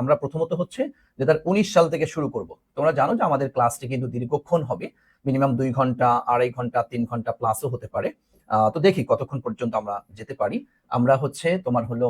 আমরা প্রথমত হচ্ছে 2019 সাল থেকে শুরু করব। তোমরা জানো যে আমাদের ক্লাসটি কিন্তু দীর্ঘক্ষণ হবে, মিনিমাম 2 ঘন্টা, 2.5 ঘন্টা, 3 ঘন্টা প্লাসও হতে পারে। তো দেখি কতক্ষণ পর্যন্ত আমরা যেতে পারি। আমরা হচ্ছে তোমার হলো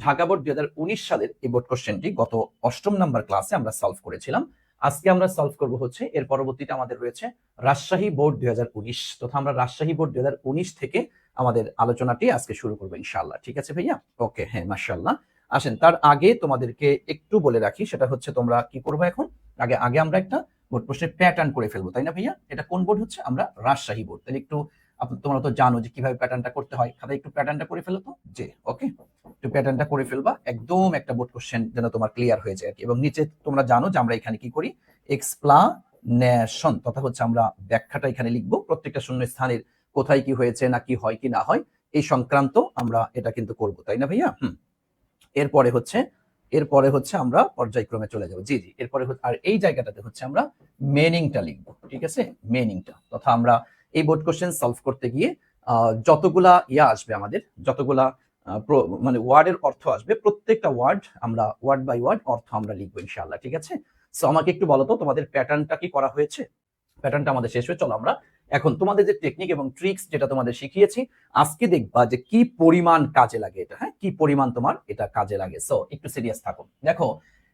ঢাকা বোর্ড 2019 সালের এই বোর্ড কোশ্চেনটি গত 8ম নাম্বার ক্লাসে আমরা সলভ করেছিলাম। আজকে আমরা সলভ করব হচ্ছে এর পরবর্তীতে আমাদের রয়েছে রাজশাহী বোর্ড 2019, তথা আমরা রাজশাহী বোর্ড 2019 থেকে আমাদের আলোচনাটি আজকে শুরু করবো ইনশাআল্লাহ। ঠিক আছে ভাইয়া? ওকে, হ্যাঁ, মাশাআল্লাহ। আসেন, তার আগে তোমাদেরকে একটু বলে রাখি, সেটা হচ্ছে তোমরা কি করবে এখন, আগে আগে আমরা একটা বোর্ড প্রশ্নের প্যাটার্ন করে ফেলবো, তাই না ভাইয়া? এটা কোন বোর্ড হচ্ছে? আমরা রাজশাহী বোর্ড। তাহলে একটু তোমরা তো জানো যে কিভাবে প্যাটার্নটা করতে হয়, খাতায় একটু প্যাটার্নটা করে ফেলো তো। যে ওকে, একটু প্যাটার্নটা করে ফেলবা, একদম একটা বোর্ড কোশ্চেন যেন তোমার ক্লিয়ার হয়ে যায় আর কি। এবং নিচে তোমরা জানো যে আমরা এখানে কি করি, এক্সপ্লানেশন, তথা হচ্ছে আমরা ব্যাখ্যাটা এখানে লিখবো, প্রত্যেকটা শূন্য স্থানের কোথায় কি হয়েছে, না কি হয় কি না হয় এই সংক্রান্ত আমরা এটা কিন্তু করবো, তাই না ভাইয়া? এরপরে হচ্ছে আমরা পর্যায়ক্রমে চলে যাবো। জি জি, এরপরে আর এই জায়গাটাতে হচ্ছে আমরা মেনিংটা লিখবো, ঠিক আছে? মেনিংটা, তথা আমরা এই বোর্ড কোশ্চেন সলভ করতে গিয়ে যতগুলা আসবে আমাদের, যতগুলা মানে ওয়ার্ডের অর্থ আসবে, প্রত্যেকটা ওয়ার্ড আমরা ওয়ার্ড বাই ওয়ার্ড অর্থ আমরা লিখবো ইনশাআল্লাহ। ঠিক আছে? সো আমাকে একটু বলো তো তোমাদের প্যাটার্নটা কি করা হয়েছে? প্যাটার্নটা আমাদের শেষ হয়ে, চলো আমরা এখন তোমাদের যে টেকনিক এবং ট্রিক্স যেটা তোমাদের শিখিয়েছি, আজকে দেখবা যে কি পরিমাণ কাজে লাগে এটা। হ্যাঁ, কি পরিমাণ তোমার এটা কাজে লাগে। সো একটু সিরিয়াস থাকো। দেখো,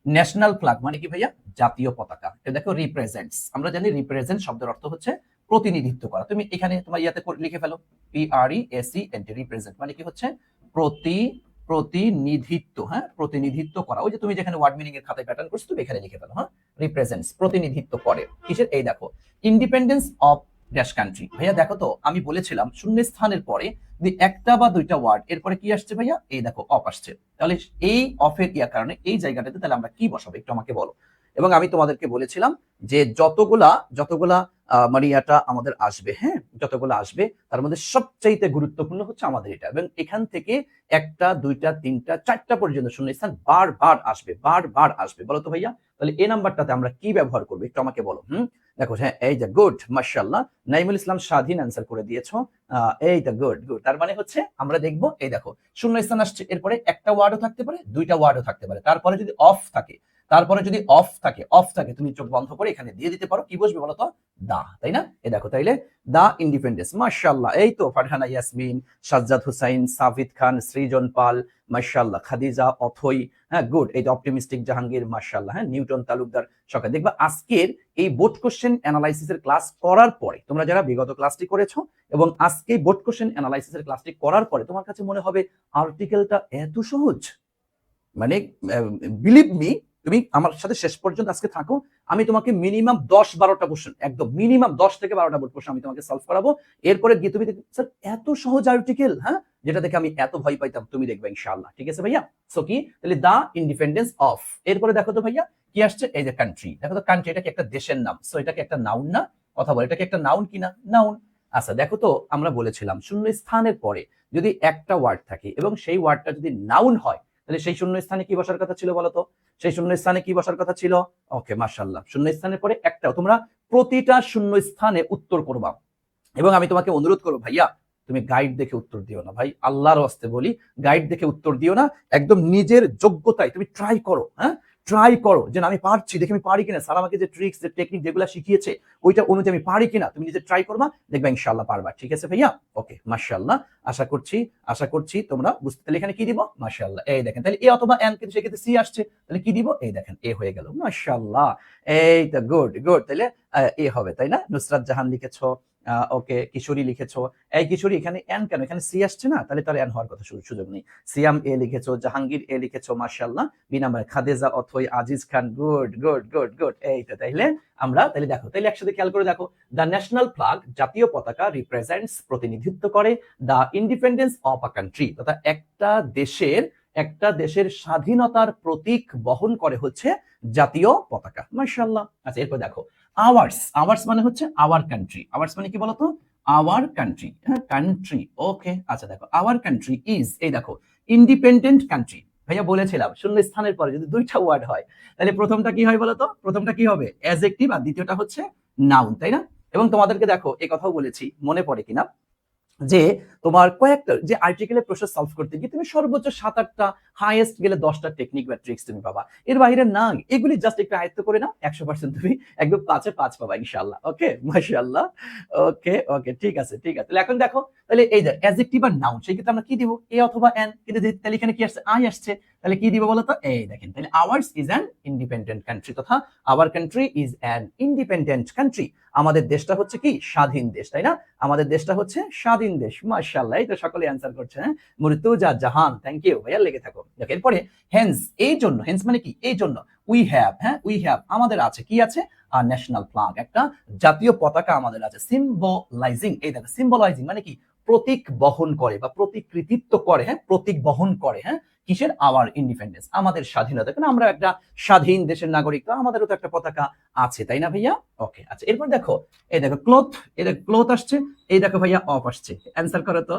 ন্যাশনাল ফ্ল্যাগ মানে কি ভাইয়া? জাতীয় পতাকা। এটা দেখো রিপ্রেজেন্টস, আমরা জানি রিপ্রেজেন্ট শব্দের অর্থ হচ্ছে প্রতিনিধিত্ব করা। তুমি এখানে তোমার ইয়াতে লিখে ফেলো, PRESENT, রিপ্রেজেন্ট মানে কি হচ্ছে? প্রতিনিধিত্ব। হ্যাঁ, প্রতিনিধিত্ব করা। ওই যে তুমি যেখানে ওয়ার্ড মিনিং এর খাতায় প্যাটার্ন করছো তুমি এখানে লিখে ফেলো। হ্যাঁ, রিপ্রেজেন্টস, প্রতিনিধিত্ব করে কিসের? এই দেখো, ইন্ডিপেন্ডেন্স অফ ড্যাশ কান্ট্রি। ভাইয়া দেখো তো, আমি বলেছিলাম শূন্য স্থানের পরে যদি একটা বা দুইটা ওয়ার্ড, এরপরে কি আসছে ভাইয়া? এই দেখো, অফ আসছে। তাহলে এই অফের কারণে এই জায়গাটাতে তাহলে আমরা কি বসাবো একটু আমাকে বলো। এবং আমি তোমাদেরকে বলেছিলাম যে যতগুলা মানে এটা আমাদের আসবে, হ্যাঁ, যতগুলো আসবে তার মধ্যে সবচাইতে গুরুত্বপূর্ণ হচ্ছে আমাদের এটা। এবং এখান থেকে একটা, দুইটা, তিনটা, চারটা পর্যন্ত শূন্যস্থান বারবার আসবে। বলো তো ভাইয়া, তাহলে এই নাম্বারটাতে আমরা কি ব্যবহার করবো একটু আমাকে বলো। দেখো, হ্যাঁ, এই যে গুড, মাশাআল্লাহ, নাইমুল ইসলাম স্বাধীন অ্যান্সার করে দিয়েছো। এই যে গুড। তার মানে হচ্ছে আমরা দেখবো, এই দেখো শূন্যস্থান আসছে, এরপরে একটা ওয়ার্ডও থাকতে পারে, দুইটা ওয়ার্ডও থাকতে পারে, তারপরে যদি অফ থাকে তুমি চোখ বন্ধ করে এখানে দিয়ে দিতে পারো, কি বসবে বলো তো? দা, তাই না? এই দেখো, তাইলে দা ইন্ডিপেন্ডেন্স। মাশাআল্লাহ, এই তো ফারহানা ইয়াসমিন, সাজ্জাদ হুসাইন, সাফিদ খান, সৃজন পাল, মাশাআল্লাহ, খাদিজা, অথই, হ্যাঁ গুড। এই যে অপটিমিস্টিক জাহাঙ্গীর, মাশাআল্লাহ, হ্যাঁ, নিউটন তালুকদার। সকালে দেখবা আজকের এই বোর্ড কোশ্চেন অ্যানালাইসিসের ক্লাস করার পরে, তোমরা যারা বিগত ক্লাসটি করেছো এবং আজকে বোর্ড কোশ্চেন অ্যানালাইসিসের ক্লাসটি করার পরে তোমার কাছে মনে হবে আর্টিকেলটা এত সহজ। মানে বিলিভ মি, তুমি আমার সাথে শেষ পর্যন্ত আজকে থাকো, আমি তোমাকে মিনিমাম 10-12টা কোশ্চেন, একদম মিনিমাম 10 থেকে 12টা বোর্ড কোশ্চেন আমি তোমাকে সলভ করাবো। এরপরে গিয়ে তুমি দেখবে স্যার এত সহজ আর্টিকেল, হ্যাঁ, যেটা দেখে আমি এত ভয় পাইতাম, তুমি দেখবে ইনশাআল্লাহ। ঠিক আছে ভাইয়া? সো কি, তাহলে দা ইন্ডিপেন্ডেন্স অফ, এরপরে দেখো তো ভাইয়া কি আসছে? এই যে কান্ট্রি। দেখো তো, কান্ট্রি এটা কি একটা দেশের নাম? সো এটা কি একটা নাউন না? কথা বল, এটা কি একটা নাউন কিনা? নাউন। আচ্ছা দেখো তো, আমরা বলেছিলাম শূন্য স্থানের পরে যদি একটা ওয়ার্ড থাকে এবং সেই ওয়ার্ডটা যদি নাউন হয়, তাহলে সেই শূন্য স্থানে কি বসার কথা ছিল বলতো? সেই শূন্য স্থানে কি বসার কথা ছিল? ওকে, মাশাআল্লাহ, শূন্য স্থানের পরে একটা। তোমরা প্রতিটা শূন্য স্থানে উত্তর করবা। এবং আমি তোমাকে অনুরোধ করবো ভাইয়া, তুমি গাইড দেখে উত্তর দিও না ভাই, আল্লাহর ওয়াস্তে বলি, গাইড দেখে উত্তর দিও না। একদম নিজের যোগ্যতায় তুমি ট্রাই করো। হ্যাঁ, ট্রাই করো যে আমি পারছি, দেখে আমি পারি কিনা, স্যার আমাকে যে ট্রিক্স, যে টেকনিক যেগুলো শিখিয়েছে ওইটা অনুযায়ী আমি পারি কিনা, তুমি নিজে ট্রাই করবা, দেখবা ইনশাআল্লাহ পারবা। ঠিক আছে ভাইয়া? ওকে, মাশাআল্লাহ, আশা করছি তোমরা বুঝতে। তাহলে এখানে কি দিব? মাশাআল্লাহ, এই দেখেন, তাহলে এ অথবা এন, কিন্তু সেক্ষেত্রে সি আসছে, তাহলে কি দিব? এই দেখেন, এ হয়ে গেল। মাশাআল্লাহ, এই তো গুড। তাহলে এ হবে, তাই না? নুসরাত জাহান লিখেছো, ওকে, কিশোরী লিখেছো। এই কিশোরী, এখানে এন কেন? এখানে সি আসছে না, তাহলে তার এন হওয়ার কথা সুযোগ নেই। সিয়াম এ লিখেছো, জাহাঙ্গীর এ লিখেছো, মাশাআল্লাহ। বি নাম্বার খাদেজা, অথই, আজিজ খান, গুড। এই তো, তাইলে আমরা তাহলে দেখো, তাহলে একসাথে খেয়াল করে দেখো, দ্য ন্যাশনাল ফ্ল্যাগ, জাতীয় পতাকা, রিপ্রেজেন্টস, প্রতিনিধিত্ব করে, the independence of a country, তথা একটা দেশের স্বাধীনতার প্রতীক বহন করে হচ্ছে জাতীয় পতাকা। মাশাআল্লাহ। আচ্ছা, এরপর দেখো, আওয়ার্স মানে হচ্ছে আওয়ার কান্ট্রি। আওয়ার্স মানে কি বলতো? Our country. হ্যাঁ, কান্ট্রি। ওকে, আচ্ছা দেখো, আওয়ার কান্ট্রি ইজ, এই দেখো, ইন্ডিপেন্ডেন্ট কান্ট্রি। ভাইয়া বলেছিলাম শূন্য স্থানের পরে যদি দুইটা ওয়ার্ড হয়, তাহলে প্রথমটা কি হয় বলতো? প্রথমটা কি হবে? অ্যাডজেক্টিভ, আর দ্বিতীয়টা হচ্ছে নাউন, তাই না? এবং তোমাদেরকে দেখো, এই কথাও বলেছি, মনে পড়ে কিনা, যে তোমার কয়েকটা যে আর্টিকেলের প্রশ্ন সলভ করতে গিয়ে তুমি সর্বোচ্চ 7-8টা, হাইয়েস্ট গেলে 10টা টেকনিক বা ট্রিক্স তুমি পাবা। এর বাইরে না, এগুলি জাস্ট একটু আয়ত্ত করে নাও, 100% তুমি একদম 5-এ 5 পাবা ইনশাআল্লাহ। ওকে, মাশাআল্লাহ। ওকে ওকে, ঠিক আছে ঠিক আছে। তাহলে এখন দেখো, তাহলে এই যে অ্যাডজেক্টিভ আর নাউন, সেই ক্ষেত্রে আমরা কি দিব? এ অথবা এন। কিন্তু তাহলে এখানে কি আসছে? আই আসছে। তাহলে কি দিব বলো তো? এই দেখেন, তাহলে ours is an independent country, তথা our country is an independent country. আমাদের দেশটা হচ্ছে কি? স্বাধীন দেশ, তাই না? আমাদের দেশটা হচ্ছে স্বাধীন দেশ। মাশাআল্লাহ, এই তো সকলে অ্যানসার করছে। হ্যাঁ, মুর্তুজা জাহান, থ্যাংক ইউ ভাইয়া, লেগে থাকো। দেখো এরপরে হেন্স, এই জন্য। হেন্স মানে কি? এই জন্য। উই হ্যাভ, হ্যাঁ উই হ্যাভ, আমাদের আছে কি আছে? আর ন্যাশনাল ফ্ল্যাগ, একটা জাতীয় পতাকা আমাদের আছে। সিম্বলাইজিং, এই দেখো সিম্বলাইজিং মানে কি? প্রতীক বহন করে বা প্রতিকৃতিত্ব করে, হ্যাঁ প্রতীক বহন করে, হ্যাঁ কিসের? আওয়ার ইন্ডিপেন্ডেন্স, আমাদের স্বাধীনতা। কারণ আমরা একটা স্বাধীন দেশের নাগরিক, তো আমাদেরও তো একটা পতাকা আছে, তাই না ভাইয়া? ওকে, আচ্ছা এরপর দেখো, এই দেখো ক্লোথ, এই দেখো ক্লোথ আসছে, এই দেখো ভাইয়া অফ আসছে। অ্যান্সার করো তো।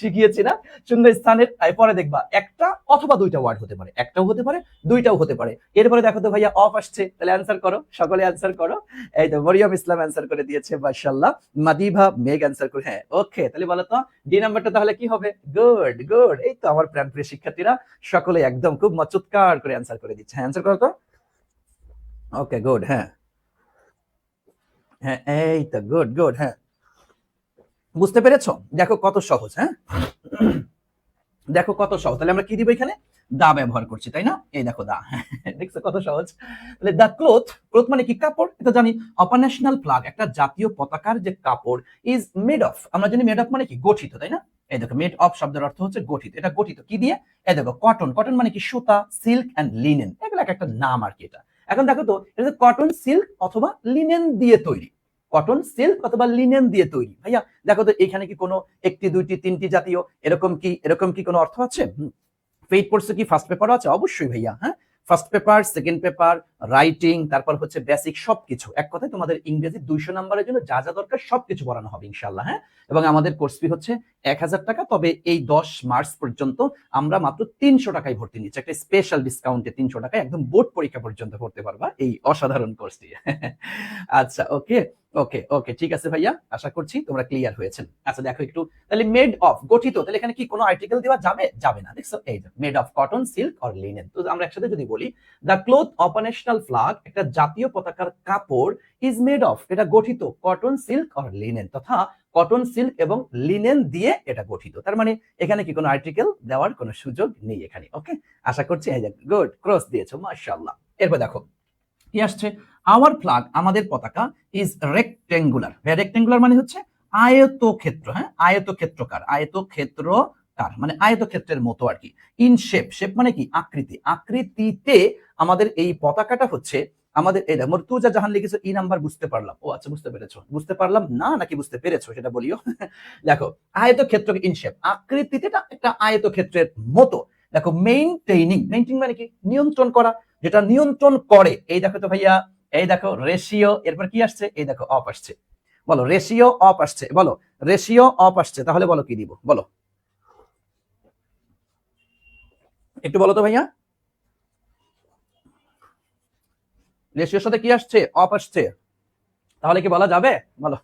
শিখিয়েছি না? শূন্য স্থানের পরে দেখবা একটা অথবা দুইটা ওয়ার্ড হতে পারে, একটাও হতে পারে, দুইটাও হতে পারে। এরপরে দেখো তো ভাইয়া অফ আসছে, তাহলে অ্যান্সার করো, সকলে অ্যান্সার করো। এই তো মরিয়ম ইসলাম অ্যান্সার করে দিয়েছে, মাশাআল্লাহ। মাদিভা মেঘ অ্যান্সার করে, হ্যাঁ ওকে। তাহলে বলো তো ডি নাম্বারটা তাহলে কি হবে? গুড গুড, এই তো আমার প্রাণপ্রিয় শিক্ষার্থীরা সকলে একদম খুব মচুৎকার করে অ্যান্সার করে দিচ্ছে। অ্যান্সার করো তো। ওকে গুড, হ্যাঁ হ্যাঁ, এই তো গুড গুড, হ্যাঁ বুঝতে পেরেছো? দেখো কত সহজ, হ্যাঁ দেখো কত সহজ। তাহলে আমরা কি দিব এখানে? দা ব্যবহার করছি, তাই না? এই দেখো দা। দেখছো কত সহজ? তাহলে দা ক্লোথ, ক্লোথ মানে কি? কাপড়, এটা জানি। অপারন্যাশনাল ফ্ল্যাগ, একটা জাতীয় পতাকার যে কাপড়, ইজ মেড অফ, আমরা জানি মেড অফ মানে কি? গঠিত, তাই না? এই দেখো মেড অফ শব্দের অর্থ হচ্ছে গঠিত। এটা গঠিত কি দিয়ে? এই দেখো কটন, কটন মানে কি? সুতা, সিল্ক এন্ড লিনেন, এগুলো একটা নাম আর কি। এটা এখন দেখো তো, এটা কটন, সিল্ক অথবা লিনেন দিয়ে তৈরি। কটন, সিল্ক অথবা লিনেন দিয়ে তৈরি। ভাইয়া দেখো তো, এখানে কি কোনো একটি, দুইটি, তিনটি জাতীয় এরকম কি কোনো অর্থ আছে? পেইড কোর্সে কি ফার্স্ট পেপারও আছে? অবশ্যই ভাইয়া, হ্যাঁ first paper, second paper, writing, তারপর হচ্ছে বেসিক, সবকিছু। এক কথায় তোমাদের ইংরেজি 200 নম্বরের জন্য যা যা দরকার সবকিছু পড়ানো হবে ইনশাআল্লাহ। হ্যাঁ, এবং আমাদের কোর্স ফি হচ্ছে 1000 টাকা। তবে এই 10 মার্চ পর্যন্ত আমরা মাত্র 300 টাকায় ভর্তি নিচ্ছি, একটা স্পেশাল ডিসকাউন্টে 300 টাকায় একদম বোর্ড পরীক্ষা পর্যন্ত পড়তে পারবা এই অসাধারণ কোর্সটি। আচ্ছা ওকে ওকে ওকে, ঠিক আছে ভাইয়া, আশা করছি তোমরা ক্লিয়ার হয়েছেন। আচ্ছা দেখো একটু, তাহলে মেড অফ, গঠিত, তাহলে এখানে কি কোনো আর্টিকেল দেওয়া যাবে? যাবে না। দেখছো এই যে made of cotton, silk or linen. তো আমরা একসাথে যদি বলি, the cloth of a national flag, একটা জাতীয় পতাকার কাপড়, ইজ মেড অফ, এটা গঠিত, কটন, সিল্ক অর লিনেন, তথা কটন, সিল্ক এবং লিনেন দিয়ে এটা গঠিত। তার মানে এখানে কি কোনো আর্টিকেল দেওয়ার কোনো সুযোগ নেই এখানে। ওকে, আশা করছি এই যে গুড, ক্রস দিয়েছো, মাশাআল্লাহ। এরপর দেখো কি আসছে? আওয়ার ফ্ল্যাগ, আমাদের পতাকা, ইজ রেক্টেঙ্গুলার। রেক্টেঙ্গুলার মানে হচ্ছে আয়তক্ষেত্র, হ্যাঁ আয়তক্ষেত্রকার, আয়তক্ষেত্রকার মানে আয়তক্ষেত্রের মতো আর কি। ইন শেপ, শেপ মানে কি? আকৃতি, আকৃতিতে আমাদের এই পতাকাটা হচ্ছে আমাদের। এই মুর্তুজা জাহান লিখেছো ই নাম্বার, বুঝতে পারলাম। ও আচ্ছা, বুঝতে পেরেছো, বুঝতে পারলাম না নাকি বুঝতে পেরেছো সেটা বলিও। দেখো আয়তক্ষেত্র, ইন শেপ, আকৃতিতে একটা আয়তক্ষেত্রের মতো। দেখো মেইনটেইনিং, মেইনটেইন মানে কি? নিয়ন্ত্রণ করা, যেটা নিয়ন্ত্রণ করে। এই দেখো তো ভাইয়া, এই দেখো রেশিও, এরপর কি আসছে? এই দেখো অফ আসছে। বলো রেশিও অফ আসছে, বলো রেশিও অফ আসছে। তাহলে বলো কি দিব? বলো একটু বলো তো ভাইয়া, রেশিওর সাথে কি আসছে? অফ আসছে। তাহলে কি বলা যাবে? বলো।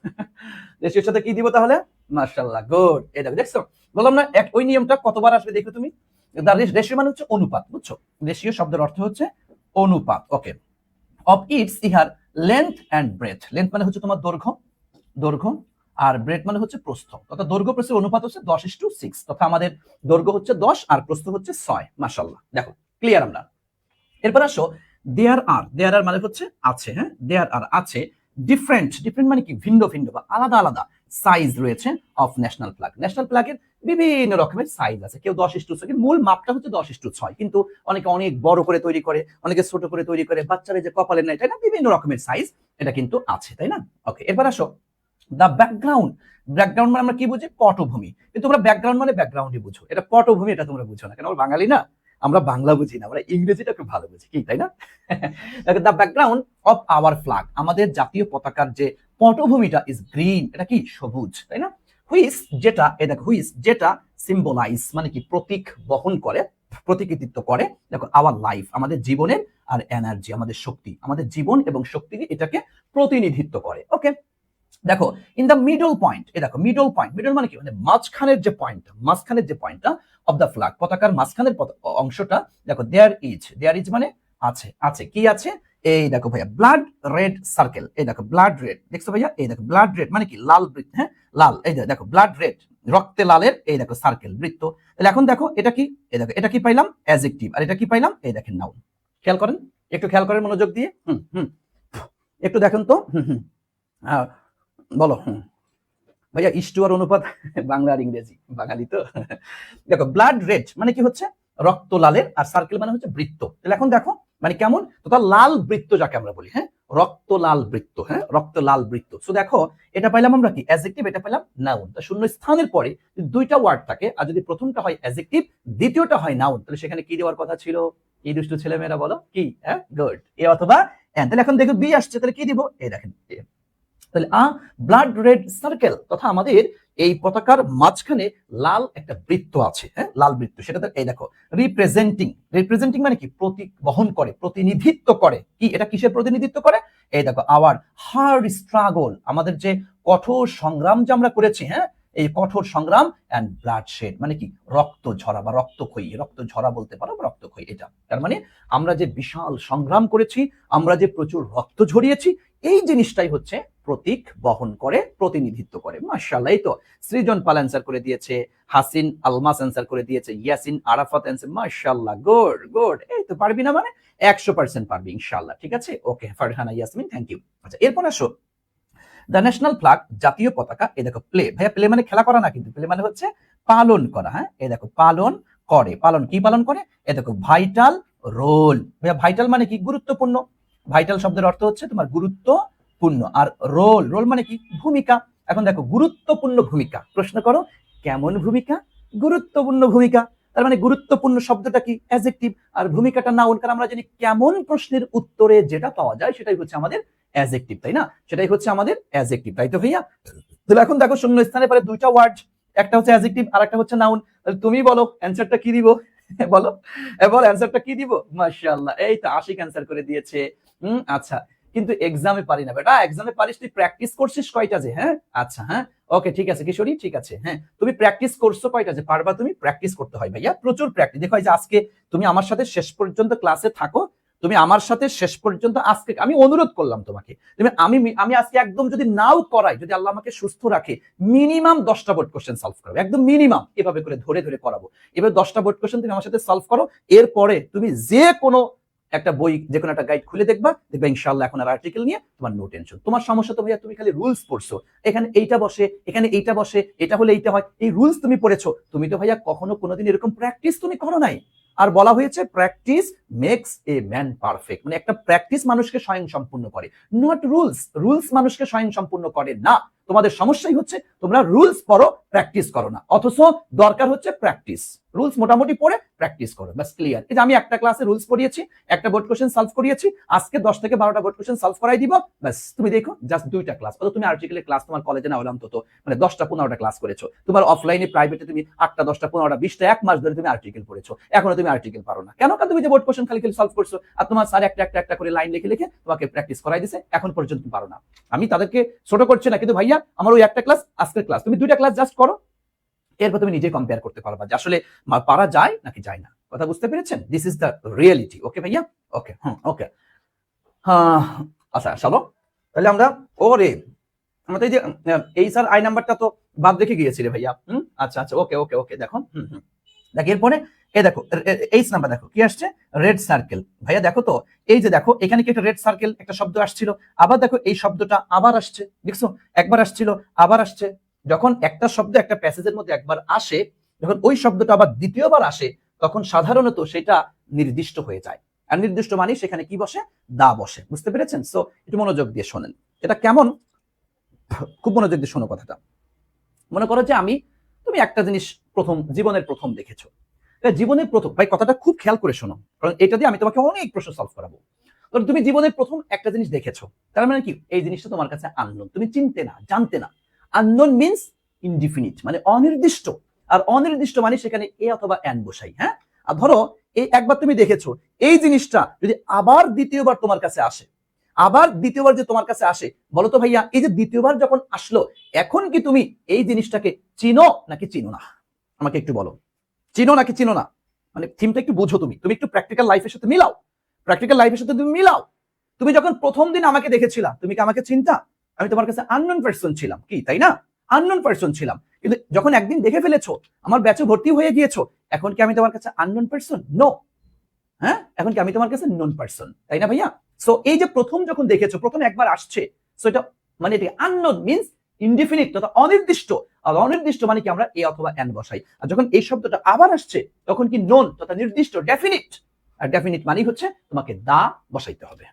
রেশিওর সাথে কি দিব তাহলে? মাশাআল্লাহ, গুড। এই দেখো, দেখছো বললাম না, এক ওই নিয়মটা কতবার আসবে দেখো তুমি। রেশিও মানে হচ্ছে অনুপাত, বুঝছো? রেশিও শব্দের অর্থ হচ্ছে অনুপাত। ওকে, অফ ইটস, ইহার লেন্থ এন্ড ব্রেথ, লেন্থ মানে হচ্ছে তোমার দৈর্ঘ্য, দৈর্ঘ্য, আর ব্রেথ মানে হচ্ছে প্রস্থ, অর্থাৎ দৈর্ঘ্য প্রস্থের অনুপাত হচ্ছে 10:6, তথা আমাদের দৈর্ঘ্য হচ্ছে 10 আর প্রস্থ হচ্ছে 6। মাশাআল্লাহ, দেখো ক্লিয়ার আমরা। এরপর আসো, দেয়ার আর, দেয়ার আর মানে হচ্ছে আছে, হ্যাঁ দেয়ার আর আছে। ডিফারেন্ট, ডিফারেন্ট মানে কি? ভিন্ন ভিন্ন বা আলাদা আলাদা সাইজ রয়েছে অফ ন্যাশনাল ফ্ল্যাগ, ন্যাশনাল ফ্ল্যাগের বিভিন্ন রকমের সাইজ আছে। কেউ 10:6, মূল মাপটা হচ্ছে 10:6, কিন্তু অনেকে অনেক বড় করে তৈরি করে, অনেকে ছোট করে তৈরি করে, বাচ্চারা যে কপালে নেয়, তাই না? বিভিন্ন রকমের সাইজ এটা কিন্তু আছে, তাই না? ওকে, এরপর আসো দা ব্যাকগ্রাউন্ড, ব্যাকগ্রাউন্ড মানে আমরা কি বুঝি? পটভূমি। কিন্তু তোমরা ব্যাকগ্রাউন্ড মানে ব্যাকগ্রাউন্ডই বুঝো, এটা পটভূমি এটা তোমরা বুঝো না কেন? আমরা বাঙালি না, আমরা বাংলা বুঝি না, আমরা ইংরেজিটা খুব ভালো বুঝি, কি তাই না? দা ব্যাকগ্রাউন্ড অফ আওয়ার ফ্ল্যাগ, আমাদের জাতীয় পতাকার যে পটভূমিটা, ইজ গ্রিন, এটা কি? সবুজ, তাই না? হুইস, যেটা, এই দেখো হুইস, যেটা সিম্বলাইজ মানে কি? প্রতীক বহন করে, প্রতিকৃতিত্ব করে। দেখো আওয়ার লাইফ, আমাদের জীবনের, আর এনার্জি, আমাদের শক্তি, আমাদের জীবন এবং শক্তিকে এটাকে প্রতিনিধিত্ব করে। ওকে, দেখো ইন দ্য মিডল পয়েন্ট, এ দেখো মিডল পয়েন্ট, মিডল মানে কি, মানে মাঝখানের যে পয়েন্টটা অফ দ্য ফ্ল্যাগ, পতাকার মাঝখানের অংশটা, দেখো দেয়ার ইজ মানে আছে, আছে কি আছে, এই দেখো ভাইয়া ব্লাড রেড সার্কেল, এই দেখো ব্লাড রেড, দেখছো ভাইয়া, এই দেখো ব্লাড রেড মানে কি লাল বৃত্ত, হ্যাঁ লাল, এই দেখো ব্লাড রেড রক্তে লালের, এই দেখো সার্কেল বৃত্ত। তাহলে এখন দেখো এটা কি, এই দেখো এটা কি পাইলাম অ্যাডজেক্টিভ, আর এটা কি পাইলাম, এই দেখেন নাউন। খেয়াল করেন, একটু খেয়াল করেন মনোযোগ দিয়ে, একটু দেখেন তো, বলো ভাইয়া ইস্টু আর অনুপাত, বাংলা আর ইংরেজি, বাঙালি তো। দেখো ব্লাড রেড মানে কি হচ্ছে রক্ত লালের, আর সার্কেল মানে হচ্ছে বৃত্ত। তাহলে এখন দেখো মানে কেমন, তো তার লাল বৃত্ত যাকে আমরা বলি, হ্যাঁ রক্ত লাল বৃত্ত, হ্যাঁ রক্ত লাল বৃত্ত। সো দেখো এটা পাইলাম আমরা কি অ্যাডজেক্টিভ, এটা পাইলাম নাউন। তো শূন্য স্থানের পরে যদি দুইটা ওয়ার্ড থাকে, আর যদি প্রথমটা হয় অ্যাডজেক্টিভ, দ্বিতীয়টা হয় নাউন, তাহলে সেখানে কি দেওয়ার কথা ছিল, এই দুষ্টু ছেলেমেয়েরা বলো কি, হ্যাঁ গুড, এ অথবা এন। তাহলে এখন দেখো বি আসছে, তাহলে কি দিব, এই দেখেন, তাহলে ব্লাড রেড সার্কেল, তথা আমাদের এই পতাকার মাঝখানে লাল একটা বৃত্ত আছে, হ্যাঁ লাল বৃত্ত, সেটা এই দেখো রিপ্রেজেন্টিং মানে কি প্রতীক বহন করে, প্রতিনিধিত্ব করে, কি এটা কিসের প্রতিনিধিত্ব করে, এই দেখো আওয়ার হার্ড স্ট্রাগল, আমাদের যে কঠোর সংগ্রাম যে আমরা করেছি, হ্যাঁ এই কঠোর সংগ্রাম, এন্ড ব্লাড শেড মানে কি রক্ত ঝরা বা রক্তক্ষয়ী, রক্ত ঝরা বলতে পারো, রক্তক্ষয়ী এটা, তার মানে আমরা যে বিশাল সংগ্রাম করেছি, আমরা যে প্রচুর রক্ত ঝরিয়েছি, এই জিনিসটাই হচ্ছে প্রতীক বহন করে, প্রতিনিধিত্ব করে। মাশাআল্লাহ, এই তো সৃজন পাল অ্যান্সার করে দিয়েছে, হাসিন আলমাস অ্যান্সার করে দিয়েছে, ইয়াসিন আরাফাত অ্যান্সার, মাশাআল্লাহ গুড গুড, এই তো পারবি না মানে 100% পারবি ইনশাআল্লাহ, ঠিক আছে ওকে ফারহানা ইয়াসমিন, থ্যাংক ইউ। আচ্ছা এরপর আসো দ্য ন্যাশনাল ফ্ল্যাগ, জাতীয় পতাকা, এই দেখো প্লে, ভাইয়া প্লে মানে খেলা করা না, কিন্তু প্লে মানে হচ্ছে পালন করা, হ্যাঁ এই দেখো পালন করে, পালন কি পালন করে, এই দেখো ভাইটাল রোল, ভাইয়া ভাইটাল মানে কি গুরুত্বপূর্ণ, ভাইটাল শব্দের অর্থ হচ্ছে তোমার গুরুত্বপূর্ণ, আর রোল, রোল মানে কি ভূমিকা। এখন দেখো গুরুত্বপূর্ণ ভূমিকা, প্রশ্ন করো কেমন ভূমিকা, গুরুত্বপূর্ণ ভূমিকা, তার মানে গুরুত্বপূর্ণ শব্দটা কি অ্যাডজেক্টিভ, আর ভূমিকাটা নাউন, কারণ আমরা জানি কেমন প্রশ্নের উত্তরে যেটা পাওয়া যায় সেটাই হচ্ছে আমাদের অ্যাডজেক্টিভ, তাই না, সেটাই হচ্ছে আমাদের অ্যাডজেক্টিভ, তাই তো ভাইয়া। তাহলে এখন দেখো শূন্য স্থানে পরে দুইটা ওয়ার্ড, একটা হচ্ছে অ্যাডজেক্টিভ আর একটা হচ্ছে নাউন, তাহলে তুমি বলো অ্যানসারটা কি দিব, বলো এবার অ্যানসারটা কি দিব, মাশাআল্লাহ এই তো আশিক অ্যানসার করে দিয়েছে। আচ্ছা কিন্তু এক্সামে পারি না বেটা, এক্সামে পারিস, তুই প্র্যাকটিস করছিস কয়টা যে, হ্যাঁ আচ্ছা হ্যাঁ ওকে ঠিক আছে কিশোরী, ঠিক আছে, হ্যাঁ তুমি প্র্যাকটিস করছো কয়টা যে, পারবা তুমি, প্র্যাকটিস করতে হয় ভাইয়া, প্রচুর প্র্যাকটিস। দেখো এই যে আজকে তুমি আমার সাথে শেষ পর্যন্ত ক্লাসে থাকো, তুমি আমার সাথে শেষ পর্যন্ত, আজকে আমি অনুরোধ করলাম তোমাকে, তুমি আমি আজকে একদম যদি নাও করাই, যদি আল্লাহ আমাকে সুস্থ রাখে, মিনিমাম 10টা বোর্ড কোশ্চেন সলভ করো, একদম মিনিমাম এভাবে করে ধরে ধরে করাবো, এবার 10টা বোর্ড কোশ্চেন তুমি আমার সাথে সলভ করো, এরপরে তুমি যে কোনো একটা বই, যে কোনো একটা গাইড খুলে দেখবা ইনশাআল্লাহ এখন আর আর্টিকেল নিয়ে তোমার নো টেনশন। তোমার সমস্যা তো ভাইয়া তুমি খালি রুলস পড়ছো, এখানে এইটা বসে, এখানে এইটা বসে, এটা হলে এইটা হয়, এই রুলস তুমি পড়েছো, তুমি তো ভাইয়া কখনো কোনোদিন এরকম প্র্যাকটিস তুমি করো নাই। আর বলা হয়েছে practice makes a man perfect, মানে একটা প্র্যাকটিস মানুষকে স্বয়ং সম্পূর্ণ করে, নট রুলস, রুলস মানুষকে স্বয়ং সম্পূর্ণ করে না। তোমাদের সমস্যাই হচ্ছে তোমরা রুলস পড়ো, প্র্যাকটিস করো না, অথচ দরকার হচ্ছে প্র্যাকটিস, রুলস মোটামুটি পড়ে প্র্যাকটিস করো, বাস ক্লিয়ার। এই যে আমি একটা ক্লাসে রুলস পড়িয়েছি, একটা বোর্ড কোশ্চেন সলভ করিয়েছি, আজকে 10 থেকে 12টা বোর্ড কোশ্চেন সলভ করাই দিব, বাস তুমি দেখো জাস্ট 2টা ক্লাস, অথচ তুমি আর্টিকেলের ক্লাস তোমার কলেজে না হলে অন্তত মানে 10টা 15টা ক্লাস করেছো, তোমার অফলাইনে প্রাইভেটে তুমি 8টা 10টা 15টা 20টা এক মাস ধরে তুমি আর্টিকেল পড়েছো, এখনো তুমি আর্টিকেল পারো না কেন, কারণ তুমি যে বোর্ড কোশ্চেন খালি খালি সলভ করছো, আর তোমার স্যার একটা একটা একটা করে লাইন লিখে লিখে তোমাকে প্র্যাকটিস করাই দিছে, এখন পর্যন্ত পারো না। আমি তাদেরকে ছোট করছি না, কিন্তু ভাইয়া আমার ওই একটা ক্লাস, আজকের ক্লাস, তুমি 2টা ক্লাস জাস্ট করো, এরপর তুমি নিজে কম্পেয়ার করতে পারবা যে আসলে পারা যায় নাকি যায় না, কথা বুঝতে পেরেছেন, দিস ইজ দ্য রিয়েলিটি, ওকে ভাইয়া ওকে ওকে হ্যাঁ। আচ্ছা চলো তাহলে আমরা, ওরে আমরা তো এই যে এই স্যার আই নাম্বারটা তো বাদ রেখে গিয়েছিলে ভাইয়া, আচ্ছা আচ্ছা ওকে ওকে ওকে দেখো দেখ এরপরে এই দেখো এইচ নাম্বার দেখো কি আসছে, রেড সার্কেল, ভাইয়া দেখো তো এই যে দেখো এখানে কি একটা রেড সার্কেল একটা শব্দ আসছিল, আবার দেখো এই শব্দটা আবার আসছে, দেখছো একবার আসছিল আবার আসছে, যখন একটা শব্দ একটা প্যাসেজের মধ্যে একবার আসে, যখন ওই শব্দটা আবার দ্বিতীয়বার আসে, তখন সাধারণত সেটা নির্দিষ্ট হয়ে যায়, আর নির্দিষ্ট মানে সেখানে কি বসে, দা বসে, বুঝতে পেরেছেন। সো একটু মনোযোগ দিয়ে শোনেন এটা কেমন, খুব মনোযোগ দিয়ে শোনো কথাটা। মনে করো যে তুমি একটা জিনিস জীবনের প্রথম দেখেছো, জীবনের প্রথম, ভাই কথাটা খুব খেয়াল করে শোনো, কারণ এটা দিয়ে আমি তোমাকে অনেক প্রশ্ন সলভ করাবো। তুমি জীবনের প্রথম একটা জিনিস দেখেছো, তার মানে কি এই জিনিসটা তোমার কাছে আননোন, তুমি চিনতে না, জানতে না। আননোন মিন্স ইনডিফিনিট, মানে অনির্দিষ্ট, আর অনির্দিষ্ট মানে সেখানে এ অথবা এন বসাই, হ্যাঁ। আর ধরো এই একবার তুমি দেখেছো, এই জিনিসটা যদি আবার দ্বিতীয়বার তোমার কাছে আসে, আবার দ্বিতীয়বার যে তোমার কাছে আসে, বলো তো ভাইয়া এই যে দ্বিতীয়বার যখন আসলো, এখন কি তুমি এই জিনিসটাকে চিনো নাকি চিনো না? আমাকে একটু বলো, চিনো নাকি চিনো না? মানে থিমটা একটু বুঝো, তুমি একটু প্র্যাকটিক্যাল লাইফের সাথে মিলাও, প্র্যাকটিক্যাল লাইফের সাথে তুমি মিলাও। তুমি যখন প্রথম দিন আমাকে দেখেছিলা, তুমি কি আমাকে চিন্তা? আমি তোমার কাছে আননোন পারসন ছিলাম, কি তাই না? আননোন পারসন ছিলাম, কিন্তু যখন একদিন দেখে ফেলেছো, আমার ব্যাচে ভর্তি হয়ে গিয়েছো, এখন কি আমি তোমার কাছে আননোন পারসন? নো। হ্যাঁ, এখন কি আমি তোমার কাছে নোন পারসন, তাই না ভাইয়া? সো এই যে প্রথম যখন দেখেছো, প্রথম একবার আসছে, সো এটা মানে এটা আননোন মিন্স ইনডিফিনিট, তথা অনির্দিষ্ট। আর অনির্দিষ্ট মানে কি আমরা এ অথবা এন বসাই। আর যখন এই শব্দটা আবার আসছে, তখন কি নোন তথা নির্দিষ্ট, ডেফিনিট। আর ডেফিনিট মানেই হচ্ছে তোমাকে দা বসাইতে হবে।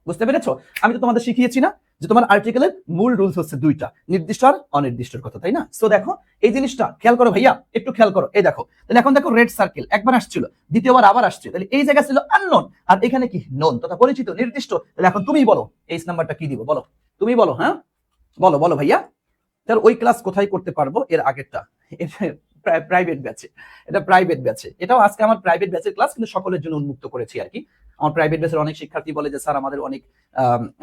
বুঝতে পেরেছো? আমি তো তোমাদের শিখিয়েছি না যে তোমার আর্টিকেলের মূল রুলস হচ্ছে দুইটা, নির্দিষ্ট আর অনির্দিষ্টর কথা, তাই না? সো দেখো এই জিনিসটা খেয়াল করো ভাইয়া, একটু খেয়াল করো। এই দেখো, তাহলে এখন দেখো রেড সার্কেল একবার আসছিল, দ্বিতীয়বার আবার আসছে, তাহলে এই জায়গা ছিল আননোন, আর এখানে কি নোন তথা পরিচিত, নির্দিষ্ট। তাহলে এখন তুমি বলো এইচ নাম্বারটা কি দিব, বলো তুমি বলো। হ্যাঁ বলো বলো ভাইয়া। তাহলে ওই ক্লাস কোথায় করতে পারবো? এর আগেরটা প্রাইভেট ব্যাচে, এটা প্রাইভেট ব্যাচে, এটাও আজকে আমার প্রাইভেট ব্যাচের ক্লাস, কিন্তু সকলের জন্য উন্মুক্ত করেছি আর কি। আমার প্রাইভেট ব্যাচের অনেক শিক্ষার্থী বলে যে স্যার আমাদের অনেক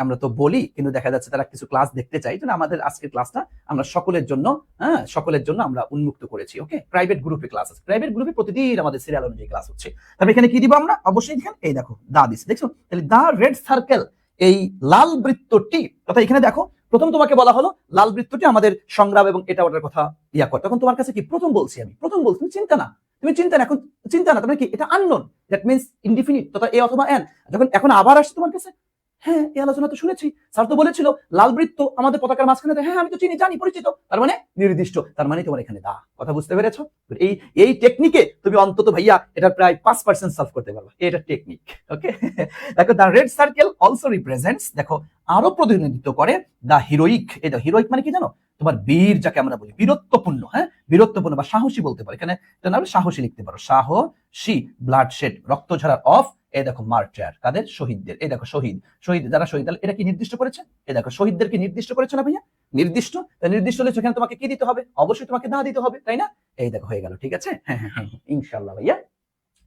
আমরা তো বলি, কিন্তু দেখা যাচ্ছে তারা কিছু ক্লাস দেখতে চাই, জন্য আমাদের আজকের ক্লাসটা আমরা সকলের জন্য, হ্যাঁ সকলের জন্য আমরা উন্মুক্ত করেছি। ওকে, প্রাইভেট গ্রুপে ক্লাস আছে, প্রাইভেট গ্রুপে প্রতিদিন আমাদের সিরিয়াল অনুযায়ী ক্লাস হচ্ছে। তবে এখানে কি দিব আমরা? অবশ্যই এখানে এই দেখো দা দিস, দেখছো? তাহলে দা রেড সার্কেল, এই লাল বৃত্তটি, তথা এখানে দেখো প্রথম তোমাকে বলা হলো লাল বৃত্তটি আমাদের সংগ্রাম এবং এটা ওটার কথা ইয়া কর, তখন তোমার কাছে কি প্রথম বলছি, আমি প্রথম বলছি, তুমি চিন্তা না, তুমি চিন্তা না, এখন চিন্তা না, তুমি কি এটা আননোন, দ্যাট মিন্স ইনডিফিনিট তথা এ অথবা এন। যখন এখন আবার আসছে তোমার কাছে, হ্যাঁ এই আলোচনা তো শুনেছি, স্যার তো বলেছিল লাল বৃত্ত আমাদের পতাকার মাঝখানে, হ্যাঁ আমি তো চিনি, জানি, পরিচিত, তার মানে নির্দিষ্ট, তার মানে তোমার এখানে দা। কথা বুঝতে পেরেছো? এই এই টেকনিকে তুমি অন্তত ভাইয়া এটা প্রায় 5% সলভ করতে পারবে, এটা টেকনিক। ওকে, দেখো দা রেড সার্কেল অলসো রিপ্রেজেন্টস, দেখো আরো প্রতিনিধিত্ব করে দা হিরোইক। এই দেখো হিরোইক মানে কি জানো? তোমার বীর, যাকে আমরা বলি বীরত্বপূর্ণ, হ্যাঁ বীরত্বপূর্ণ বা সাহসী বলতে পারো, এখানে এটা না সাহসী লিখতে পারো, সাহসী, ব্লাড শেড রক্ত ঝরার অফ, এই দেখো মার্টার, কাদের? শহীদদের। এই দেখো শহীদ, শহীদ যারা শহীদ, তাহলে এটা কি নির্দিষ্ট করেছে? এই দেখো শহীদদেরকে নির্দিষ্ট করেছে না ভাইয়া? নির্দিষ্ট, নির্দিষ্ট হলে সেখানে তোমাকে কি দিতে হবে? অবশ্যই তোমাকে দা দিতে হবে, তাই না? এই দেখো হয়ে গেল, ঠিক আছে, হ্যাঁ হ্যাঁ হ্যাঁ ইনশাআল্লাহ ভাইয়া।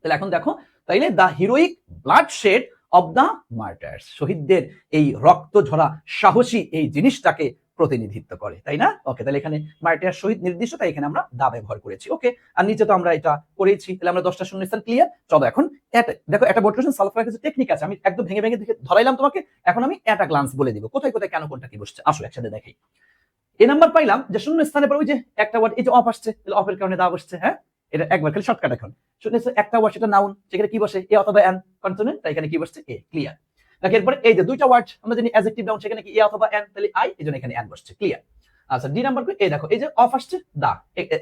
তাহলে এখন দেখো, তাইলে the heroic bloodshed of the martyrs, শহীদদের এই রক্ত ঝরা সাহসী এই জিনিসটাকে প্রতিনিধিত্ব করে, তাই না? ওকে, তাহলে এখানে মার্টার শহীদ নির্দিষ্ট, তাই এখানে আমরা দা ব্যবহার করেছি। ওকে, আর নিচে তো আমরা এটা করেছি, তাহলে আমরা 10টা শূন্যস্থান ক্লিয়ার। চলো এখন দেখো একটা বোর্ড কোশ্চেন সলভ করার কিছু টেকনিক আছে, আমি একদম ভেঙে ভেঙে দেখে ধরাইলাম তোমাকে, এখন আমি একটা গ্লান্স বলে দিব কোথায় কোথায় কেন কোনটা কি বসছে। আসো একসাথে দেখাই। এ নাম্বার পাইলাম যে শূন্য স্থানে পর ওই যে একটা ওয়ার্ড, এই যে অফ আসছে, তাহলে অফের কারণে দা বসছে। হ্যাঁ, এটা একবার খালি শর্টকাট। এখন শূন্য একটা ওয়ার্ড, সেটা নাউন, সেখানে কি বসে? এ অথবা এন, কনসোনেন্ট, তাই এখানে কি বসছে? এ, ক্লিয়ার। দেখো এরপরে এই যে দুইটা ওয়ার্ড আমরা জানি অ্যাডজেক্টিভ নাউন, সেখানে কি এ অথবা এন, তাহলে আই, এজন্য এখানে এন বসছে, ক্লিয়ার। আচ্ছা ডি নাম্বার এই দেখো এই যে অফ আসছে দা,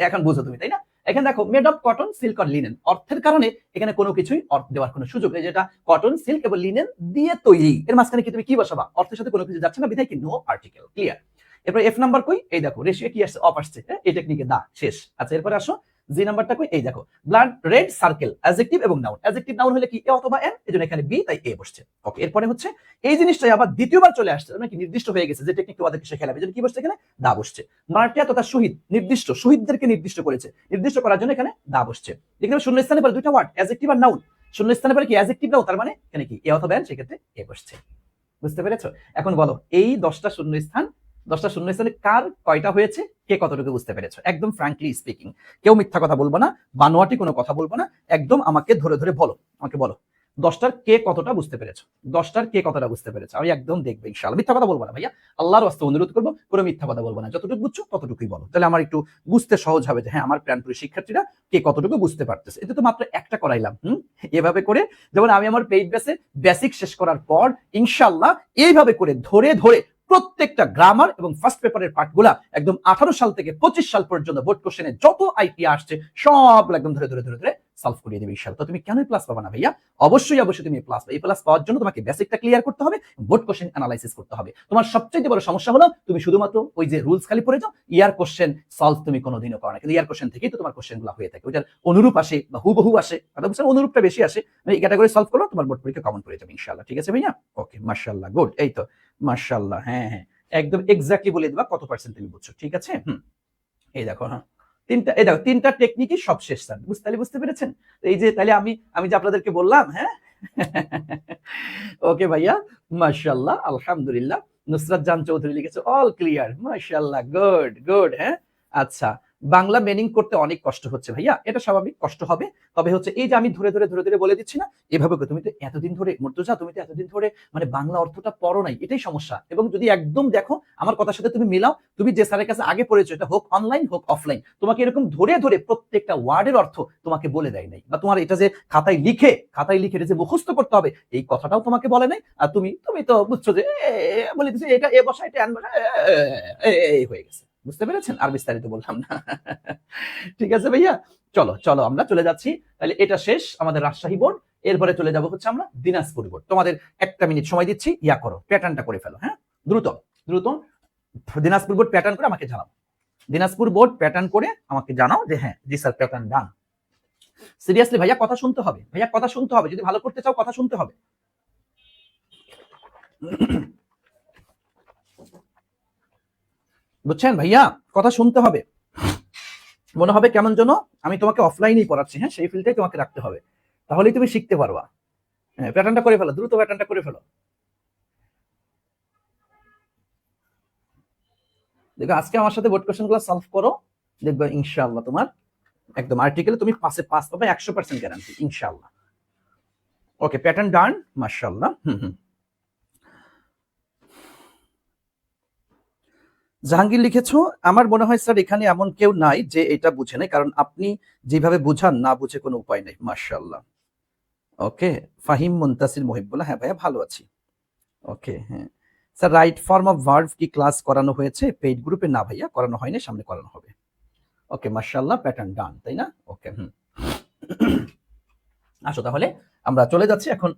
এখন বুঝো তুমি, তাই না? এখানে দেখো মেড অফ কটন, সিল্ক আর লিনেন, অর্থের কারণে এখানে কোনো কিছুই অর্থ দেওয়ার কোনো সুযোগ নেই, যেটা কটন, সিল্ক এবং লিনেন দিয়ে তৈরি, এর মাঝখানে কি তুমি কি বসাবা? অর্থের সাথে কোনো কিছু যাচ্ছে না, বিধায় কি নো আর্টিকেল, ক্লিয়ার। এরপর এফ নাম্বার কই? এই দেখো রেশিও কি আসছে? অফ আসছে, এই টেকনিকে দা শেষ। আচ্ছা এরপরে আসো জি নাম্বারটা কই? এই দেখো ব্লাড রেড সার্কেল, অ্যাডজেক্টিভ এবং নাউন, অ্যাডজেক্টিভ নাউন হলে কি এ অথবা এন, এজন্য এখানে বি, তাই এ বসছে। ওকে, এরপরে হচ্ছে এই জিনিসটাই আবার দ্বিতীয়বার চলে আসছে, মানে কি নির্দিষ্ট হয়ে গেছে, যে টেকনিক তোমাদেরকে শেখালাম, এজন্য কি বসছে এখানে? দা বসছে। মার্টিয়া তথা শহীদ, নির্দিষ্ট, শহীদদেরকে নির্দিষ্ট করেছে, নির্দিষ্ট করার জন্য এখানে দা বসছে। এখানে শূন্য স্থানে পরে দুইটা ওয়ার্ড অ্যাডজেক্টিভ আর নাউন, শূন্য স্থানে পরে কি অ্যাডজেক্টিভ নাও, তার মানে এখানে কি এ অথবা এন, সেক্ষেত্রে এ বসছে। বুঝতে পেরেছো? এখন বলো এই 10টা শূন্যস্থান, 10টা শূন্যস্থানে কার কয়টা হয়েছে, কে কতটুকু বুঝতে পেরেছো? একদম ফ্র্যাঙ্কলি স্পিকিং, কেউ মিথ্যা কথা বলবো না, বানোয়াটি কোনো কথা বলবো না, একদম আমাকে ধরে ধরে বলো, আমাকে বলো 10টার কে কতটা বুঝতে পেরেছো, 10টার কে কতটা বুঝতে পেরেছো, আমি একদম দেখবো ইনশাআল্লাহ। মিথ্যা কথা বলবো না ভাইয়া, আল্লাহর রাস্তায় অনুরোধ করবো, কোনো মিথ্যা কথা বলবো না, যতটুকু বুঝছো ততটুকুই বলো, তাহলে আমার একটু বুঝতে সহজ হবে যে হ্যাঁ আমার প্রাণপ্রিয় শিক্ষার্থীরা কে কতটুকু বুঝতে পারতেছে। এটা তো মাত্র একটা করাইলাম, এভাবে করে যেমন আমি আমার পেইড বেসে বেসিক শেষ করার পর ইনশাআল্লাহ এইভাবে করে ধরে ধরে প্রত্যেকটা গ্রামার এবং ফার্স্ট পেপারের পার্টগুলা একদম 18 সাল থেকে 25 সাল পর্যন্ত বোর্ড কোশ্চেনে যত আইটি আসছে সবগুলো একদম ধরে ধরে ধরে ধরে সলভ করিয়ে দেবে ইনশাআল্লাহ। তো তুমি কেন প্লাস পাবা না ভাইয়া? অবশ্যই অবশ্যই তুমি প্লাস পাবে। এই প্লাস পাওয়ার জন্য তোমাকে বেসিকটা ক্লিয়ার করতে হবে, বোর্ড কোশ্চেন অ্যানালাইসিস করতে হবে। তোমার সবচেয়ে বড় সমস্যা হলো তুমি শুধুমাত্র ওই যে রুলস খালি পড়ে যাও, ইয়ার কোশ্চেন সলভ তুমি কোনোদিনও করো না, কিন্তু ইয়ার কোশ্চেন থেকেই তো তোমার কোশ্চেনগুলো হয়ে থাকে, ওইটার অনুরূপ আসে বা হুবহু আসে, কথা বুঝছেন? অনুরূপটা বেশি আসে, মানে এই ক্যাটাগরি সলভ করো তোমার বোর্ড পরীক্ষা কমন পড়ে যাবে ইনশাআল্লাহ। ঠিক আছে ভাইয়া? ওকে, মাশাআল্লাহ, গুড। এই তো মাশাআল্লাহ, হ্যাঁ হ্যাঁ একদম এক্স্যাক্টলি বলে দিবা কত পার্সেন্ট তুমি বুঝছো। ঠিক আছে, এই দেখো, হ্যাঁ তিনটা, এই দেখো তিনটা টেকনিকই সব শেষ স্যার, বুঝতে পেরেছেন? এই যে তাহলে আমি যে আপনাদেরকে বললাম, হ্যাঁ ওকে ভাইয়া, মাশাআল্লাহ, আলহামদুলিল্লাহ। নুসরাত জান চৌধুরী লিখেছে অল ক্লিয়ার, মাশাআল্লাহ, গুড গুড। হ্যাঁ, আচ্ছা, বাংলা মিনিং করতে অনেক কষ্ট হচ্ছে ভাইয়া, এটা স্বাভাবিক, কষ্ট হবে। তবে হচ্ছে এই যে আমি ধরে ধরে ধরে ধরে বলে দিচ্ছি না, এভাবে করে তুমি তো এতদিন ধরে, মুর্তজা তুমি তো এতদিন ধরে মানে বাংলা অর্থটা পড়ো নাই, এটাই সমস্যা। এবং যদি একদম দেখো আমার কথার সাথে তুমি মিলাও, তুমি যে স্যারের কাছে আগে পড়েছো, এটা হোক অনলাইন হোক অফলাইন, তোমাকে এরকম ধরে ধরে প্রত্যেকটা ওয়ার্ডের অর্থ তোমাকে বলে দেয় নাই, বা তোমার এটা যে খাতায় লিখে এটা যে মুখস্থ করতে হবে এই কথাটাও তোমাকে বলে নাই। আর তুমি তুমি তো বুঝছো যে বলে দিচ্ছি এটা এ বসা, এটা আন বসা, এই হয়ে গেছে। বুঝতে পেরেছেন? আর বিস্তারিত বললাম না। ঠিক আছে ভাইয়া, চলো চলো আমরা চলে যাচ্ছি। তাহলে এটা শেষ আমাদের রাজশাহী বোর্ড। এরপরে চলে যাব হচ্ছে আমরা দিনাজপুর বোর্ড। তোমাদের একটা মিনিট সময় দিচ্ছি, ইয়া করো, প্যাটার্নটা করে ফেলো। হ্যাঁ, দ্রুত দ্রুত দিনাজপুর বোর্ড প্যাটার্ন করে আমাকে জানাও। দিনাজপুর বোর্ড প্যাটার্ন করে আমাকে জানাও যে হ্যাঁ জি স্যার প্যাটার্ন ডান। সিরিয়াসলি ভাইয়া কথা শুনতে হবে, ভাইয়া কথা শুনতে হবে, যদি ভালো করতে চাও কথা শুনতে হবে। বুঝছেন ভাইয়া, কথা শুনতে হবে। মনে হবে কেমন যেন আমি তোমাকে অফলাইনেই পড়াচ্ছি, হ্যাঁ সেই ফিল্ডটাই তোমাকে রাখতে হবে, তাহলেই তুমি শিখতে পারবা। হ্যাঁ, প্যাটার্নটা করে ফেলো, দ্রুত প্যাটার্নটা করে ফেলো। দেখো আজকে আমার সাথে বোর্ড কোশ্চেনগুলো সলভ করো, দেখবে ইনশাআল্লাহ তোমার একদম আর্টিকেলে তুমি 5-এ 5 পাবে, 100% গ্যারান্টি ইনশাআল্লাহ। ওকে, প্যাটার্ন ডান, মাশাআল্লাহ। জাহাঙ্গীর লিখেছো আমার মনে হয় স্যার এখানে এমন কেউ নাই যে এটা বুঝে নাই, কারণ আপনি যেভাবে বুঝান না বুঝে কোনো উপায় নেই, মাশাআল্লাহ। ওকে, ফাহিম মুনতাসির মহিবুল্লাহ, হ্যাঁ ভাইয়া ভালো আছি। ওকে, হ্যাঁ sir right form of verb কি ক্লাস করানো হয়েছে পেইড গ্রুপে? না ভাইয়া করানো হয়নি, সামনে করানো হবে। ওকে, মাশাআল্লাহ, প্যাটার্ন ডান, তাই না? ওকে, আসো তাহলে আমরা চলে যাচ্ছি এখন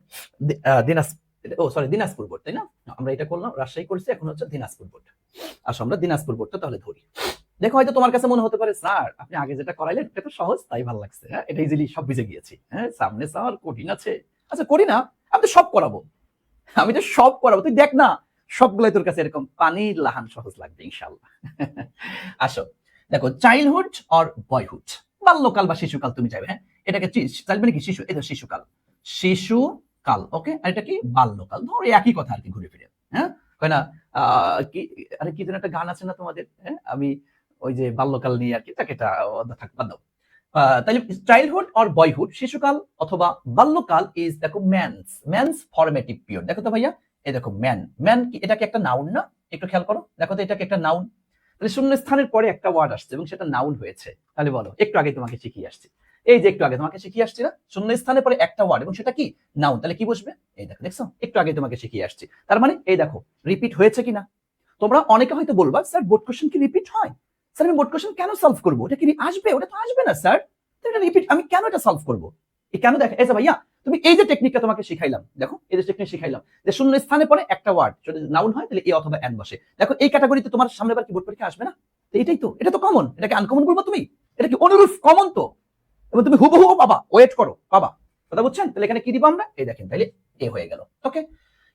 দিনাজপুর বোর্ড, তাই না? আমরা এটা করলাম, রাজশাহী করছি, এখন হচ্ছে দিনাজপুর বোর্ড। আসো আমরা দিনাজপুর বোর্ডটা তাহলে ধরি। দেখো হয়তো তোমার কাছে মনে হতে পারে স্যার আপনি আগে যেটা করাইলেন এটা তো সহজ, তাই ভালো লাগছে, হ্যাঁ এটা ইজিলি সব বুঝে গিয়েছি, হ্যাঁ সামনে স্যার কঠিন আছে। আচ্ছা করি না, আমি তো সব করাবো, আমি তো সব করাবো, তুই দেখ না সবগুলাই তোর কাছে এরকম পানির লাহান সহজ লাগবে ইনশাআল্লাহ। আসো দেখো, চাইল্ডহুড অর বয়হুড, বাল্যকাল বা শিশুকাল তুমি চাইবে, হ্যাঁ এটাকে চাইবে নাকি শিশু, এটা শিশুকাল, শিশুকাল। ওকে, আর এটা কি বাল্যকাল, ধরো একই কথা আর কি ঘুরে ফিরে। হ্যাঁ কয় না কি, আরে কি যেন একটা গান আছে না তোমাদের, হ্যাঁ আমি ওই যে বাল্যকাল নিয়ে আর কি, তাকে এটা থাক বাদ দাও। তাহলে চাইল্ডহুড অর বয়হুড, শিশুকাল অথবা বাল্যকাল ইজ দেখো ম্যানস ফরমেটিভ পিরিয়ড। দেখো তো ভাইয়া, এই দেখো ম্যান কি, এটা কি একটা নাউন না? একটু খেয়াল করো, দেখো তো এটা কি একটা নাউন? তাহলে শূন্য স্থানের পরে একটা ওয়ার্ড আসছে এবং সেটা নাউন হয়েছে, তাহলে বলো, একটু আগে তোমাকে শিখিয়ে আসছি, এই যে একটু আগে তোমাকে শিখিয়ে আসছি না, শূন্য স্থানের পরে একটা ওয়ার্ড এবং সেটা কি নাউন, তাহলে কি বসবে? এই দেখো, দেখছো একটু আগে তোমাকে শিখিয়ে আসছি, তার মানে এই দেখো রিপিট হয়েছে কিনা। তোমরা অনেকে হয়তো বলবা স্যার বোর্ড কোশ্চেন কি রিপিট হয়? স্যার আমি বোর্ড কোশ্চেন কেন সলভ করবো, ওটা কি আসবে? ওটা তো আসবে না স্যার, এটা রিপিট, আমি কেন এটা সলভ করবো? এই কেন? দেখো এই যে ভাইয়া তুমি এই যে টেকনিকটা তোমাকে শিখাইলাম, দেখো এই যে টেকনিক শিখাইলাম যে শূন্য স্থানে পরে একটা ওয়ার্ড যদি নাউন হয় তাহলে এ অথবা এন বসে। দেখো এই ক্যাটাগরিতে তোমার সামনে বার কি বোর্ড পরীক্ষা আসবে না? এটাই তো, এটা তো কমন, এটাকে আনকমন বলবো তুমি? এটা কি অনুরূপ কমন তো, এবং তুমি হুবহু পাবা, ওয়েট করো পাবা, কথা বুঝছেন? তাহলে এখানে কি দিব আমরা, এই দেখেন তাহলে এ হয়ে গেল। Okay,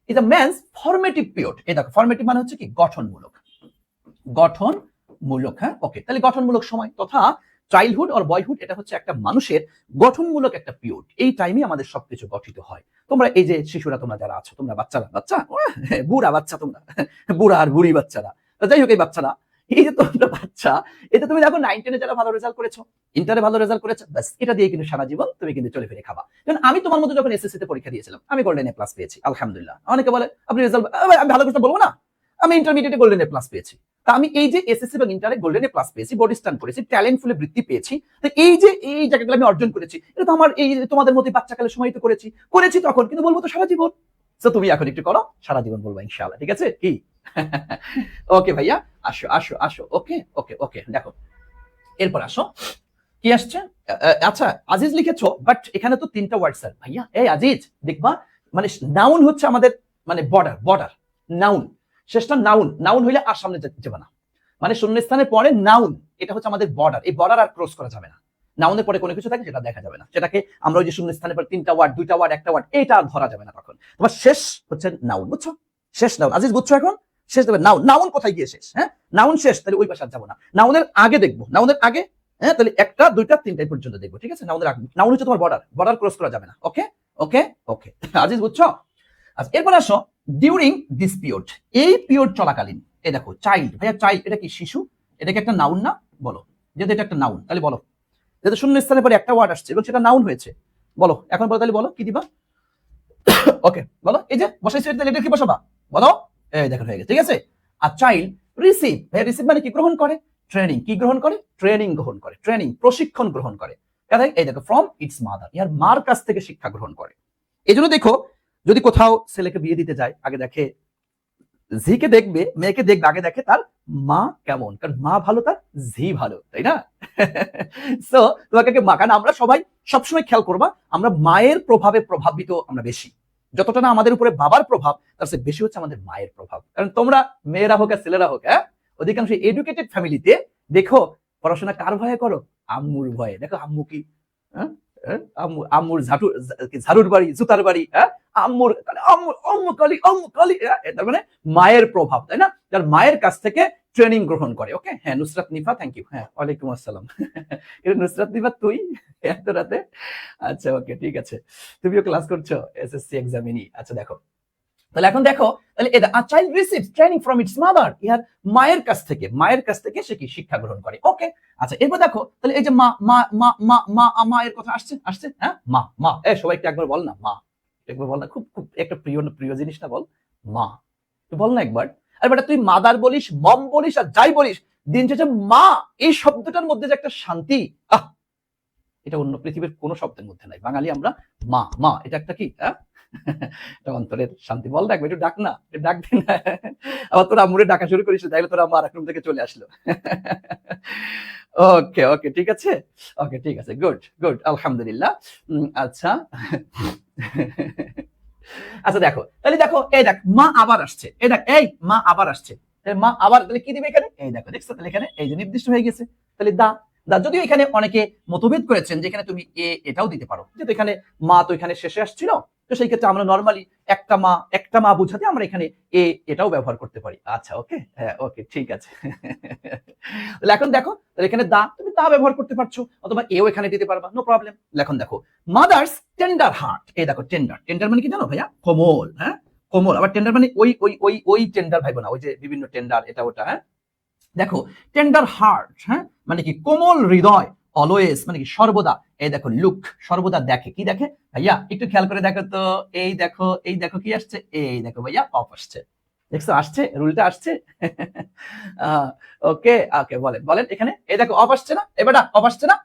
is a man's formative period, এই দেখো ফরমেটিভ মানে হচ্ছে কি গঠনমূলক, গঠনমূলক। হ্যাঁ ওকে, তাহলে গঠনমূলক সময় তথা চাইল্ডহুড আর বয়হুড এটা হচ্ছে একটা মানুষের গঠনমূলক একটা পিরিয়ড, এই টাইমে আমাদের সবকিছু গঠিত হয়। তোমরা এই যে শিশুরা তোমরা যারা আছো, তোমরা বাচ্চা বুড়া বাচ্চা, তোমরা বুড়া আর বুড়ি বাচ্চারা, যাই হোক এই বাচ্চারা, এই যে তোমরা বাচ্চা, এটা তুমি দেখো 9-10 যারা ভালো রেজাল্ট করেছো, ইন্টারে ভালো রেজাল্ট করেছো, ব্যাস এটা দিয়ে কিন্তু সারা জীবন তুমি কিন্তু চলে ফিরে খাবা। কারণ আমি তোমার মতো যখন এসএসসি তে পরীক্ষা দিয়েছিলাম আমি গোল্ডেন এ প্লাস পেয়েছি আলহামদুলিল্লাহ। অনেকে বলে আপনি রেজাল্ট, আমি ভালো করতে বলবো না, আমি ইন্টারমিডিয়েটে গোল্ডেন এ প্লাস পেয়েছি। তা আমি এই যে এসএসসি এবং ইন্টারে গোল্ডেন এ প্লাস পেয়েছি, বডি স্ট্যান্ড করেছি, ট্যালেন্টফুলি বৃত্তি পেয়েছি, তো এই যে এই জায়গাগুলো আমি অর্জন করেছি, এটা তো আমার এই তোমাদের মধ্যে বাচ্চাকালে সময় তো করেছি তখন, কিন্তু বলবো তো সারা জীবন। তো তুমি এখন একটু করো, সারা জীবন বলবো ইনশাআল্লাহ, ঠিক আছে কি? ওকে ভাইয়া, আসো আসো আসো, ওকে ওকে ওকে, দেখো এরপর আসো কি আসছে। আচ্ছা আজিজ লিখেছো, বাট এখানে তো 3টা ওয়ার্ড স্যার। ভাইয়া এই আজিজ দেখবা, মানে নাউন হচ্ছে আমাদের, মানে বর্ডার নাউন, শেষটা নাউন হইলে আর সামনে যাবে না, মানে শূন্যস্থানের পরে নাউন, এটা হচ্ছে আমাদের বর্ডার, এই বর্ডার আর ক্রস করা যাবে না। নাউনের পরে কোনো কিছু থাকে যেটা দেখা যাবে না, সেটাকে আমরা ওই যে শূন্যস্থানের পরে 3টা ওয়ার্ড 2টা ওয়ার্ড 1টা ওয়ার্ড, এটা আর ধরা যাবে না তখন। তোমার শেষ হচ্ছে নাউন, বুঝছো? শেষ নাউন, আজিজ বুঝছো? এখন শেষ দেবে নাউন কোথায় গিয়ে শেষ? হ্যাঁ নাউন শেষ, তাহলে ওই পাশে আর যাবো না, নাউনের আগে দেখবো, নাউনের আগে, হ্যাঁ তাহলে 1টা 2টা 3টা পর্যন্ত দেখবো, ঠিক আছে? নাউনের আগে, নাউন হচ্ছে তোমার বর্ডার ক্রস করা যাবে না। ওকে ওকে ওকে, আজিজ বুঝছো? আচ্ছা এরপর আসো ডিউরিং দিস পিরিয়ড, এই পিরিয়ড চলাকালীন। এই দেখো চাইল্ড, ভাইয়া চাইল্ড এটা কি শিশু? এটা কি একটা নাউন না? বলো, যেহেতু এটা একটা নাউন তাহলে বলো, যেহেতু শূন্য স্থানের পরে একটা ওয়ার্ড আসছে এবং সেটা নাউন হয়েছে, বলো এখন বলো, তাহলে বলো কি দিবা? ওকে বলো, এই যে বসাইছো এটা, এটা কি বসাবা? বলো, এই দেখো হয়ে গেছে, ঠিক আছে। আর চাইল্ড রিসিভ, ভাইয়া রিসিভ মানে কি? গ্রহণ করে। ট্রেনিং, কি গ্রহণ করে? ট্রেনিং গ্রহণ করে, ট্রেনিং প্রশিক্ষণ গ্রহণ করে। এই দেখো ফ্রম ইটস মাদার, ইয়ার মার কাছ থেকে শিক্ষা গ্রহণ করে। এই জন্য দেখো, যদি কোথাও ছেলেকে বিয়ে দিতে যায়, আগে দেখে ঝিকে দেখবে, মেয়েকে দেখবে, আগে দেখে তার মা কেমন, কারণ মা ভালো তার ঝি ভালো, তাই না? সো তোমাকে মা, কারণ আমরা সবাই সবসময় খেয়াল করবা, আমরা মায়ের প্রভাবে প্রভাবিত আমরা বেশি। যতটা না আমাদের উপরে বাবার প্রভাব, তার চেয়ে বেশি হচ্ছে আমাদের মায়ের প্রভাব। কারণ তোমরা মেয়েরা হোক আর ছেলেরা হোক, অধিকাংশ এডুকেটেড ফ্যামিলিতে দেখো পড়াশোনা কার ভয়ে করো? আম্মুর ভয়ে। দেখো আম্মু কি, আম্মুর ঝাড়ুর বাড়ি, জুতার বাড়ি, আম্মুর আম্মু আম্মু কালি, আম্মু কালি, তার মানে মায়ের প্রভাব, তাই না? যার মায়ের কাছ থেকে ট্রেনিং গ্রহণ করে। ওকে, হ্যাঁ নুসরাত নিফা, থ্যাংক ইউ। হ্যাঁ ওয়ালাইকুম আসসালাম। নুসরাত নিফা তুই এত রাতে? আচ্ছা ওকে ঠিক আছে, তুমিও ক্লাস করছো এসএসসি এক্সামিনি। আচ্ছা দেখো, তাহলে এখন দেখো, তাহলে এটা a child receives training from its mother, ইহার মায়ের কাছ থেকে, মায়ের কাছ থেকে সে কি শিক্ষা গ্রহণ করে। ওকে আচ্ছা এরপর দেখো, তাহলে এই যে মা মা মা মা মা মা এর কথা আসছে, আসছে, হ্যাঁ মা মা, সবাই একবার বল না মা, একবার বল না, খুব খুব একটা প্রিয় প্রিয় জিনিস না, বল মা, তুই বল না একবার। আর বেটা তুই মাদার বলিস, মম বলিস, আর যাই বলিস, দিন শেষে মা এই শব্দটার মধ্যে যে একটা শান্তি, এটা অন্য পৃথিবীর কোনো শব্দের মধ্যে নাই। বাঙালি আমরা মা মা, এটা একটা কি, এটা অন্তরের শান্তি। বল ডাকবে, একটু ডাক না, একটু ডাকবে না। আবার তোরা আম্মুরে ডাকা শুরু করিস, তাইলে তোরা আমার রুম থেকে চলে আসলো। ওকে ওকে ঠিক আছে, ওকে ঠিক আছে, গুড গুড, আলহামদুলিল্লাহ। আচ্ছা আচ্ছা দেখো, তাহলে দেখো, এই দেখ মা আবার আসছে, এই দেখ এই মা আবার আসছে, মা আবার, তাহলে কি দিবে এখানে? এই দেখো, দেখছো, তাহলে এখানে এই যে নির্দিষ্ট হয়ে গেছে, তাহলে দা দা। যদিও এখানে অনেকে মতভেদ করেছেন যে এখানে তুমি এটাও দিতে পারো, যেহেতু এখানে মা তো এখানে শেষে আসছিল, তো সেই ক্ষেত্রে আমরা নর্মালি একটা মা বোঝাতে আমরা এখানে এটাও ব্যবহার করতে পারি। আচ্ছা ওকে, হ্যাঁ ওকে ঠিক আছে। তাহলে এখন দেখো, তাহলে এখানে দা, তুমি দা ব্যবহার করতে পারছো, অথবা এও এখানে দিতে পারবা, নো প্রবলেম। এখন দেখো মাদার্স টেন্ডার হার্ট, এই দেখো টেন্ডার, টেন্ডার মানে কি জানো ভাইয়া? কোমল, হ্যাঁ কোমল। আবার টেন্ডার মানে ওই ওই ওই ওই টেন্ডার ভাইবো না, ওই যে বিভিন্ন টেন্ডার এটা ওটা, হ্যাঁ দেখো টেন্ডার হার্ট, হ্যাঁ মানে কি কোমল হৃদয়, অলওয়েজ মানে কি সর্বদা। এই দেখো লুক, সর্বদা দেখে, কি দেখে ভাইয়া? একটু খেয়াল করে দেখো তো, এই দেখো, এই দেখো কি আসছে, এই দেখো ভাইয়া অফ আসছে, দেখছো আসছে, রুলটা আসছে। ওকে ওকে বলেন বলেন, এখানে এই দেখো অফ আসছে না? এবারটা অফ আসছে না?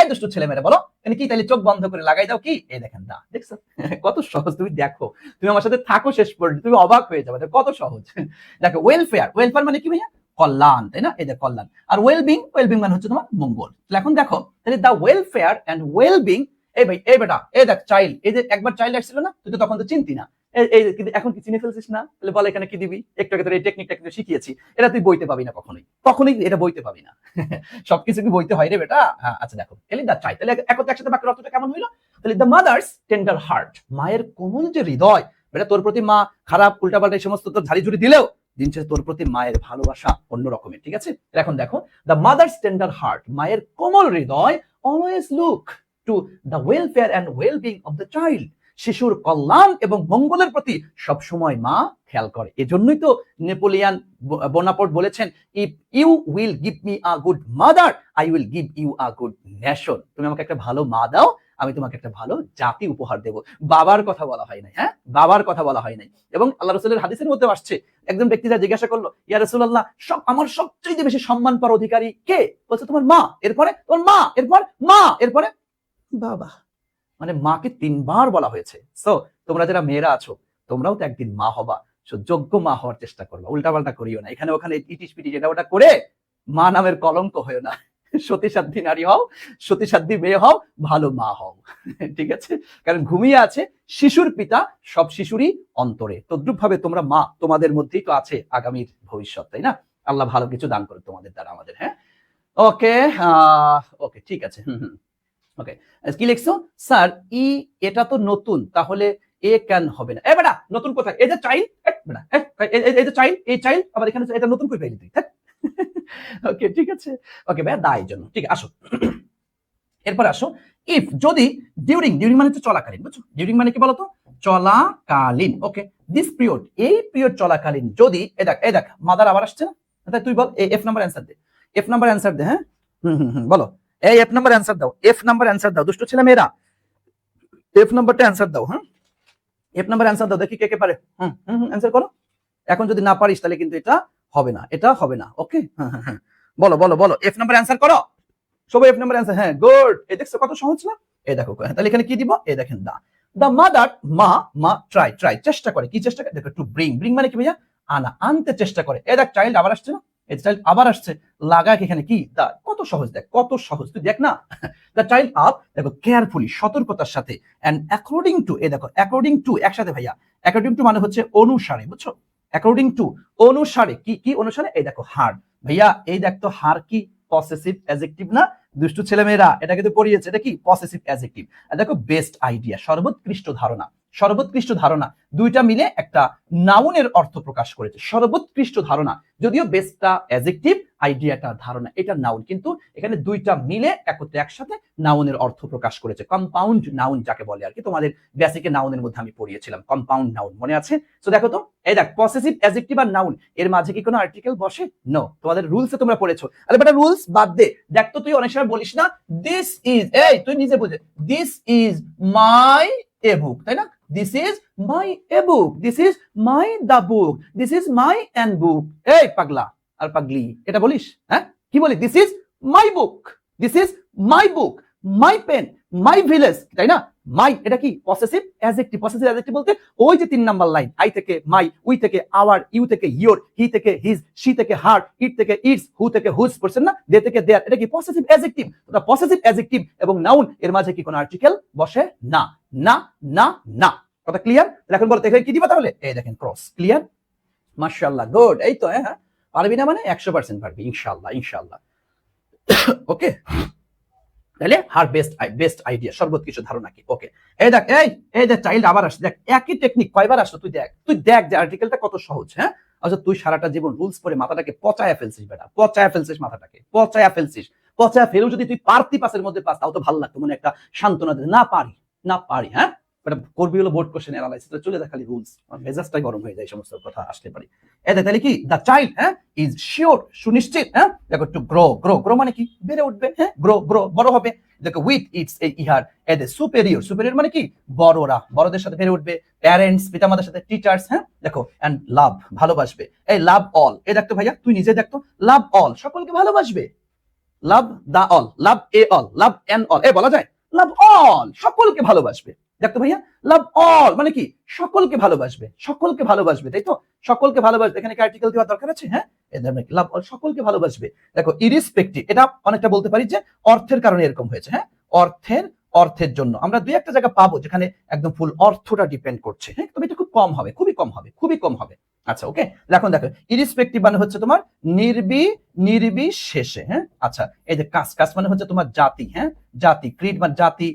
এই দুষ্টু ছেলে মেরে বলো এখানে কি, তাহলে চোখ বন্ধ করে লাগাই দাও, কি এই দেখেন দা, দেখছো কত সহজ। তুমি দেখো, তুমি আমার সাথে থাকো শেষ পর্যন্ত, তুমি অবাক হয়ে যাবে কত সহজ। দেখো ওয়েলফেয়ার, ওয়েলফেয়ার মানে কি ভাইয়া? কল্যাণ, তাই না? এই যে কল্যাণ। আর ওয়েলবিং, ওয়েলবিং মানে হচ্ছে তোমার মঙ্গল। এখন দেখো, তাহলে দা ওয়েলফেয়ার এন্ড ওয়েলবিং, এই ভাই এই বেটা, এই দেখ চাইল্ড, এই যে একবার চাইল্ড আসছিল না, তুই তো তখন তো চিনতি না, এই কিন্তু এখন কি চিনে ফেলছিস না? তাহলে বল এখানে কি দিবি? একটু আগে তোর এই টেকনিকটা কিন্তু শিখিয়েছি, এটা তুই বইতে পাবি না, কখনোই কখনোই এটা বইতে পাবি না। সবকিছু কি বইতে হয় রে বেটা? আচ্ছা দেখো, তাহলে দা চাইল্ড, তাহলে একসাথে বাক্যের অর্থটা কেমন হইলো? তাহলে দ্য মাদার্স টেন্ডার হার্ট, মায়ের কোমল যে হৃদয়, বেটা তোর প্রতি মা খারাপ উল্টাপাল্টা এই সমস্ত তোর ঝাড়ি ঝুড়ি দিলেও দিন শেষে তোর প্রতি মায়ের ভালোবাসা অন্য রকমের, ঠিক আছে? এখন দেখো দ্য মাদার্স টেন্ডার হার্ট, মায়ের কোমল হৃদয় always look to the welfare and wellbeing of the child, শিশুর কল্যাণ এবং মঙ্গলের প্রতি সবসময় মা খেয়াল করে। এজন্যই তো নেপোলিয়ান বোনাপার্ট বলেছেন, if you will give me a good mother, I will give you a good nation. তুমি আমাকে একটা ভালো মা দাও, আমি তোমাকে একটা ভালো জাতি উপহার দেব। বাবার কথা বলা হয় নাই, হ্যাঁ বাবার কথা বলা হয় নাই। এবং আল্লাহ রাসূলের হাদিসের মধ্যে আসছে, একজন ব্যক্তি যা জিজ্ঞাসা করলো, ইয়া রাসূলুল্লাহ, আমার সবচেয়ে বেশি সম্মান পাওয়ার অধিকারী কে? বলছে তোমার মা, এরপরে তোমার মা, এরপর মা, এরপরে বাবা। মানে মাকে 3 বার বলা হয়েছে। সো তোমরা যারা মেয়েরা আছো, তোমরাও তো একদিন মা হবা, যোগ্য মা হওয়ার চেষ্টা করবা, উল্টাপাল্টা করিও না, এখানে ওখানে ইটিস পিটিস এটা ওটা করে মা নামের কলঙ্ক হয়েও না। সতীসাধ্যী নারী হও, সতীসাধ্যী মেয়ে হও, ভালো মা হও, ঠিক আছে? কারণ ঘুমিয়ে আছে শিশুর পিতা সব শিশুরই অন্তরে। তদ্রুপ ভাবে তোমরা মা, তোমাদের মধ্যেই তো আছে আগামীর ভবিষ্যৎ, তাই না? আল্লাহ ভালো কিছু দান করে তোমাদের দ্বারা আমাদের, হ্যাঁ ওকে ওকে ঠিক আছে। ওকে কি লিখছো? স্যার এটা তো নতুন, তাহলে এ কেন হবে না? বেটা নতুন কোথায়? এই যে চাইল্ড, বেটা এই যে চাইল্ড, এই চাইল্ড আবার এখানে এটা নতুন কই পাইলি তুই? ওকে ঠিক আছে, ওকে ভাইয়া দায়ের জন্য, ঠিক আসো। এরপর আসো ইফ, যদি ডিউরিং, ডিউরিং মানে হচ্ছে চলাকালীন, বুঝছো? ডিউরিং মানে কি বলতো? চলাকালীন। ওকে দিস পিরিয়ড, এই পিরিয়ড চলাকালীন যদি এই দেখ মাদার আবার আসছে না, তাই তুই বল এফ নাম্বার অ্যান্সার দে, এফ নাম্বার অ্যান্সার দে। হ্যাঁ বলো এই এফ নাম্বার অ্যান্সার দাও, এফ নাম্বার অ্যান্সার দাও দুষ্ট ছেলে মেয়েরা, এফ নাম্বারটা অ্যান্সার দাও। হ্যাঁ এফ নাম্বার অ্যান্সার দাও, দেখি কে কে পারে। অ্যান্সার করো। এখন যদি না পারিস তাহলে কিন্তু এটা হবে না, এটা হবে না। ওকে হ্যাঁ বলো বলো বলো এফ নাম্বার অ্যান্সার করো সবাই, এফ নাম্বার অ্যান্সার। হ্যাঁ গুড, এই দেখছো কত সহজ না? এই দেখো তাহলে এখানে কি দিব, এই দেখেন দা মাদার, মা ট্রাই চেষ্টা করে, কি চেষ্টা করে দেখো, টু ব্রিং মানে কি ভাইয়া, আনতে চেষ্টা করে। এই দেখ চাইল্ড আবার আসছে না, এই চাইল্ড আবার আসছে, লাগা এখানে কি দা, কত সহজ, দেখ কত সহজ, তুই দেখ না। দা চাইল্ড আপ, দেখো কেয়ারফুলি সতর্কতার সাথে, এন্ড অ্যাকর্ডিং টু, এই দেখো অ্যাকর্ডিং টু একসাথে ভাইয়া, অ্যাকর্ডিং টু মানে হচ্ছে অনুসারে, বুঝছো? অ্যাকর্ডিং টু অনুসারে, কি অনুসারে, এই দেখো হার, ভাইয়া এই দেখ তো হার কি পসেসিভ অ্যাডজেক্টিভ না? দুষ্টু ছেলেমেয়েরা এটা কিন্তু পড়িয়েছে, এটা কি পসেসিভ অ্যাডজেক্টিভ। দেখো বেস্ট আইডিয়া, সর্বোৎকৃষ্ট ধারণা, সর্বোৎকৃষ্ট ধারণা দুইটা মিলে একটা নাউনের অর্থ প্রকাশ করেছে, সর্বোৎকৃষ্ট ধারণা। যদিও বেস্টটা অ্যাডজেক্টিভ, আইডিয়াটা ধারণা, এটা নাউন, কিন্তু এখানে দুইটা মিলে একত্রে একসাথে নাউনের অর্থ প্রকাশ করেছে। কম্পাউন্ড নাউন যাকে বলে আর কি, তোমাদের বেসিকে নাউনের মধ্যে আমি পড়িয়েছিলাম কম্পাউন্ড নাউন, মনে আছে? তো দেখো তো এই দেখ পসেসিভ অ্যাডজেক্টিভ আর নাউন এর মাঝে কি কোনো আর্টিকেল বসে? নো, তোমাদের রুলসে তোমরা পড়েছো। আরে বেটা রুলস বাদ দে, দেখ তো তুই অনেক সময় বলিস না দিস ইজ, এই তুই নিজে বুঝে, this is my a book, তাই না? This is my a book, this is my the book, this is my an book. এই পাগলা আর পাগলি, এটা বলিস? হ্যাঁ কি বলি? This is my book, this is my book, my pen, my village, তাই না? মাই এটা কি পসেসিভ অ্যাডজেক্টিভ। পসেসিভ অ্যাডজেক্টিভ বলতে ওই যে 3 নাম্বার লাইন, আই থেকে মাই, উই থেকে আওয়ার, ইউ থেকে ইয়োর, হি থেকে হিজ, শি থেকে হার, ইট থেকে ইটস, হু থেকে হুজ, পড়ছেন না? দে থেকে দেয়ার, এটা কি পসেসিভ অ্যাডজেক্টিভ। তো পসেসিভ অ্যাডজেক্টিভ এবং নাউন এর মাঝে কি কোনো আর্টিকেল বসে না, না না না। কথা ক্লিয়ার? এখন বলতে এখানে কি দিবা তাহলে? এই দেখেন ক্রস, ক্লিয়ার? মাশাআল্লাহ, গুড। এই তো হ্যাঁ পারবি না মানে 100% পারবি ইনশাআল্লাহ, ইনশাআল্লাহ। ওকে তাহলে হার বেস্ট আইডিয়া, সর্বোৎকৃষ্ট ধারণা কি? ওকে এই দেখ এই দেখ চাইল্ড আবার আসছে, দেখ একই টেকনিক কয়বার আসলো, তুই দেখ যে আর্টিকেলটা কত সহজ। হ্যাঁ আচ্ছা তুই সারাটা জীবন রুলস পড়ে মাথাটাকে পচায়া ফেলছিস বেটা, পচায়া ফেলছিস মাথাটাকে, পচায়া ফেলছিস। পচায়া ফেলেও যদি তুই পারতি পাসের মধ্যে পাস তাও তো ভালো লাগতো, মনে একটা সান্ত্বনা দিতে। না পারি হ্যাঁ এটা করবি হলো বোর্ড কোশ্চেন অ্যানালাইসিস, চলে যা খালি রুলস, মেজাজটাই গরম হয়ে যায় সমস্ত কথা আসতে পারি। তাহলে কি দা চাইল্ড হ্যাঁ ইজ শিওর, সুনিশ্চিত। হ্যাঁ দেখো টু গ্রো মানে কি বেড়ে উঠবে, হ্যাঁ গ্রো বড় হবে। দেখো উইথ ইটস ইহার সুপেরিয়র মানে কি বড়রা, বড়দের সাথে বেড়ে উঠবে। প্যারেন্টস পিতামাতার সাথে, টিচার্স, হ্যাঁ দেখো এন্ড লাভ ভালোবাসবে। এই লাভ অল, এই দেখতো ভাইয়া তুই নিজে দেখতো, লাভ অল সকলকে ভালোবাসবে, লাভ দা all, love A all, love and all, এ বলা যায় লাভ অল সকলকে ভালোবাসবে। দেখতো ভাইয়া লাভ অল মানে কি সকলকে ভালোবাসবে, সকলকে ভালোবাসবে, তাই তো? সকলকে ভালোবাসবে, এখানে কি আর্টিকেল দেওয়ার দরকার আছে? হ্যাঁ লাভ অল সকলকে ভালোবাসবে। দেখো ইরিসপেক্টিভ, এটা অনেকটা বলতে পারি যে অর্থের কারণে এরকম হয়েছে। হ্যাঁ অর্থের জন্য আমরা দুই একটা জায়গা পাবো যেখানে একদম ফুল অর্থটা ডিপেন্ড করছে। হ্যাঁ তবে এটা খুব কম হবে, খুবই কম হবে। আচ্ছা ওকে এখন দেখো ইরিসপেক্টিভ মানে হচ্ছে তোমার নির্বিশেষে। হ্যাঁ আচ্ছা এই যে কাজ মানে হচ্ছে তোমার জাতি। হ্যাঁ জাতি, ক্রিড মানে জাতি,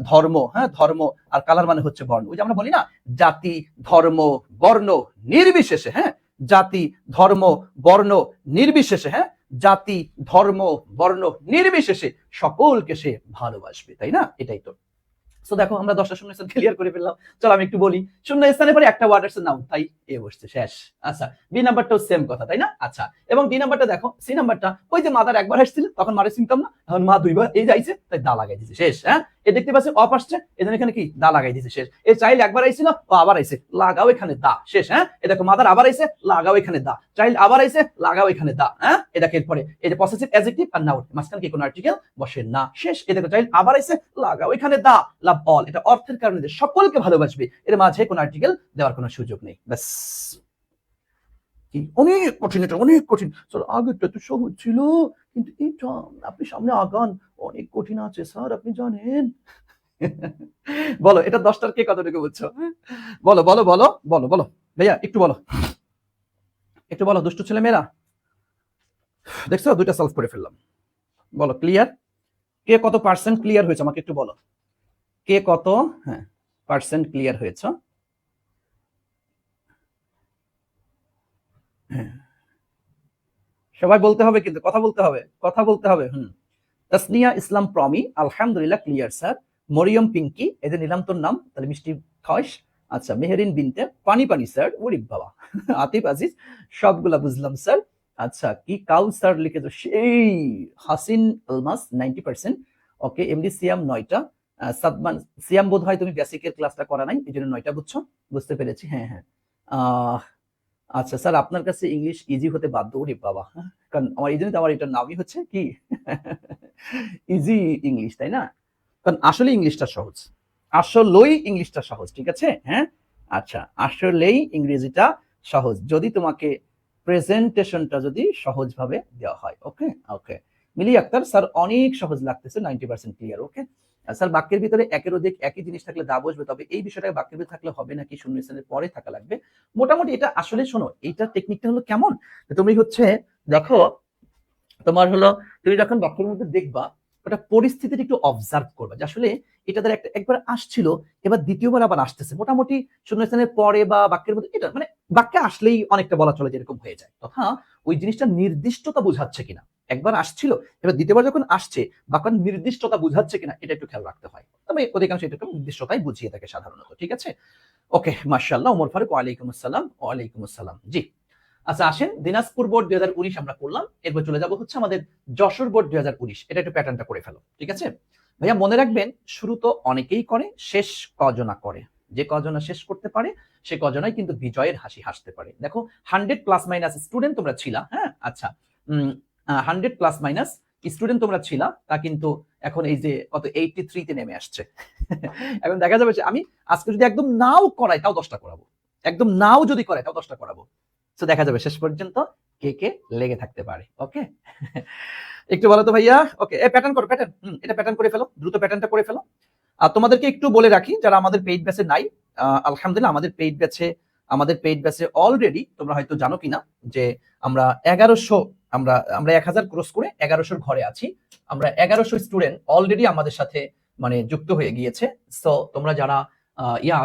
ধর্ম, হ্যাঁ ধর্ম, আর কালার মানে হচ্ছে বর্ণ। ওই যে আমরা বলি না জাতি ধর্ম বর্ণ নির্বিশেষে। হ্যাঁ জাতি ধর্ম বর্ণ নির্বিশেষে, হ্যাঁ জাতি ধর্ম বর্ণ নির্বিশেষে সকলকে সে ভালোবাসবে, তাই না? এটাই তো। সো দেখো আমরা 10টা শূন্যস্থান ক্লিয়ার করে ফেললাম। চলো আমি একটু বলি, শূন্য স্থানের পরে একটা ওয়ার্ড আছে নাউন, তাই এ বসছে শেষ। আচ্ছা বি নাম্বারটাও সেম কথা, তাই না? আচ্ছা এবং ডি নাম্বারটা দেখো, সি নাম্বারটা ওই যে মাদার একবার আসছিল তখন মারে চিনতাম না, এখন মা দুইবার এই যাইছে তাই দা লাগাই দিছে শেষ। হ্যাঁ এ দেখতে পাচ্ছি অফ আসছে, এজন্য এখানে কি দা লাগাই দিছে শেষ। এই চাইল্ড একবার আইছিল, ও আবার আইছে, লাগাও এখানে দা শেষ। হ্যাঁ এ দেখো মাদার আবার আইছে, লাগাও এখানে দা, চাইল্ড আবার আইছে, লাগাও এখানে দা। হ্যাঁ এ দেখো এরপরে এই যে পসেসিভ অ্যাডজেক্টিভ আর নাউন, মাঝখানে কি কোনো আর্টিকেল বসে না, শেষ। এ দেখো চাইল্ড আবার আইছে, লাগাও এখানে দা, লাভ অল, এটা অর্থের কারণে যে সকলকে ভালোবাসবে, এর মাঝে কোনো আর্টিকেল দেওয়ার কোনো সুযোগ নেই। ব্যাস কি অনেক কঠিন, এটা অনেক কঠিন। স্যার আগেরটা তো সহজ ছিল কিন্তু এটা আপনি সামনে আগান, অনেক কঠিন আছে স্যার আপনি জানেন। বলো এটা 10টার কে কতটুকু বুঝছো? বলো বলো বলো বলো বলো ভাইয়া একটু বলো দুষ্টু ছেলে মেয়েরা। দেখছো দুইটা সলভ করে ফেললাম। বলো ক্লিয়ার? কে কত পার্সেন্ট ক্লিয়ার হয়েছে আমাকে একটু বলো, কে কত হ্যাঁ পার্সেন্ট ক্লিয়ার হয়েছে? সবাই বলতে হবে কিন্তু, কথা বলতে হবে। তাসনিয়া ইসলাম প্রমি, আলহামদুলিল্লাহ ক্লিয়ার স্যার। মরিয়ম পিঙ্কি, এই যে নিলাম তোর নাম, তাহলে মিষ্টি খাওয়াইস। আচ্ছা, মেহেরিন বিনতে পানি পানি স্যার, ওরে বাবা। আতিফ আজিজ, সবগুলা বুঝলাম স্যার। আচ্ছা, কি কাউসার লিখেছো, সেই হাসিন আলমাস 90%। ওকে, এমডি সিয়াম 9টা। সাদমান সিয়াম, বোধ হয় তুমি বেসিকের ক্লাসটা করা নাই, এই জন্য 9টা বুঝছো, বুঝতে পেরেছি। হ্যাঁ হ্যাঁ। আহ আচ্ছা স্যার, আপনার কাছে ইংলিশ ইজি হতে বাধ্য, ওরে বাবা, হ্যাঁ, কারণ আমার এই জন্য তো আমার এটার নামই হচ্ছে কি ইজি ইংলিশ, তাই না? কারণ আসলে ইংলিশটা সহজ, আসলেই ইংলিশটা সহজ, ঠিক আছে? হ্যাঁ, আচ্ছা, আসলেই ইংরেজিটা সহজ যদি তোমাকে প্রেজেন্টেশনটা যদি সহজভাবে দেওয়া হয়। ওকে ওকে, মিলি আক্তার, স্যার অনেক সহজ লাগতেছে, 90% ক্লিয়ার। ওকে স্যার, বাক্যের ভিতরে একের অধিক একই জিনিস থাকলে দা বসবে, তবে এই বিষয়টা বাক্যের ভিতরে থাকলে হবে নাকি শূন্যস্থানের পরে থাকা লাগবে? মোটামুটি এটা আসলে শোনো, এইটার টেকনিকটা হলো কেমন, তুমি হচ্ছে দেখো, তোমার হলো, তুমি যখন বাক্যের মধ্যে দেখবা, ওটা পরিস্থিতিটা একটু অবজার্ভ করবা যে আসলে এটা দ্বারা একবার আসছিল, এবার দ্বিতীয়বার আবার আসতেছে, মোটামুটি শূন্যস্থানের পরে বা বাক্যের মধ্যে, এটা মানে বাক্যে আসলেই অনেকটা বলা চলে যেরকম হয়ে যায়, তথা ওই জিনিসটা নির্দিষ্টতা বুঝাচ্ছে কিনা, একবার আসছিল এবার দ্বিতীয়বার যখন আসছে, বাক্যের নির্দিষ্টতা বুঝাচ্ছে কিনা এটা একটু খেয়াল রাখতে হয়, তবে অধিকাংশ এটা একটু নির্দিষ্টতাই বুঝিয়ে থাকে সাধারণত, ঠিক আছে? ওকে, মাশাআল্লাহ, ওমর ফারুক, ওয়ালাইকুম আসসালাম। ওয়ালাইকুম আসসালাম, জি। আচ্ছা, আসেন, দিনাজপুর বোর্ড 2019 আমরা করলাম, এরপর চলে যাব হচ্ছে আমাদের যশোর বোর্ড 2019, এটা একটু প্যাটার্নটা করে ফেলো, ঠিক আছে? ভাইয়া মনে রাখবেন, শুরু তো অনেকেই করে, শেষ কজনা করে, যে কজনা শেষ করতে পারে সে কজনাই কিন্তু বিজয়ের হাসি হাসতে পারে। দেখো, 100 প্লাস মাইনাস স্টুডেন্ট তোমরা ছিলা, হ্যাঁ, আচ্ছা, 100 প্লাস মাইনাস স্টুডেন্ট তোমরা ছিলা, তা কিন্তু এখন এই যে কত 83-তে নেমে আসছে। এখন দেখা যাবে যে আমি আজকে যদি একদম নাও করাই তাও 10টা করাবো, একদম নাও যদি করাই তাও 10টা করাবো, তো দেখা যাবে শেষ পর্যন্ত কে কে লেগে থাকতে পারে। ওকে, একটু বলো তো ভাইয়া। ওকে, প্যাটার্ন করো, প্যাটার্ন, এটা প্যাটার্ন করে ফেলো, দ্রুত প্যাটার্নটা করে ফেলো। আর তোমাদেরকে একটু বলে রাখি, যারা আমাদের পেইড ব্যাচে নাই, আলহামদুলিল্লাহ আমাদের পেইড ব্যাচে অলরেডি, তোমরা হয়তো জানো কিনা, যে আমরা 1100, আমরা আমরা 1000 ক্রস করে 1100 ঘরে আছি, আমরা 1100 স্টুডেন্ট অলরেডি আমাদের সাথে মানে যুক্ত হয়ে গিয়েছে। সো তোমরা যারা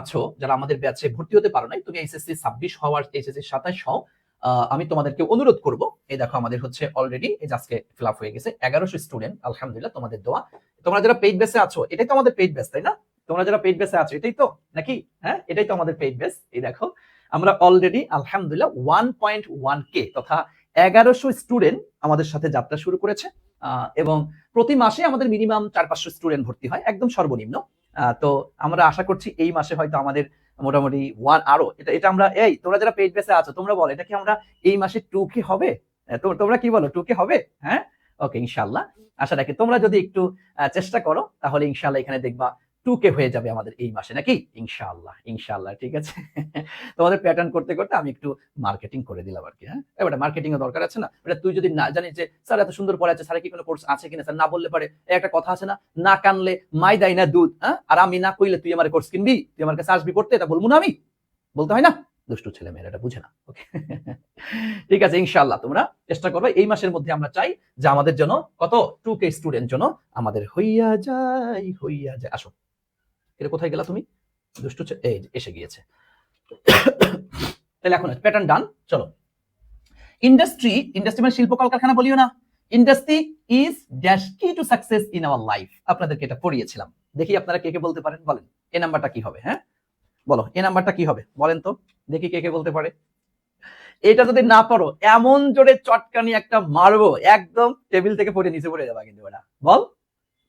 আছো, যারা আমাদের ব্যাচে ভর্তি হতে পারো নাই, তুমি এইচএসসি 26 হওয়ার এইচএসসি 27 হও, আমি তোমাদেরকে অনুরোধ করব, এই দেখো আমাদের হচ্ছে অলরেডি এই আজকে ফিল আপ হয়ে গেছে 1100 স্টুডেন্ট, আলহামদুলিল্লাহ, তোমাদের দোয়া। তোমরা যারা পেইড ব্যাচে আছো, এটাই তো আমাদের পেইড ব্যাচ, তাই না? তোমরা যারা পেইড ব্যাচে আছো, এটাই তো নাকি? হ্যাঁ, এটাই তো আমাদের পেইড ব্যাচ। এই দেখো, আমরা অলরেডি আলহামদুলিল্লাহ 1.1K তথা 1100 স্টুডেন্ট আমাদের সাথে যাত্রা শুরু করেছে, এবং প্রতি মাসে আমাদের মিনিমাম 400-500 স্টুডেন্ট ভর্তি হয়, একদম সর্বনিম্ন। তো আমরা আশা করছি এই মাসে হয়তো আমাদের মোটামুটি আরো এটা আমরা, এই তোমরা যারা পেইড বেসে আছো, তোমরা বলো এটা কি আমরা এই মাসে 2K হবে? তোমরা কি বলো, 2K হবে? হ্যাঁ, ওকে, ইনশাআল্লাহ, আশা রাখি তোমরা যদি একটু চেষ্টা করো, তাহলে ইনশাআল্লাহ এখানে দেখবা 2K হয়ে যাবে আমাদের এই মাসে, নাকি? ইনশাআল্লাহ, ইনশাআল্লাহ, ঠিক আছে। তোমাদের প্যাটার্ন করতে করতে আমি একটু মার্কেটিং করে দিলাম আর কি। হ্যাঁ, এবার মার্কেটিং এর দরকার আছে না, এটা তুই যদি না জানিস যে স্যার এত সুন্দর পড়া আছে, স্যার কি কোনো কোর্স আছে কিনা, স্যার না বললে পারে, একটা কথা আছে না, না কানলে মাই দেয় না দুধ, হ্যাঁ, আর আমি না কইলে তুই আমার কোর্স কিনবি, তুই আমার কাছে আসবি পড়তে, এটা বলবো না আমি? বলতে হয় না? দুষ্টু ছেলে মেয়েরা এটা বুঝে না। ওকে, ঠিক আছে, ইনশাআল্লাহ তোমরা চেষ্টা করবে, এই মাসের মধ্যে আমরা চাই যে আমাদের জন্য কত 2K স্টুডেন্ট জন্য আমাদের হইয়া যায়, হইয়া যায়। আসো, এটা কোথায় গেলা তুমি, দুষ্টু? এই এসে গিয়েছে। তাহলে এখন প্যাটার্ন ডান, চলো। ইন্ডাস্ট্রি মানে শিল্প কলকারখানা বলিও না, ইন্ডাস্ট্রি ইজ ড্যাশ কি to success in our life, আপনাদেরকে এটা পড়িয়েছিলাম, দেখি আপনারা কে কে বলতে পারেন, বলেন এই নাম্বারটা কি হবে? হ্যাঁ, বলো এই নাম্বারটা কি হবে, বলেন তো দেখি কে কে বলতে পারে। এটা যদি না পারো, এমন জোরে চটকানি একটা মারবো, একদম টেবিল থেকে পড়ে নিচে পড়ে যাবা কিন্তু। এটা বল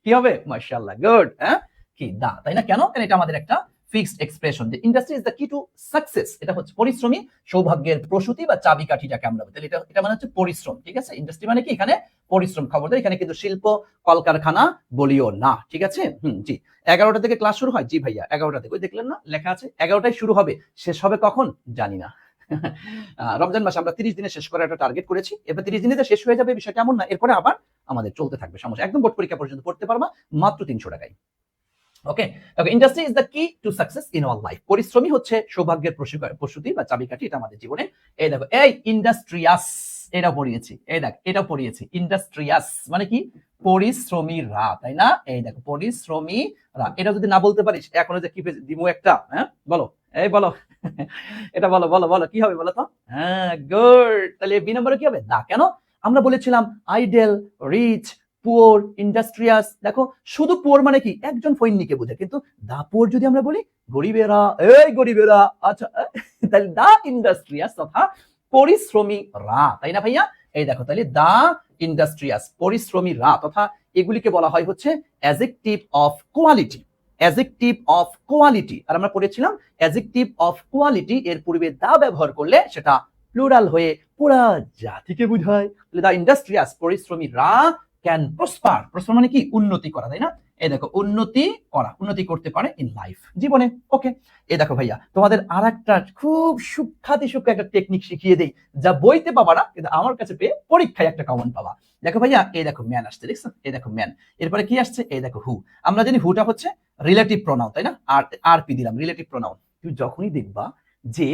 কি হবে? মাশাআল্লাহ, গুড। হ্যাঁ, কি দা, তাই না? কেন? কারণ এটা আমাদের একটা ফিক্সড এক্সপ্রেশন, যে ইন্ডাস্ট্রি ইজ দ্য কি টু সাকসেস, এটা হচ্ছে পরিশ্রমী সৌভাগ্যের প্রসূতি বা চাবিকাঠি যাকে আমরা বলি, এটা মানে হচ্ছে পরিশ্রম, ঠিক আছে? ইন্ডাস্ট্রি মানে কি এখানে পরিশ্রম, খবরদার এখানে কিন্তু শিল্প কলকারখানা বলিও না, ঠিক আছে? জি। 11টা থেকে ক্লাস শুরু হয়, জি ভাইয়া 11টা থেকে, ওই দেখলেন না লেখা আছে 11টায় শুরু হবে, শেষ হবে কখন জানি না। রমজান মাসে আমরা 30 দিনে শেষ করার একটা টার্গেট করেছি, এবার 30 দিনে শেষ হয়ে যাবে বিষয়টা এমন না, এরপরে আবার আমাদের চলতে থাকবে, সমস্যা, একদম বোর্ড পরীক্ষা পর্যন্ত পড়তে পারবা মাত্র 300 টাকায়। ওকে ওকে, ইন্ডাস্ট্রি ইজ দ্য কি to success in our life, পরিশ্রমী হচ্ছে সৌভাগ্যের প্রসূতি বা চাবিকাঠি, এটা আমাদের জীবনে। এই দেখো, এই ইন্ডাস্ট্রিয়াস, এটা পড়িয়েছি, এই দেখ এটা পড়িয়েছি, ইন্ডাস্ট্রিয়াস মানে কি পরিশ্রমীরা, তাই না? এই দেখো পরিশ্রমীরা, এটা যদি না বলতে পারিস, এখন যে কি দিমু একটা, হ্যাঁ বলো, এই বলো, এটা বলো বলো বলো, কি হবে বলো তো? হ্যাঁ, গুড। তাহলে বি নম্বরে কি হবে? দা। কেন? আমরা বলেছিলাম আইডেল, রিচ, পুয়ার, ইন্ডাস্ট্রিয়াস। দেখো শুধু পুয়ার মানে কি একজন ফৈন্নিকে বোঝায়, কিন্তু দা পুয়ার যদি আমরা বলি গরিবেরা, এই গরিবেরা, আচ্ছা তাহলে দা ইন্ডাস্ট্রিয়াস তথা পরিশ্রমীরা, তাই না ভাইয়া? এই দেখো তাহলে দা ইন্ডাস্ট্রিয়াস, পরিশ্রমীরা তথা এগুলিকে বলা হয় হচ্ছে adjective of quality. Adjective of quality, আর আমরা পড়েছিলাম অ্যাডজেক্টিভ অফ কোয়ালিটি এর পূর্বে দা ব্যবহার করলে সেটা প্লুরাল হয়ে পুরা জাতিকে বোঝায়। দা ইন্ডাস্ট্রিয়াস, পরিশ্রমীরা ক্যান প্রসপার। প্রসপার মানে কি উন্নতি করা, তাই না? এই দেখো উন্নতি করা, উন্নতি করতে পারে ইন লাইফ, জীবনে। ওকে, এই দেখো ভাইয়া তোমাদের আর একটা খুব সূক্ষ্মাতি সূক্ষ্ম একটা টেকনিক শিখিয়ে দেই, যা বইতে পাবা না কিন্তু আমার কাছে পেয়ে পরীক্ষায় একটা কমন পাবা। দেখো ভাইয়া, এই দেখো ম্যান আসছে, দেখছো? এই দেখো ম্যান, এরপরে কি আসছে? এই দেখো হু। আমরা জানি হুটা হচ্ছে রিলেটিভ প্রোনাউন, তাই না? আর আরপি দিলাম, রিলেটিভ প্রোনাউন। তুমি যখনই দেখবা যে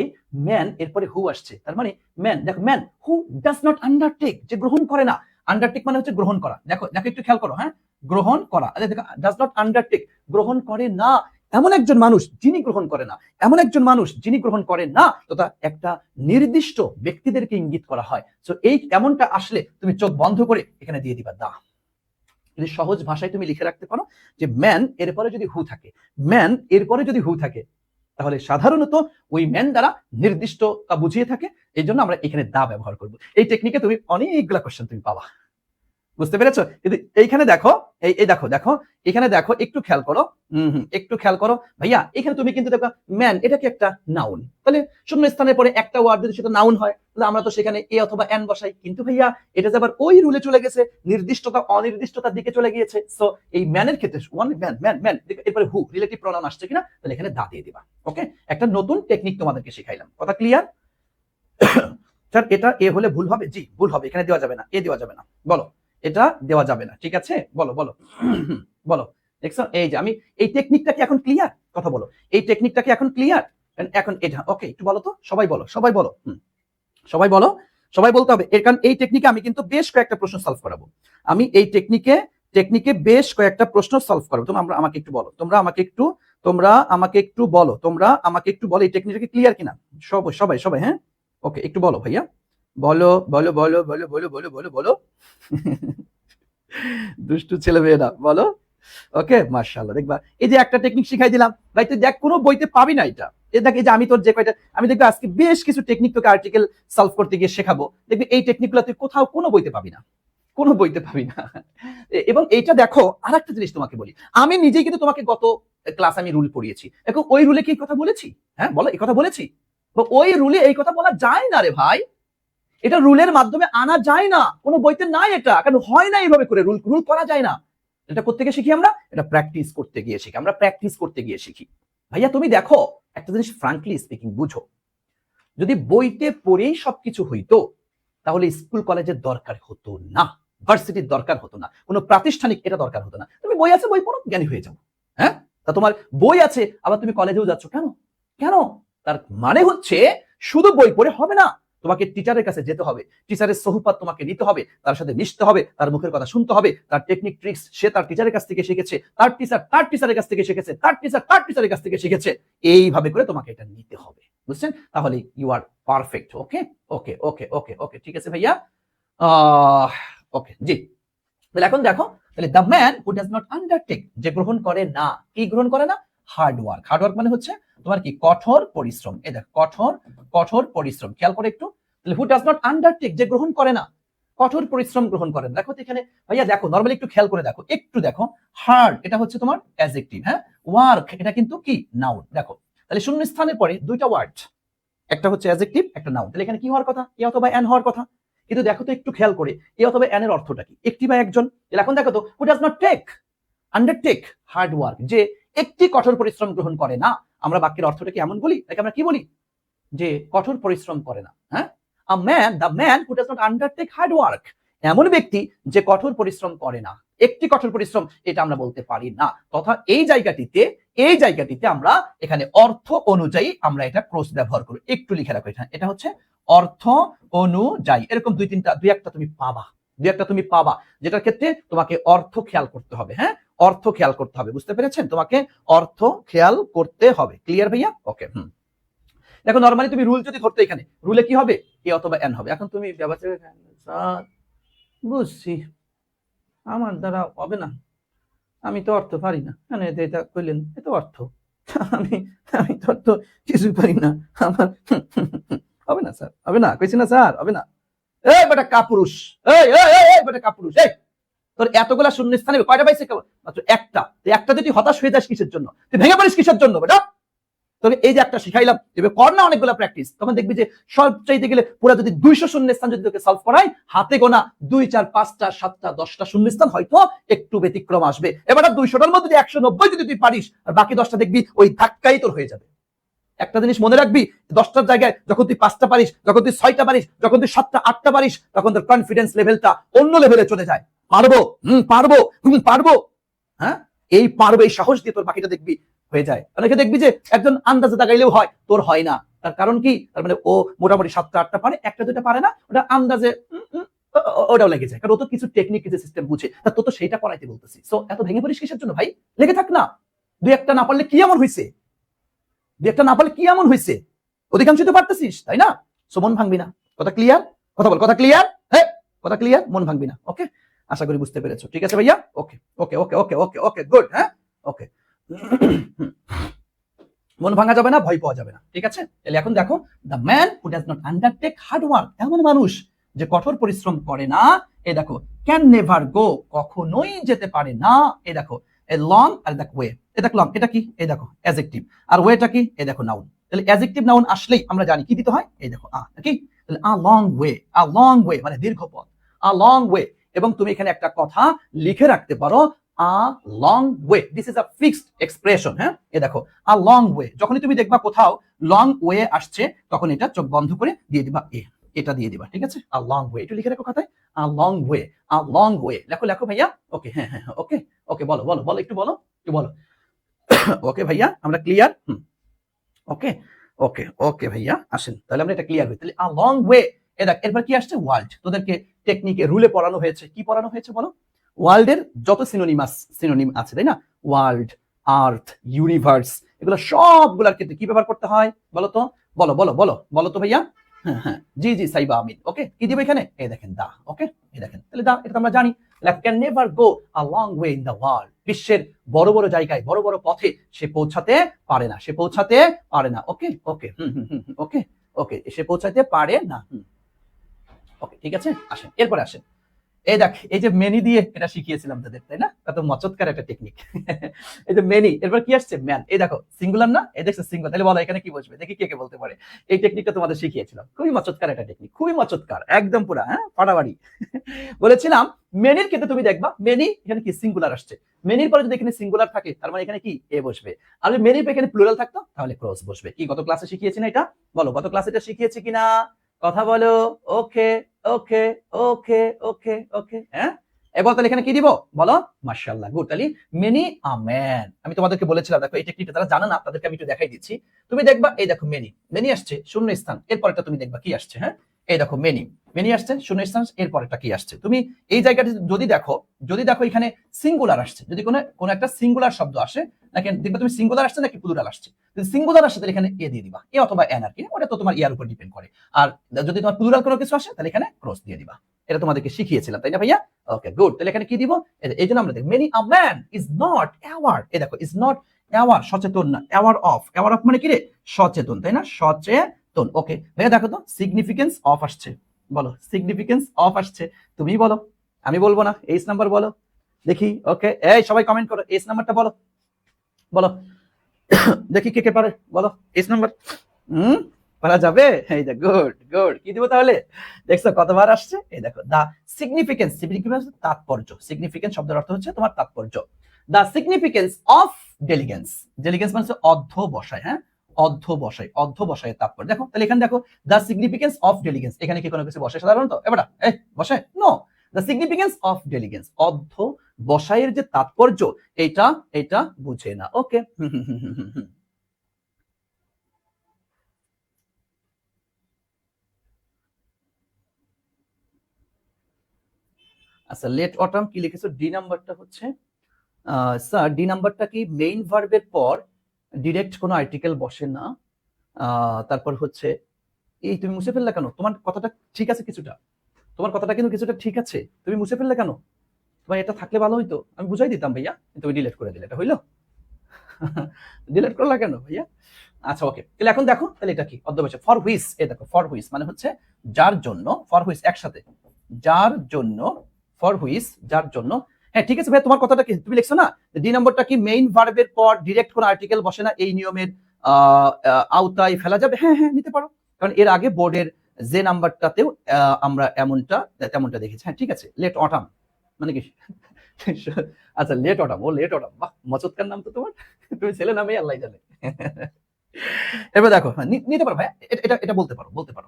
ম্যান এরপরে হু আসছে, তার মানে ম্যান, দেখো man who does not undertake, যে গ্রহণ করে না। আন্ডারটেক মানে হচ্ছে গ্রহণ করা। দেখো দেখো একটু খেয়াল করো, হ্যাঁ, গ্রহণ করা। দেখো ডাজ নট আন্ডারটেক, গ্রহণ করে না, এমন একজন মানুষ যিনি গ্রহণ করে না, এমন একজন মানুষ যিনি গ্রহণ করে না, তথা একটা নির্দিষ্ট ব্যক্তিদেরকে ইঙ্গিত করা হয়। সো এই এমনটা আসলে তুমি চোখ বন্ধ করে এখানে দিয়ে দিবা দা। যদি সহজ ভাষায় তুমি লিখে রাখতে পারো যে ম্যান এরপরে যদি হু থাকে, ম্যান এরপরে যদি হু থাকে, তাহলে সাধারণত ওই ম্যান দ্বারা নির্দিষ্টতা বুঝিয়ে থাকে। এই জন্য আমরা এখানে দা ব্যবহার করব। এই টেকনিকে তুমি অনেকগুলা কোশ্চেন তুমি পাবা, বুঝতে পেরেছো? কিন্তু এইখানে দেখো, এই দেখো দেখো এখানে দেখো, একটু খেয়াল করো, একটু খেয়াল করো ভাইয়া। এখানে তুমি কিন্তু দেখো ম্যান এটা কি একটা নাউন, তাহলে শূন্য স্থানের পরে একটা ওয়ার্ড যদি সেটা নাউন হয়, তাহলে আমরা তো সেখানে এ অথবা এন বসাই। কিন্তু ভাইয়া এটা যে আবার ওই রুলে চলে গেছে, নির্দিষ্টতা অনির্দিষ্টতার দিকে চলে গিয়েছে। সো এই ম্যানের ক্ষেত্রে ওয়ান ম্যান ম্যান ম্যান, এরপরে হু রিলেটিভ প্রোনাউন আসছে কিনা, তাহলে এখানে দা দিয়ে দিবা। ওকে, একটা নতুন টেকনিক তোমাদেরকে শিখাইলাম, কথা ক্লিয়ার? স্যার এটা এ হলে ভুল হবে? জি ভুল হবে, এখানে দেওয়া যাবে না, এ দেওয়া যাবে না, বলো এটা দেওয়া যাবে না, ঠিক আছে? বলো বলো বলো। দেখছো এই যে আমি এই টেকনিকটা কি এখন ক্লিয়ার? কথা বলো, এই টেকনিকটা কি এখন ক্লিয়ার? এখন এটা ওকে, একটু বলো তো, সবাই বলো, সবাই বলো, সবাই বলো, সবাই বলতে হবে। এর কারণ এই টেকনিকে আমি কিন্তু বেশ কয়েকটা প্রশ্ন সলভ করাবো। আমি এই টেকনিকে বেশ কয়েকটা প্রশ্ন সলভ করাবো। তোমরা আমাকে একটু বলো, তোমরা আমাকে একটু বলো, তোমরা আমাকে একটু বলো এই টেকনিকটা কি ক্লিয়ার কিনা? সবাই সবাই সবাই, হ্যাঁ ওকে, একটু বলো ভাইয়া, বলো বলো বলো বলো বলো বলো বলো বলো দুষ্টু ছেলে মেয়েরা বলো। ওকে, মাশাআল্লাহ। দেখবা এই যে একটা টেকনিক শিখাই দিলাম ভাই, তুই দেখ কোনো বইতে পাবি না এটা। দেখ এই যে আমি তোর যে কয়টা, আমি দেখবি আজকে বেশ কিছু টেকনিক তোকে আর্টিকেল সলভ করতে গিয়ে শেখাবো, দেখবি এই টেকনিকগুলো তুই কোথাও কোনো বইতে পাবি না, কোনো বইতে পাবি না। এবং এইটা দেখো, আর একটা জিনিস তোমাকে বলি, আমি নিজেই কিন্তু তোমাকে গত ক্লাস আমি রুল পড়িয়েছি, এখন ওই রুলে কি কথা বলেছি? হ্যাঁ বলো, এই কথা বলেছি? ওই রুলে এই কথা বলা যায় না রে ভাই, এটা রুলের মাধ্যমে আনা যায় না, কোনো বইতে নাই এটা, কারণ হয় না এইভাবে করে, রুল করা যায় না। এটা করতে গিয়ে শিখি আমরা, এটা প্র্যাকটিস করতে গিয়ে শিখি, আমরা প্র্যাকটিস করতে গিয়ে শিখি। ভাইয়া তুমি দেখো একটা জিনিস ফ্রাঙ্কলি স্পিকিং বুঝো, যদি বইতে পড়েই সবকিছু হইতো তাহলে স্কুল কলেজের দরকার হতো না, ভার্সিটির দরকার হতো না, কোনো প্রাতিষ্ঠানিক এটা দরকার হতো না। তুমি বই আছে বই পড়ো, জ্ঞানী হয়ে যাও। হ্যাঁ, তা তোমার বই আছে আবার তুমি কলেজেও যাচ্ছ কেন? কেন? তার মানে হচ্ছে শুধু বই পড়ে হবে না, তোমাকে টিচারের কাছে যেতে হবে, টিচারের সহপাত তোমাকে নিতে হবে, তার সাথে মিশতে হবে, তার মুখের কথা শুনতে হবে, তার টেকনিক ট্রিক্স সে তার টিচারের কাছ থেকে শিখেছে, তার টিচার তার টিচারের কাছ থেকে শিখেছে, তার টিচার তার টিচারের কাছ থেকে শিখেছে, এইভাবে করে তোমাকে এটা নিতে হবে, বুঝছেন? তাহলে you R perfect. Okay okay okay okay ওকে, ঠিক আছে ভাইয়া, ওকে জি। তাহলে এখন দেখো, তাহলে the man who does not undertake, যে গ্রহণ করে না, কি গ্রহণ করে না? Hard work. হার্ড ওয়ার্ক মানে হচ্ছে তোমার কি কঠোর পরিশ্রম। এই দেখ কঠোর পরিশ্রম, খেয়াল করে একটু। তাহলে হু ডাজ নট আন্ডারটেক, যে গ্রহণ করে না, কঠোর পরিশ্রম গ্রহণ করেন। দেখো তো এখানে ভাইয়া, দেখো নরমালি একটু খেয়াল করে দেখো, একটু দেখো, হার্ড এটা হচ্ছে তোমার অ্যাডজেক্টিভ, হ্যাঁ, ওয়ার্ক এটা কিন্তু কি নাউন। দেখো তাহলে শূন্য স্থানের পরে দুইটা ওয়ার্ড, একটা হচ্ছে অ্যাডজেক্টিভ, একটা নাউন, তাহলে এখানে কি হওয়ার কথা? এ অথবা এন হওয়ার কথা। কিন্তু দেখো তো একটু খেয়াল করে, এ অথবা এন এর অর্থটা কি? একটি বা একজন। এখন দেখো তো, হু does not undertake hard work, যে একটি কঠোর পরিশ্রম গ্রহণ করে না। আমরা বাক্যের অর্থটা কি এমন বলি, নাকি আমরা কি বলি যে কঠোর পরিশ্রম করে না? হ্যাঁ, the man who does not undertake hard work, এমন ব্যক্তি যে কঠোর পরিশ্রম করে না, একটি কঠোর পরিশ্রম, এটা আমরা বলতে পারি না। তথা এই জায়গাটিতে আমরা এখানে অর্থ অনুযায়ী আমরা এটা ক্রস ব্যবহার করি। একটু লিখে রাখো, এটা হচ্ছে অর্থ অনুযায়ী। এরকম দুই একটা তুমি পাবা, যেটার ক্ষেত্রে তোমাকে অর্থ খেয়াল করতে হবে। হ্যাঁ, অর্থ খেয়াল করতে হবে, বুঝতে পেরেছেন? তোমাকে অর্থ খেয়াল করতে হবে। ক্লিয়ার ভাইয়া? ওকে। দেখো নরমালি তুমি রুল যদি ধরতে, এখানে রুলে কি হবে? এ অথবা এন হবে। এখন তুমি বুঝছি, আমার দ্বারা হবে না, আমি তো অর্থ পারি না, মানে এটা কইলেন এত অর্থ, আমি আমি তো অর্থ কিছুই পারি না, আমার হবে না স্যার, হবে না, কইছি না স্যার হবে না। এই বেটা কাপুরুষ, এই এই এই এই বেটা কাপুরুষ, এই তোর এতগুলা শূন্যস্থানে কয়টা পাইছে কেবল মাত্র একটা, একটা যদি হতাশ হয়ে যাস কিসের জন্য, তুই ভেঙে পড়িস কিসের জন্য বেটা? তোকে এই যে একটা শিখাইলাম, এবার কর না অনেকগুলো প্র্যাকটিস, তখন দেখবি যে সব চাইতে গেলে পুরো যদি 200 শূন্যস্থান যদি তোকে সলভ করাই, হাতে গোনা 2 4 5টা 7টা 10টা শূন্যস্থান হয়তো একটু ব্যতিক্রম আসবে। এবার 200টার মধ্যে 190 যদি তুই পারিস, আর বাকি 10টা দেখবি ওই ধাক্কাই তোর হয়ে যাবে। একটা জিনিস মনে রাখবি, 10টার জায়গায় যখন তুই 5টা পারিস, যখন তুই 6টা পারিস, যখন তুই 7টা 8টা পারিস, তখন তোর কনফিডেন্স লেভেলটা অন্য লেভেলে চলে যায়। পারবো, পারবো, পারবো, হ্যাঁ এই পারবো, এই সাহস দিয়ে তোর বাকিটা দেখবি হয়ে যায়। অনেকে দেখবি যে একজন আন্দাজে দাগাইলেও হয়, তোর হয় না। তার কারণ কি? তার মানে ও মোটামুটি 7টা 8টা পারে, একটা দুইটা পারে না, ওটা আন্দাজে ওটাও লেগে যায়, কারণ ও তো কিছু টেকনিক কিছু সিস্টেম বুঝে, তা তো সেইটা করাইতে বলতেছি। সো এত ভেঙে পড়িস কিসের জন্য ভাই? লেগে থাক না, 2 একটা না পারলে কি এমন হয়েছে, 2 একটা না পারলে কি এমন হয়েছে, অধিকাংশ তো পারতেছিস তাই না? সো মন ভাঙবি না, কথা ক্লিয়ার? কথা বল, কথা ক্লিয়ার? হ্যাঁ কথা ক্লিয়ার, মন ভাঙবি না। ওকে, আশা করি বুঝতে পেরেছো। ঠিক আছে ভাইয়া, ওকে okay okay okay okay okay good, হ্যাঁ ওকে। মন ভাঙা যাবে না, ভয় পাওয়া যাবে না, ঠিক আছে? তাহলে এখন দেখো, the man who does not undertake hard work, এমন মানুষ যে কঠোর পরিশ্রম করে না, এই দেখো, ক্যান নেভার গো, কখনোই যেতে পারে না, এই দেখো, এ লং আর দেখো ওয়ে, এই দেখো লং, এটা কি? এই দেখো অ্যাডজেক্টিভ, আর ওয়েটা কি? এই দেখো নাউন। তাহলে অ্যাডজেক্টিভ নাউন আসলেই আমরা জানি কি দিতে হয়, এই দেখো কি? তাহলে আ লং ওয়ে, আ লং ওয়ে মানে দীর্ঘ পথ, আ লং ওয়ে। এবং তুমি এখানে একটা কথা লিখে রাখতে পারো, আ long way, this is a fixed expression. হ্যাঁ, এ দেখো আ লং ওয়ে, যখনই তুমি দেখবা কোথাও লং ওয়ে আসছে, তখন এটা চোখ বন্ধ করে দিয়ে দিবা এটা দিয়ে দিবা, ঠিক আছে? আ লং ওয়ে, একটু লিখে রাখো খাতায়, আ লং ওয়ে, আ লং ওয়ে, লেখো লেখো ভাইয়া। ওকে, হ্যাঁ হ্যাঁ ওকে ওকে, বলো বলো বলো, একটু বলো, একটু বলো। ওকে ভাইয়া, আমরা ক্লিয়ার? ওকে ওকে ওকে ভাইয়া, আসেন তাহলে আমরা এটা ক্লিয়ার হই। তাহলে আ লং ওয়ে, এ দেখ এরপর কি আসছে? ওয়ার্ল্ড। তোদেরকে টেকনিকে রুলে পড়ানো হয়েছে, কি পড়ানো হয়েছে বলো? ওয়ার্ল্ডের যত সিনোনিম আছে তাই না, ওয়ার্ল্ড, আর্থ, ইউনিভার্স, এগুলো সবগুলোর ক্ষেত্রে কি ব্যবহার করতে হয় বলো তো? বলো বলো বলো বলো তো ভাইয়া। হ্যাঁ হ্যাঁ, জি জি সাইবা আমিন। ওকে, কি দিবে এখানে? এই দেখেন দা। ওকে, এই দেখেন, তাহলে দা এটা তো আমরা জানি। Can never go a long way in the world, বিশ্বের বড় বড় জায়গায়, বড় বড় পথে সে পৌঁছাতে পারে না, সে পৌঁছাতে পারে না। ওকে ওকে ওকে ওকে, সে পৌঁছাতে পারে না। ওকে, ঠিক আছে, আসেন এরপরে আসেন। এই দেখ, এই যে মেনি দিয়ে এটা শিখিয়েছিলাম তাদের, তাই না? কত মচৎকার একটা টেকনিক। এই যে মেনি, এরপর কি আসছে? ম্যান। এই দেখো সিঙ্গুলার না, এই দেখছো সিঙ্গুলার, তাহলে বলো এখানে কি বসবে, দেখি কে কে বলতে পারে। এই টেকনিকটা তোমাদের শিখিয়েছিলাম, খুবই মচৎকার একটা টেকনিক, খুবই মচৎকার, একদম পুরা হ্যাঁ ফাটাবাড়ি। বলেছিলাম মেনির ক্ষেত্রে তুমি দেখবা মেনি এখানে কি সিঙ্গুলার আসছে, মেনির পরে যদি এখানে সিঙ্গুলার থাকে তার মানে এখানে কি এ বসবে, আর যদি মেনির পরে এখানে প্লুরাল থাকতো তাহলে ক্রস বসবে। কি গত ক্লাসে শিখিয়েছি না এটা? বলো গত ক্লাসে এটা শিখিয়েছি কিনা, কথা বলো। ওকে ওকে ওকে ওকে ওকে, হ্যাঁ এবার তাহলে এখানে কি দিব বলো? মাশাআল্লাহ, গুড। তাহলে মেনি আ ম্যান, আমি তোমাদেরকে বলেছিলাম, দেখো এই টেকনিকটা যারা জানো না তাদেরকে আমি একটু দেখাই দিচ্ছি। তুমি দেখবা এই দেখো মেনি, মেনি আসছে শূন্য স্থান, এরপরটা তুমি দেখবা কি আসছে। হ্যাঁ, এই দেখো মেনি, মেনি আসছে শূন্য স্থান, এরপরটা কি আসছে। তুমি এই জায়গাটা যদি দেখো, যদি দেখো এখানে সিঙ্গুলার আসছে, যদি কোনো একটা সিঙ্গুলার শব্দ আসে, নাকি দেখবা তুমি সিঙ্গুলার আসছে নাকি প্লুরাল আসছে। যদি সিঙ্গুলার আসে তাহলে এখানে এ দিয়ে দিবা, এ অথবা এন আর কি, ওটা তো তোমার ইয়ার উপর ডিপেন্ড করে। আর যদি তোমার প্লুরাল কোনো কিছু আসে তাহলে এখানে ক্রস দিয়ে দিবা। এটা তোমাদেরকে শিখিয়েছিলাম তাই না ভাইয়া? Okay good. তাহলে এখানে কি দিব? এই জন্য আমরা দেখি many a man is not aware, এই দেখো ইজ নট অ্যাওয়ার, সচেতন না, অ্যাওয়ার অফ, অ্যাওয়ার অফ মানে কি রে? সচেতন, তাই না? সচেতন। ওকে ভাইয়া দেখো তো সিগনিফিকেন্স অফ আসছে, বলো সিগনিফিকেন্স অফ আসছে, তুমি বলো, আমি বলবো না, এইচ নাম্বার বলো দেখি। ওকে, এই সবাই কমেন্ট করো, এইচ নাম্বারটা বলো, বলো দেখি কে কে পারে, বলো এইচ নাম্বার। পারা যাবে? এই দেখ, গুড গুড, কি দিব তাহলে? দেখছো কতবার আসছে? এই দেখো দা সিগনিফিকেন্স, সিগনিফিকেন্স তাৎপর্য, সিগনিফিকেন্স শব্দের অর্থ হচ্ছে তোমার তাৎপর্য। দা সিগনিফিকেন্স অফ ডেলিগেন্স, ডেলিগেন্স মানে অধ্যবসায়, হ্যাঁ অধ্যবসায়, অধ্যবসায়ের তাৎপর্য। দেখো তাহলে এখানে দেখো দা সিগনিফিকেন্স অফ ডেলিগেন্স, এখানে কি কোনো কিছু বসে সাধারণত? এবার এই বসে নো, দা সিগনিফিকেন্স অফ ডেলিগেন্স, অধ্যবসায়ের যে তাৎপর্য এটা এটা বুঝে না। ওকে, আচ্ছা লেট অটাম কি লিখেছো? ডি নাম্বারটা হচ্ছে স্যার, ডি নাম্বারটা কি মেইন ভার্বের পর ডিরেক্ট কোনো আর্টিকেল বসে না, তারপর হচ্ছে এই তুমি মুছে ফেললে কেন? তোমার কথাটা ঠিক আছে কিছুটা, তোমার কথাটা কিন্তু কিছুটা ঠিক আছে, তুমি মুছে ফেললে কেন? তোমার এটা থাকলে ভালো হইতো, আমি বুঝাই দিতাম ভাইয়া, তুমি ডিলিট করে দিলে, এটা হইলো? ডিলিট করলা কেন ভাইয়া? আচ্ছা ওকে, তাহলে এখন দেখো তাহলে এটা কি অধ্যবসায়। ফর হুইচ, এ দেখো ফর হুইচ মানে হচ্ছে যার জন্য, ফর হুইচ একসাথে, যার জন্য, ফর হুইচ যার জন্য। হ্যাঁ ঠিক আছে ভাই, তোমার কথাটা কি তুমি লিখছো না, ডি নাম্বারটা কি মেইন ভার্বের পর ডিরেক্ট কোন আর্টিকেল বসে না, এই নিয়মের আওতায় ফেলা যাবে? হ্যাঁ হ্যাঁ নিতে পারো, কারণ এর আগে বোর্ডের যে নাম্বারটাতেও আমরা এমনটা তেমনটা দেখেছি। হ্যাঁ ঠিক আছে, লেট অটাম মানে কি? আচ্ছা লেট অটাম, ও লেট অটাম, বাহ মচৎকার নাম তো তোমার, তুমি ছেলে নামে আল্লাহ জানে। এবার দেখো নিতে পারো ভাই, এটা এটা বলতে পারো, বলতে পারো।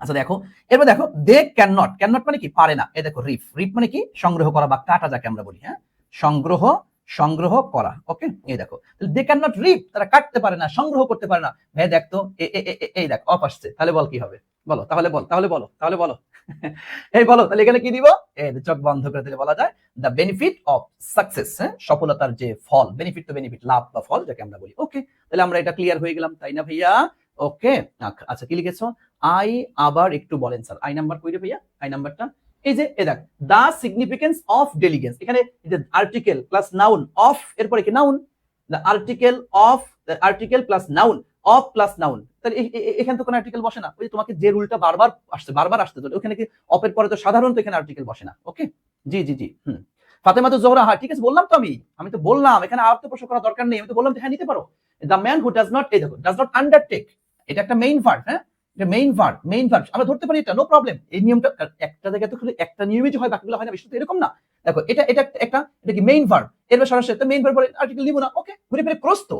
আচ্ছা দেখো, এবার দেখো they can not, can not মানে কি পারে না। এই দেখো রিপ, রিপ মানে কি সংগ্রহ করা বা কাটা যাকে আমরা বলি, হ্যাঁ সংগ্রহ, সংগ্রহ করা। ওকে, এই দেখো দে ক্যান নট রিপ, তারা কাটতে পারে না, সংগ্রহ করতে পারে না। ভাই দেখতো এই দেখ অফ আসছে, তাহলে বল কি হবে? বলো তাহলে, বল তাহলে, বলো তাহলে, বলো। এই বলো তাহলে এখানে কি দিব? এই চোখ বন্ধ করে দিলে বলা যায় দ্য বেনিফিট অফ সাকসেস, হ্যাঁ সফলতার যে ফল, বেনিফিট তো বেনিফিট লাভ বা ফল যাকে আমরা বলি। ওকে, তাহলে আমরা এটা ক্লিয়ার হয়ে গেলাম তাই না ভাইয়া? ওকে আচ্ছা কি লিখেছো? আই আবার একটু বলেন স্যার, আই নাম্বার কই রে ভাইয়া? আই নাম্বারটা এই যে, এই দেখ দা সিগনিফিকেন্স অফ ডেলিগেন্স, এখানে এই যে আর্টিকেল প্লাস নাউন, অফ এরপরে কি noun, the article of, the article plus noun, of plus noun. তাহলে এখানে তো কোনো আর্টিকেল বসে না, ওই তোমাকে যে রুলটা বারবার আসতে চলে, ওখানে কি অফের পরে তো সাধারণত এখানে আর্টিকেল বসে না। ওকে জি জি জি ফাতেমা তো জোহরা, হ্যাঁ ঠিক আছে বললাম তো, আমি তো বললাম এখানে আর তো প্রশ্ন করা দরকার নেই, আমি তো বললাম হ্যাঁ নিতে পারো। The man who does not, এই দেখো ডাজ নট আন্ডারটেক, এটা একটা মেইন ভার্ব, হ্যাঁ এটা মেইন ভার্ব, মেইন ভার্ব আমরা ধরতে পারি, এটা নো প্রবলেম। এই নিয়মটা একটা জায়গায় তো একটা নিয়মই যে হয় বাকিগুলো হয় না, বিষয়টা এরকম না। দেখো এটা এটা একটা, এটা কি মেইন ভার্ব, এর সরাসরি একটা মেইন ভার্ব পরে আর্টিকেল নিব না। ওকে, ঘুরে ফিরে ক্রস তো,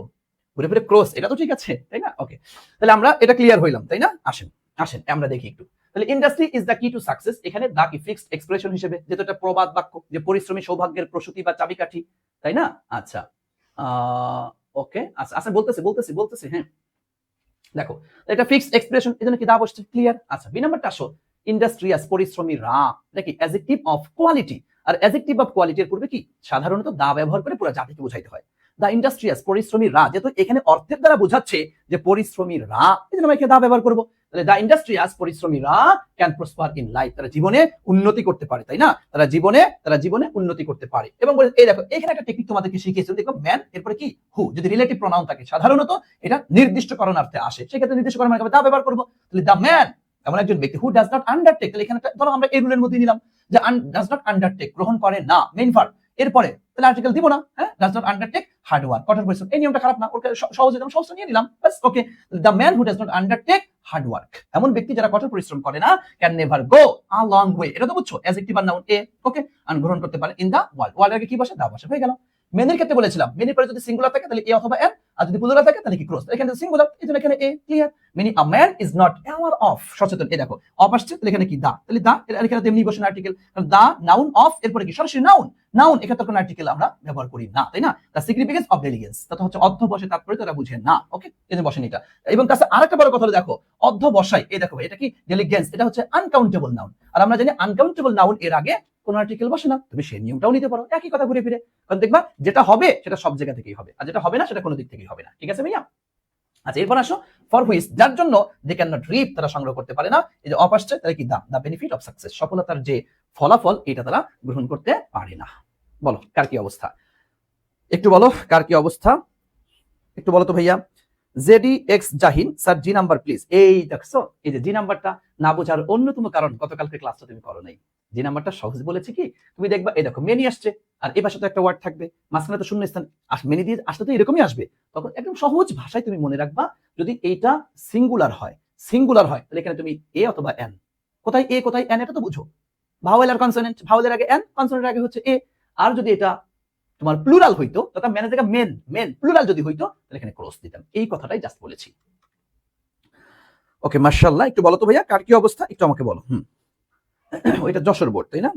ঘুরে ফিরে ক্রস, এটা তো ঠিক আছে তাই না? ওকে, তাহলে আমরা এটা ক্লিয়ার হইলাম তাই না? আসেন আসেন আমরা দেখি একটু, তাহলে ইন্ডাস্ট্রি ইজ দ্য কি টু সাকসেস, এখানে দা কি ফিক্সড এক্সপ্রেশন হিসেবে, যেটা একটা প্রবাদ বাক্য, যে পরিশ্রমী সৌভাগ্যের প্রসূতি বা চাবিকাঠি, তাই না? আচ্ছা ওকে আচ্ছা আচ্ছা বলতেছি বলতেছি বলতেছি, হ্যাঁ দেখো এটা ফিক্সড এক্সপ্রেশন, এজন্য কি দা বসছে, ক্লিয়ার। আচ্ছা বি নাম্বারটা আসো, ইন্ডাস্ট্রিয়াস পরিশ্রমী রা, এটা কি অ্যাডজেক্টিভ অফ কোয়ালিটি, আর অ্যাডজেক্টিভ অফ কোয়ালিটির পূর্বে কি সাধারণত দা ব্যবহার করে পুরো জাতিকে বোঝাইতে হয়। দা ইন্ডাস্ট্রিয়াস পরিশ্রমী রা, যেহেতু এখানে অর্থের দ্বারা বোঝাচ্ছে যে পরিশ্রমী রা, এজন্য আমরা এখানে দা ব্যবহার করবো। তাহলে দা ইন্ডাস্ট্রিয়াস পরিশ্রমীরা ক্যান প্রসপার ইন লাইফ, তারা জীবনে উন্নতি করতে পারে, তাই না? তারা জীবনে উন্নতি করতে পারে। এবং এই দেখো এখানে একটা টেকনিক তোমাদেরকে শিখিয়েছি, দেখো ম্যান এরপরে কি হু, যদি রিলেটিভ প্রোনাউন থাকে সাধারণত এটা নির্দিষ্টকরণার্থে আসে, সেক্ষেত্রে নির্দিষ্টকরণ মানে দা ব্যবহার করবো। তাহলে দা ম্যান এমন একজন ব্যক্তি হু ডাজ নট আন্ডারটেক, তাহলে এখানে ধরো আমরা এই রুলের মধ্যে নিলাম যে ডাজ নট আন্ডারটেক গ্রহণ করে না, মেইন ভার্ব, এরপরে তাহলে আর্টিকেল দিব না, হ্যাঁ does not undertake hard work, কঠোর পরিশ্রম, এই নিয়মটা খারাপ না, ওকে সহজে সহজে নিয়ে নিলাম বাস। Okay, the man who does not undertake hard work, এমন ব্যক্তি যারা কঠোর পরিশ্রম করে না, can never go a long way, এটা তো বুঝছো অ্যাডজেক্টিভ আর নাউন এ। ওকে, আর গ্রহণ করতে পারে ইন দা ওয়ার্ল্ড, ওয়ার্ল্ড আগে কি বসে, দা বসে, হয়ে গেল। মেনের ক্ষেত্রে বলেছিলাম মেনের পরে যদি সিঙ্গুলার থাকে তাহলে এ অথবা এন, আর যদি প্লুরাল থাকে তাহলে কি ক্রস, এখানে সিঙ্গুলার এজন্য এখানে এ, clear. Meaning a man is not aware of, সচেতন, এই দেখো অফ আসছে তাহলে এখানে কি দা, তাহলে দা এখানে তেমনি বসে আর্টিকেল, কারণ দা নাউন অফ এরপরে কি সরাসরি নাউন, নাউন এক্ষেত্রে কোনো আর্টিকেল আমরা ব্যবহার করি না, তাই না? দ্য সিগনিফিকেন্স অফ ডেলিগেন্স, তা হচ্ছে অর্ধ বসে তারপরে তারা বুঝে না। ওকে, এই বসেন এটা। এবং কাছে আরেকটা বড় কথা দেখো অর্ধ বসাই, এই দেখো এটা কি ডেলিগেন্স, এটা হচ্ছে আনকাউন্টেবল নাউন, আর আমরা জানি আনকাউন্টেবল নাউন এর আগে কোন আর্টিকেল বসে না, তুমি সেই নিয়মটাও নিতে পারো, একই কথা ঘুরে ফিরে, কারণ দেখবা যেটা হবে সেটা সব জায়গা থেকেই হবে, আর যেটা হবে না সেটা কোনো দিক থেকেই হবে না। ঠিক আছে ভাইয়া? আচ্ছা এরপর আসো ফর হুইচ, যার জন্য দে ক্যান নট রিপ, তারা সংগ্রহ করতে পারে না, এই যে অফ আসছে তাহলে কি দা বেনিফিট অফ সাকসেস, সফলতার যে ফলাফল এটা তারা গ্রহণ করতে পারে না। বলো কার কি অবস্থা, একটু বলো কার কি অবস্থা, একটু বলো তো ভাইয়া। JD x Jahin sir G number please, এই দেখছো এই যে জি নাম্বারটা না বোঝার অন্যতম কারণ গতকালকে ক্লাসটা তুমি করো নাই। জি নাম্বারটা সহজ বলেছে কি, তুমি দেখবা এই দেখো মেনি আসছে আর এই পাশে তো একটা ওয়ার্ড থাকবে, মাঝখানে তো শূন্য স্থান, মেনি দিয়ে আসলে তো এরকমই আসবে, তখন একদম সহজ ভাষায় তুমি মনে রাখবা যদি এইটা সিঙ্গুলার হয়, সিঙ্গুলার হয় তাহলে এখানে তুমি এ অথবা এন, কোথায় এ কোথায় এন এটা তো বুঝো, ভাওয়েল আর কনসোনেন্ট, ভাওয়েলের আগে এন, কনসোনেন্টের আগে হচ্ছে এ। আর যদি এটা তোমার প্লুরাল হইতো তথা মেনের জায়গা মেন, মেন প্লুরাল যদি হইতো তাহলে এখানে ক্রস দিতাম, এই কথাটাই জাস্ট বলেছি। ওকে মাশাআল্লাহ, একটু বলো তো ভাইয়া কার কি অবস্থা, একটু আমাকে বলো। ওইটা যশোর বোর্ড তাই না?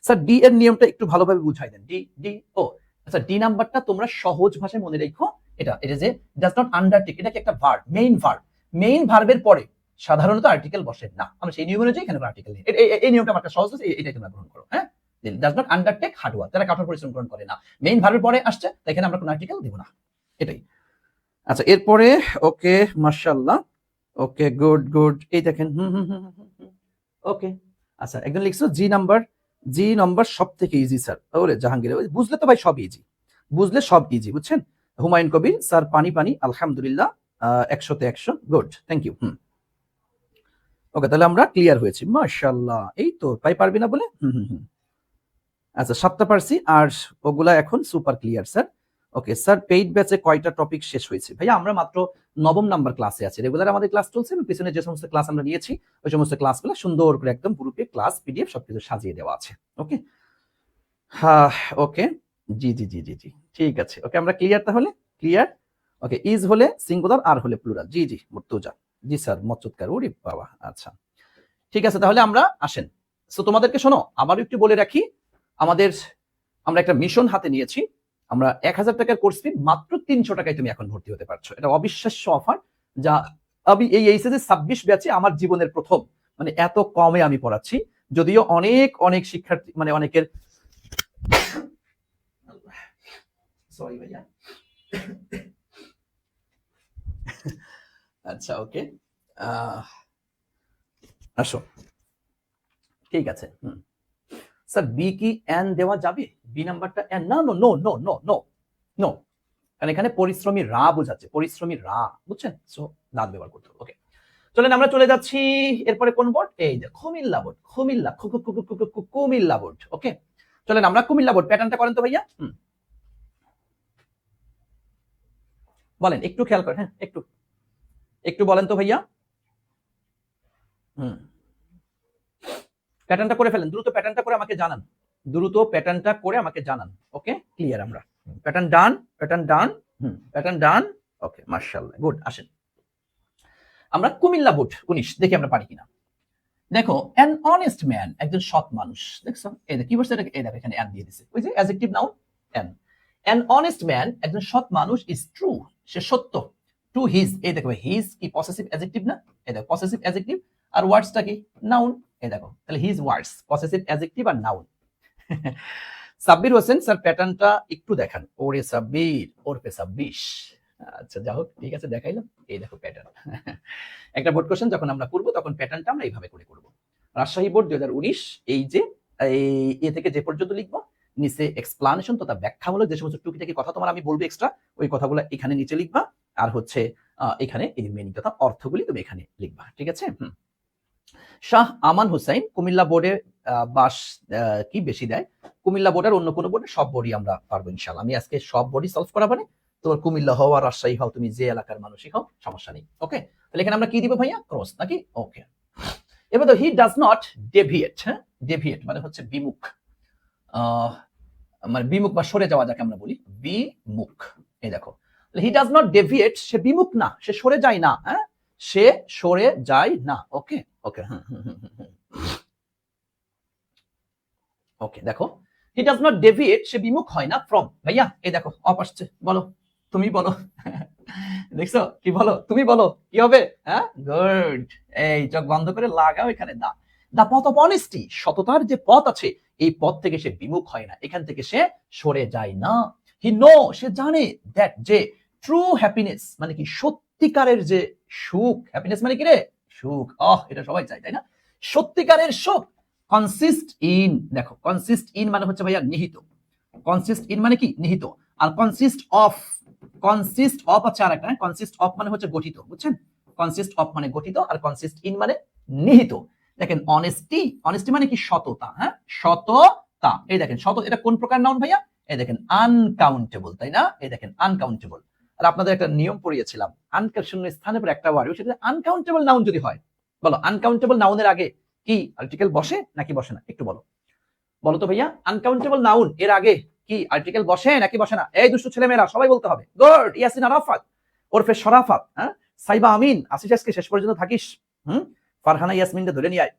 স্যার ডি এর নিয়মটা একটু ভালোভাবে বুঝাই দেন। ডি ডি ও আচ্ছা, ডি নাম্বারটা তোমরা সহজ ভাষায় মনে রেখো, এটা এটা যে ডাজ নট আন্ডারটেক, এটা কি একটা ভার্ব, মেইন ভার্ব, মেইন ভার্বের পরে সাধারণত আর্টিকেল বসে না, আমরা সেই নিয়ম অনুযায়ী এখানে আর্টিকেল নেই, এই নিয়মটা আমার সহজ আছে, এটাই তোমরা গ্রহণ করো। হ্যাঁ, does not undertake hard work, তারা কঠোর পরিশ্রম গ্রহণ করে না, মেইন ভার্বের পরে আসছে তাই এখানে আমরা কোনো আর্টিকেল দিব না, এটাই। আচ্ছা এরপরে ওকে মাশাআল্লাহ, ওকে গুড গুড, এই দেখেন ওকে আচ্ছা একজন লিখছো জি নাম্বার, জি নম্বর সব থেকে ইজি স্যার। ওরে জাহাঙ্গীর, বুঝলে তো ভাই সব ইজি, বুঝলে সব ইজি, বুঝছেন। হুমায়ুন কবির স্যার, পানি পানি আলহামদুলিল্লাহ, 100-তে 100, গুড, থ্যাংক ইউ। ওকে, তাহলে আমরা ক্লিয়ার হয়েছি, মাশাআল্লাহ। এই তো তাই পারবি না বলে, আচ্ছা 7টা পারছি, আর ওগুলা এখন super clear sir. Okay sir, paid ব্যাচে কয়টা টপিক শেষ হয়েছে? ভাইয়া আমরা মাত্র 9ম নাম্বার ক্লাসে আছি, রেগুলার আমাদের ক্লাস চলছে, এবং পিছনে যে সমস্ত ক্লাস আমরা নিয়েছি ওই সমস্ত ক্লাসগুলো সুন্দর করে একদম গ্রুপে ক্লাস পিডিএফ সবকিছু সাজিয়ে দেওয়া আছে। ওকে, হ্যাঁ, ওকে, জি জি জি জি জি, ঠিক আছে। ওকে, আমরা ক্লিয়ার তাহলে, ক্লিয়ার। ওকে, ইজ হলে সিঙ্গুলার, আর হলে প্লুরাল। জি জি মুর্তজা, জি স্যার, মচ্চুৎকার, ওরে বাবা, আচ্ছা ঠিক আছে। তাহলে আমরা আসেন, সো তোমাদেরকে শোনো, আবারও একটু বলে রাখি, আমরা একটা মিশন হাতে নিয়েছি। আমরা 1000 টাকার কোর্স ফি মাত্র 300 টাকায় তুমি এখন ভর্তি হতে পারছো। এটা অবিশ্বাস্য অফার, যা আমি এই এইচএসসি 26 ব্যাচে আমার জীবনের প্রথম, মানে এত কমে আমি পড়াচ্ছি। যদিও অনেক অনেক শিক্ষার্থী, মানে অনেকের, সরি ভাইয়া, আচ্ছা ওকে, আসো, ঠিক আছে। স্যার বি কি এন দেওয়া যাবে? বি নাম্বারটা এন? না, no no no no no no, কারণ এখানে পরিশ্রমী রা বোঝাচ্ছে, পরিশ্রমী রা, বুঝছেন? সো দাঁত ব্যবহার করতে হবে। ওকে, চলেন আমরা চলে যাচ্ছি এরপরে কোন বোর্ড? এই যে কুমিল্লা বোর্ড, কুমিল্লা বোর্ড। ওকে, চলেন আমরা কুমিল্লা বোর্ড প্যাটার্নটা করেন তো ভাইয়া। বলেন, একটু খেয়াল করেন, হ্যাঁ একটু একটু বলেন তো ভাইয়া। প্যাটার্নটা করে ফেলেন, দ্রুত প্যাটার্নটা করে আমাকে জানান, দ্রুত প্যাটার্নটা করে আমাকে জানান। ওকে, ক্লিয়ার, আমরা প্যাটার্ন ডান, প্যাটার্ন ডান, প্যাটার্ন ডান। ওকে, মাশাআল্লাহ, গুড। আসেন আমরা কুমিল্লা বোর্ড 19 দেখি আমরা পারি কিনা। দেখো, অ্যান অনেস্ট ম্যান, একজন সৎ মানুষ। দেখছো এই কি বলছে, এই দেখো এখানে অ্যান দিয়ে দিছে, ওই যে adjective noun an. An honest man, একজন সৎ মানুষ, ইজ ট্রু, সে সত্য, টু হিজ, এই দেখো হিজ কি পসেসিভ অ্যাডজেক্টিভ না? এই দেখো পসেসিভ অ্যাডজেক্টিভ, আর ওয়ার্ডসটা কি? নাউন। এই দেখো, তাহলে হিজ ওয়ার্ডস পসেসিভ অ্যাডজেক্টিভ আর নাউন। সাব্বির হোসেন স্যার, প্যাটার্নটা একটু দেখান। ওরে সাব্বির, ওরফে 26। আচ্ছা যাই হোক, ঠিক আছে, দেখাইলাম। এই দেখো প্যাটার্ন। একটা বোর্ড কোশ্চেন যখন আমরা করবো তখন প্যাটার্নটা আমরা এইভাবে করে করবো। রাজশাহী বোর্ড 2019, এই যে এ থেকে যে পর্যন্ত লিখবো, নিচে এক্সপ্লানেশন তথা ব্যাখ্যামূলক যে সমস্ত টুকিটাকি কথা তোমার আমি বলবো এক্সট্রা, ওই কথাগুলো এখানে নিচে লিখবা, আর হচ্ছে এখানে এই মিনিং তথা অর্থগুলি তুমি এখানে লিখবা, ঠিক আছে। শাহ আমান হুসাইন, কুমিল্লা বোর্ডে বাস কি বেশি দেয়? কুমিল্লা বোর্ডের অন্য কোনো বোর্ডে সব বোর্ডই আমরা পারবো ইনশাআল্লাহ। আমি আজকে সব বোর্ডই সলভ করাবো, মানে তোমার কুমিল্লা হও আর রাজশাহী হও, তুমি যে এলাকার মানুষই হও, সমস্যা নেই। ওকে, তাহলে এখানে আমরা কি দিব ভাইয়া? ক্রস নাকি? ওকে, এবার তো হি ডাজ নট ডেভিয়েট। হ্যাঁ, ডেভিয়েট মানে হচ্ছে বিমুখ, মানে বিমুখ বা সরে যাওয়া, যাকে আমরা বলি বিমুখ। এই দেখো, হি ডাজ নট ডেভিয়েট, সে বিমুখ না, সে সরে যায় না। হ্যাঁ, সে সরে যায় না। ওকে ওকে, ওকে, দেখো হি ডাজ নট ডেভিয়েট, সে বিমুখ হয় না ফ্রম। ভাইয়া এই দেখো অপ আসছে, বলো, তুমি বলো। দেখছো কি বলো, তুমি বলো কি হবে? হ্যাঁ, গুড। এই চোখ বন্ধ করে লাগাও এখানে দা, দা পথ অফ অনেস্টি, সততার যে পথ আছে এই পথ থেকে সে বিমুখ হয় না, এখান থেকে সে সরে যায় না। হি নো, সে জানে, দ্যাট যে ট্রু হ্যাপিনেস মানে কি? সত্যিকারের যে সুখ, হ্যাপিনেস মানে কি রে? সুখ। এটা সবাই চায়, তাই না? সত্যিকারের সুখ কনসিস্ট ইন, দেখো কনসিস্ট ইন মানে হচ্ছে ভাইয়া নিহিত, কনসিস্ট ইন মানে কি? নিহিত। আর কনসিস্ট অফ, কনসিস্ট অফ আছে আর একটা, কনসিস্ট অফ মানে হচ্ছে গঠিত, বুঝছেন? কনসিস্ট অফ মানে গঠিত, আর কনসিস্ট ইন মানে নিহিত। দেখেন অনেস্টি, অনেস্টি মানে কি? সততা। হ্যাঁ, সততা। এই দেখেন সত, এটা কোন প্রকার নাউন ভাইয়া? এই দেখেন আনকাউন্টেবল, তাই না? এই দেখেন আনকাউন্টেবল। আর আপনাদের একটা নিয়ম পড়িয়েছিলাম, শূন্য স্থানের পর একটা ওয়ার্ড, সেটা আনকাউন্টেবল নাউন যদি হয়, বলো আনকাউন্টেবল নাউনের আগে কি আর্টিকেল বসে নাকি বসে না? একটু বলো, বলো তো ভাইয়া। আনকাউন্টেবল নাউন এর আগে কি আর্টিকেল বসে নাকি বসে না? এই দুষ্ট ছেলে মেয়েরা সবাই বলতে হবে। গুড। ইয়াসিন আরাফাত ওরফে শরাফাত, হ্যাঁ, সাইবা আমিন, আসিস আজকে শেষ পর্যন্ত থাকিস। ফারহানা ইয়াসমিনকে ধরে নিয়ে আয়।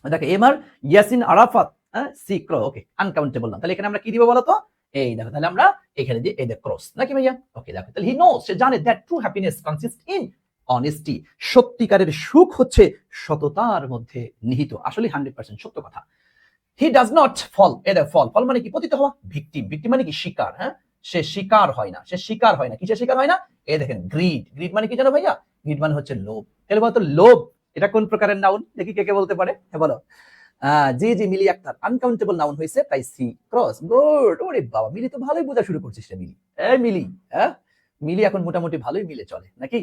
দেখো এমআর ইয়াসিন আরাফাত, হ্যাঁ, সিক্রো। ওকে, আনকাউন্টেবল না, তাহলে এখানে আমরা কি দিব বলো তো? এই দেখো, তাহলে আমরা এখানে দিয়ে এই দেখো ক্রস নাকি ভাইয়া? ওকে, দেখো তাহলে হি নোস, সে জানে, that true happiness consist in honesty, সত্যিকারের সুখ হচ্ছে সততার মধ্যে নিহিত। আসলে 100% সত্য কথা। হি ডাজ নট ফল, এ দেখো ফল, ফল মানে কি? পতিত হওয়া। ভিকটিম, ভিকটিম মানে কি? শিকার। হ্যাঁ, সে শিকার হয় না, সে শিকার হয় না। কিসে শিকার হয় না? এই দেখেন গ্রিড, গ্রিড মানে কি জানো ভাইয়া? গ্রিড মানে হচ্ছে লোভ। তাহলে বলতো লোভ এটা কোন প্রকারের নাউন? দেখি কে কে বলতে পারে, হ্যাঁ বলো। জি জি, মিলি আক্তার, আনকাউন্টেবল নাউন হয়েছে, তাই সি ক্রস। গুড। ওরে বাবা, মিলি তো ভালোই বোঝা শুরু করছিস রে মিলি। মিলি, হ্যাঁ, মিলি এখন মোটামুটি ভালোই মিলে চলে নাকি?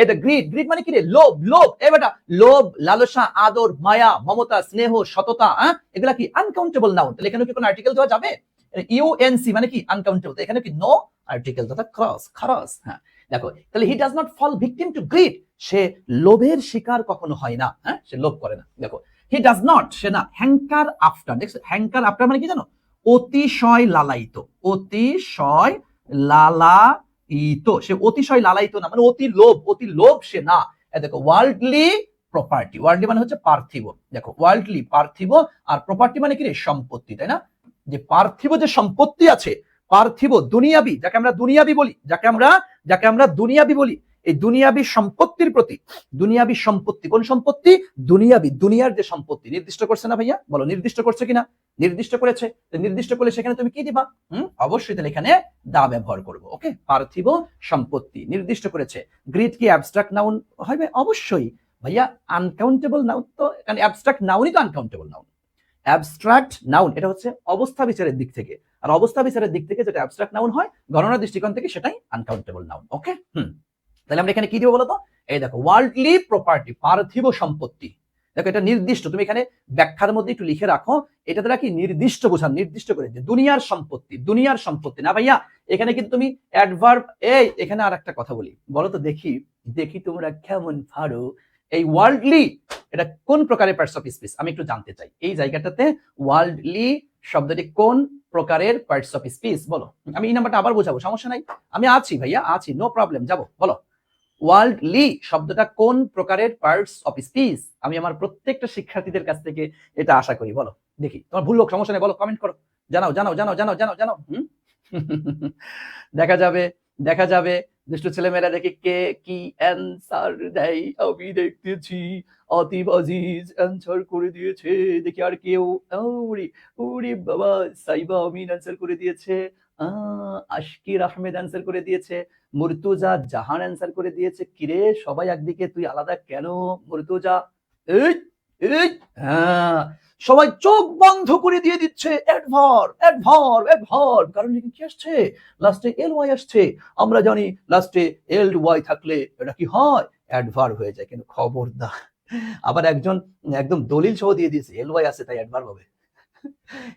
এটা গ্রিড, গ্রিড মানে কি রে? লোভ, লোভ। এ বেটা, লোভ, লালসা, আদর, মায়া, মমতা, স্নেহ, সততা, এগুলা কি আনকাউন্টেবল নাউন? তাহলে এখানে কি কোনো আর্টিকেল দেওয়া যাবে? ইউএনসি মানে কি আনকাউন্টেবল, এখানে কি নো আর্টিকেল, তথা ক্রস, খরচ। হ্যাঁ, দেখো তাহলে he does not fall victim to greed, সে লোভের শিকার কখনো হয় না। হ্যাঁ, সে লোভ করে না। দেখো হি ডাজ নট, সে না হ্যাঙ্কার আফটার। দেখছো হ্যাঙ্কার আফটার মানে কি জানো? অতিশয় লালায়িত, অতিশয় লালায়িত। সে অতিশয় লালায়িত না, মানে অতি লোভ, অতি লোভ সে না। দেখো ওয়ার্ল্ডলি প্রপার্টি, ওয়ার্ল্ডলি মানে হচ্ছে পার্থিব। দেখো ওয়ার্ল্ডলি পার্থিব, আর প্রপার্টি মানে কি রে? সম্পত্তি, তাই না? যে পার্থিব যে সম্পত্তি আছে, পার্থিব দুনিয়াবি, যাকে আমরা দুনিয়াবি বলি, যাকে আমরা দুনিয়াবি বলি, এই দুনিয়াবি সম্পত্তির প্রতি, দুনিয়াবি সম্পত্তি, কোন সম্পত্তি? দুনিয়াবি, দুনিয়ার যে সম্পত্তি নির্দিষ্ট করছে না ভাইয়া? বলো নির্দিষ্ট করছে কিনা? নির্দিষ্ট করেছে। নির্দিষ্ট করলে সেখানে তুমি কি দিবা? অবশ্যই তাহলে এখানে দা ব্যবহার করবো। ওকে, পার্থিব সম্পত্তি নির্দিষ্ট করেছে। গ্রিড কি অ্যাবস্ট্রাক্ট নাউন হবে? অবশ্যই ভাইয়া। আনকাউন্টেবল নাউন তো, কারণ অ্যাবস্ট্রাক্ট নাউনই তো আনকাউন্টেবল নাউন। অ্যাবস্ট্রাক্ট নাউন এটা হচ্ছে অবস্থা বিচারের দিক থেকে, আর অবস্থা বিচারের দিক থেকে যেটা অ্যাবস্ট্রাক্ট নাউন হয় গণনার দৃষ্টিকোণ থেকে সেটাই আনকাউন্টেবল নাউন। ওকে, তাহলে আমরা এখানে কি দিব বলতো? এই দেখো ওয়ার্ল্ডলি প্রপার্টি, পার্থিব সম্পত্তি। দেখো এটা নির্দিষ্ট, তুমি এখানে ব্যাখ্যার মধ্যে একটু লিখে রাখো, এটা দ্বারা কি নির্দিষ্ট বোঝান, নির্দিষ্ট করে যে দুনিয়ার সম্পত্তি, দুনিয়ার সম্পত্তি না ভাইয়া। এখানে কিন্তু তুমি অ্যাডভার্ব, এখানে আর একটা কথা বলি, বলো তো দেখি, দেখি তোমরা কেমন পারো। এই ওয়ার্ল্ডলি এটা কোন প্রকারের পার্টস অফ স্পিচ আমি একটু জানতে চাই। এই জায়গাটাতে ওয়ার্ল্ডলি শব্দটি কোন প্রকারের পার্টস অফ স্পিচ বলো। আমি এই নাম্বারটা আবার বোঝাবো, সমস্যা নাই, আমি আছি ভাইয়া, আছি, নো প্রবলেম, যাবো, বলো ওয়ার্ল্ডলি শব্দটা কোন প্রকারের পার্টস অফ স্পিচ? আমি আমার প্রত্যেকটা শিক্ষার্থীদের কাছ থেকে এটা আশা করি, বলো দেখি। তোমার ভুল হোক সমস্যা নেই, বলো, কমেন্ট করো, জানাও জানাও জানাও জানাও জানাও জানাও। দেখা যাবে, দেখা যাবে দুষ্টু ছেলেমেয়েরা দেখি কে কি অ্যান্সার দেয়। আমি দেখতেছি আতিফ আজিজ অ্যান্সার করে দিয়েছে, দেখি আর কেউ, ওরে ওরে বাবা, সাইবা আমিন অ্যান্সার করে দিয়েছে, আশকির আহমেদ অ্যান্সার করে দিয়েছে, মুর্তুজা জাহান অ্যান্সার করে দিয়েছে। কিরে সবাই একদিকে, তুই আলাদা কেন মুর্তুজা? এই এই হ্যাঁ, সবাই চোখ বন্ধ করে দিয়ে দিচ্ছে অ্যাডভার্ব অ্যাডভার্ব অ্যাডভার্ব, কারণ কি আসছে? লাস্টে এল ওয়াই আসছে। আমরা জানি লাস্টে এল ওয়াই থাকলে এটা কি হয়? অ্যাডভার্ব হয়ে যায়। কিন্তু খবরদার, আবার একজন একদম দলিল সহ দিয়ে দিয়েছে এল ওয়াই আছে তাই অ্যাডভার্ব হবে।